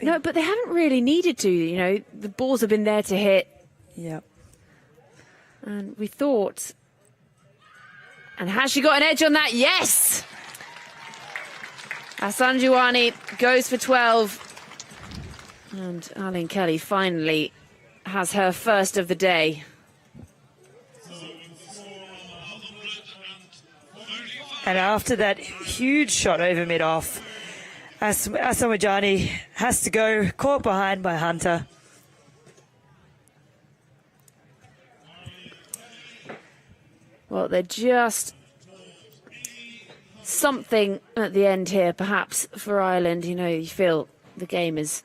B: No, but they haven't really needed to. You know, the balls have been there to hit.
E: Yeah.
B: And we thought... And has she got an edge on that? Yes! Asanjuwani goes for 12. And Arlene Kelly finally has her first of the day.
E: And after that huge shot over mid-off, Asamajani has to go, caught behind by Hunter.
B: Well, they're just something at the end here, perhaps, for Ireland. You know, you feel the game has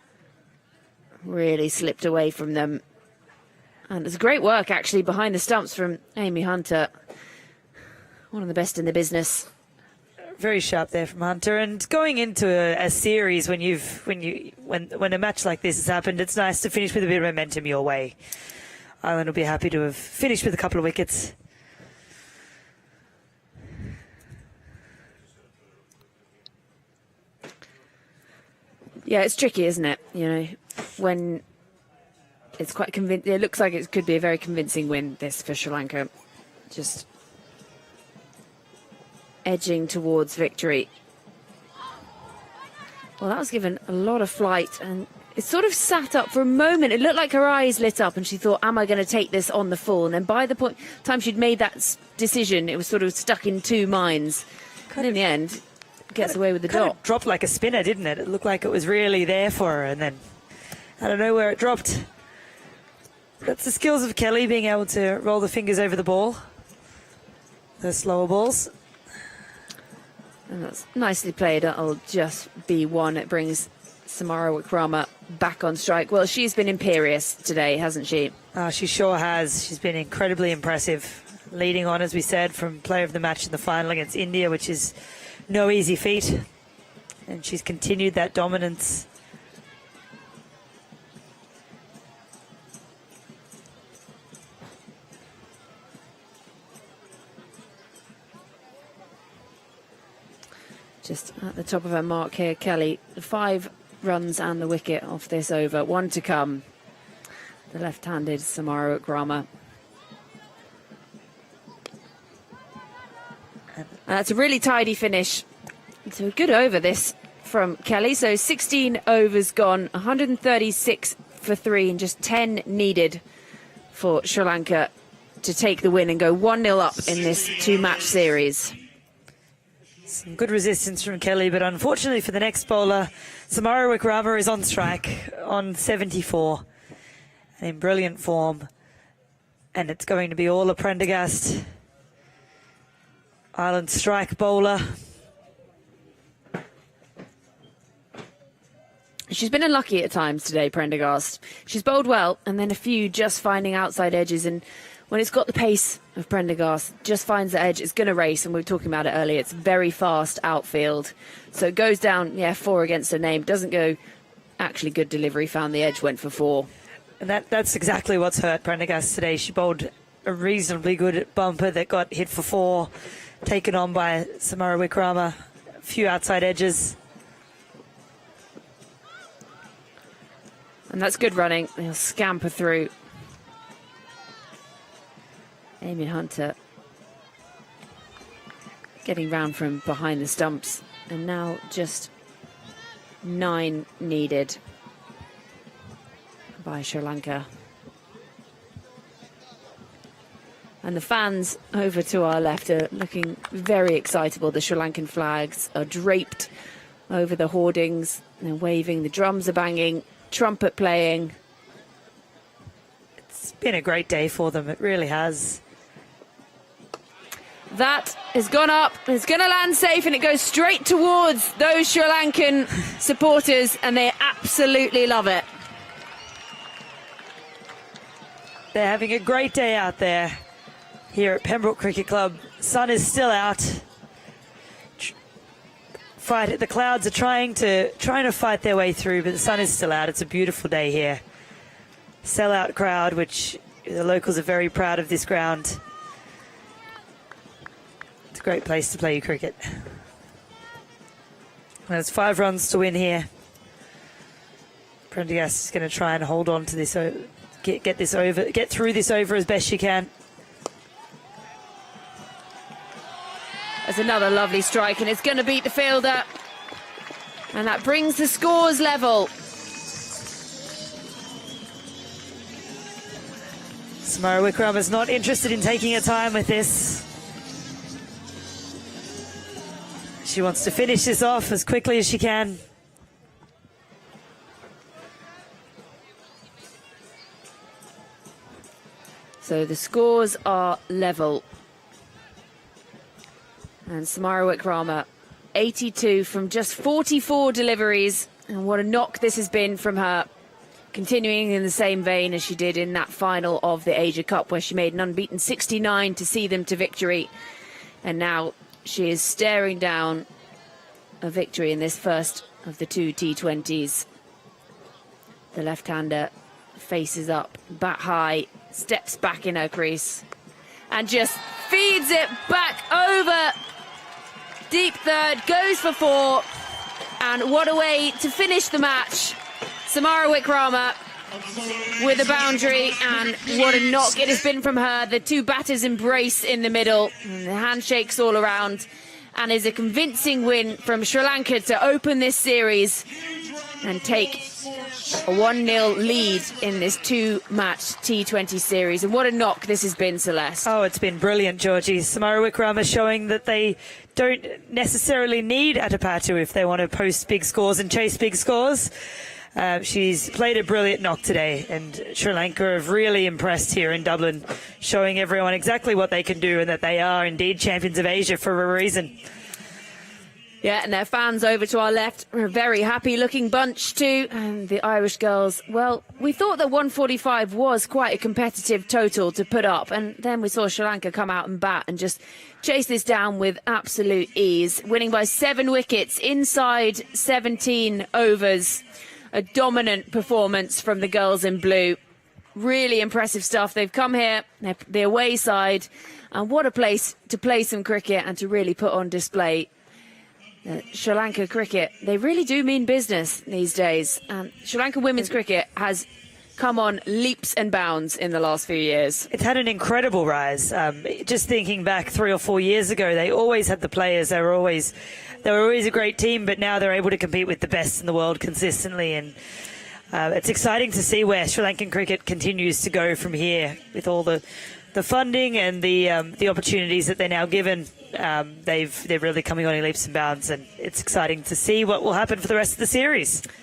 B: really slipped away from them. And it's great work, actually, behind the stumps from Amy Hunter. One of the best in the business.
E: Very sharp there from Hunter. And going into a series when a match like this has happened, it's nice to finish with a bit of momentum your way. Ireland will be happy to have finished with a couple of wickets.
B: Yeah, it's tricky, isn't it? You know, when it's quite convincing. It looks like it could be a very convincing win, this, for Sri Lanka. Just edging towards victory. Well, that was given a lot of flight, and it sort of sat up for a moment. It looked like her eyes lit up and she thought, am I going to take this on the full? And then by the time she'd made that decision, it was sort of stuck in two minds. And in the end, gets away with the dot.
E: It dropped like a spinner, didn't it? It looked like it was really there for her, and then I don't know where it dropped. That's the skills of Kelly, being able to roll the fingers over the ball. The slower balls.
B: And that's nicely played. That'll just be one. It brings Samara Wikrama back on strike. Well, she's been imperious today, hasn't she?
E: She sure has. She's been incredibly impressive. Leading on, as we said, from player of the match in the final against India, which is no easy feat. And she's continued that dominance.
B: Just at the top of her mark here, Kelly. 5 runs and the wicket off this over. 1 to come. The left-handed Samara Wikrama. That's a really tidy finish. It's a good over, this, from Kelly. So 16 overs gone, 136 for 3, and just 10 needed for Sri Lanka to take the win and go 1-0 up in this 2-match series.
E: Some good resistance from Kelly, but unfortunately for the next bowler, Samara Wikrama is on strike on 74 and in brilliant form. And it's going to be all a Prendergast. Island strike bowler.
B: She's been unlucky at times today, Prendergast. She's bowled well, and then a few just finding outside edges. And when it's got the pace of Prendergast, just finds the edge, it's going to race. And we were talking about it earlier. It's very fast outfield. So it goes down, 4 against her name. Doesn't go actually good delivery. Found the edge, went for 4.
E: And that's exactly what's hurt Prendergast today. She bowled a reasonably good bumper that got hit for 4, taken on by Samara Wickrama. A few outside edges.
B: And that's good running. He'll scamper through. Amy Hunter getting round from behind the stumps. And now just 9 needed by Sri Lanka. And the fans over to our left are looking very excitable. The Sri Lankan flags are draped over the hoardings. They're waving, the drums are banging, trumpet playing.
E: It's been a great day for them, it really has.
B: That has gone up, it's going to land safe, and it goes straight towards those Sri Lankan supporters, and they absolutely love it.
E: They're having a great day out there here at Pembroke Cricket Club. Sun is still out. The clouds are trying to fight their way through, but the sun is still out. It's a beautiful day here. Sellout crowd, which the locals are very proud of this ground. It's a great place to play your cricket. There's 5 runs to win here. Prendergast is going to try and hold on to this, get this over, get through this over as best she can.
B: There's another lovely strike, and it's going to beat the fielder. And that brings the scores level.
E: Samara Wickrama is not interested in taking her time with this. She wants to finish this off as quickly as she can.
B: So the scores are level. And Samara Wickrama, 82 from just 44 deliveries. And what a knock this has been from her. Continuing in the same vein as she did in that final of the Asia Cup, where she made an unbeaten 69 to see them to victory. And now she is staring down a victory in this first of the 2 T20s. The left-hander faces up, bat high, steps back in her crease, and just feeds it back over. Deep third, goes for 4. And what a way to finish the match. Samara Wickrama with a boundary, and what a knock it has been from her. The 2 batters embrace in the middle, and the handshakes all around, and is a convincing win from Sri Lanka to open this series and take a 1-0 lead in this 2-match T20 series. And what a knock this has been, Celeste.
E: Oh, it's been brilliant, Georgie. Samara Wickrama showing that they don't necessarily need Atapatu if they want to post big scores and chase big scores. She's played a brilliant knock today, and Sri Lanka have really impressed here in Dublin, showing everyone exactly what they can do and that they are indeed champions of Asia for a reason.
B: Yeah, and their fans over to our left are a very happy-looking bunch too. And the Irish girls, well, we thought that 145 was quite a competitive total to put up. And then we saw Sri Lanka come out and bat and just chase this down with absolute ease, winning by 7 wickets inside 17 overs. A dominant performance from the girls in blue. Really impressive stuff. They've come here, the away side, and what a place to play some cricket and to really put on display. Sri Lanka cricket, they really do mean business these days. Sri Lanka women's cricket has come on leaps and bounds in the last few years.
E: It's had an incredible rise. Just thinking back 3 or 4 years ago, they always had the players. They were always a great team, but now they're able to compete with the best in the world consistently. And it's exciting to see where Sri Lankan cricket continues to go from here with all the funding and the opportunities that they're now given. They're really coming on in leaps and bounds, and it's exciting to see what will happen for the rest of the series.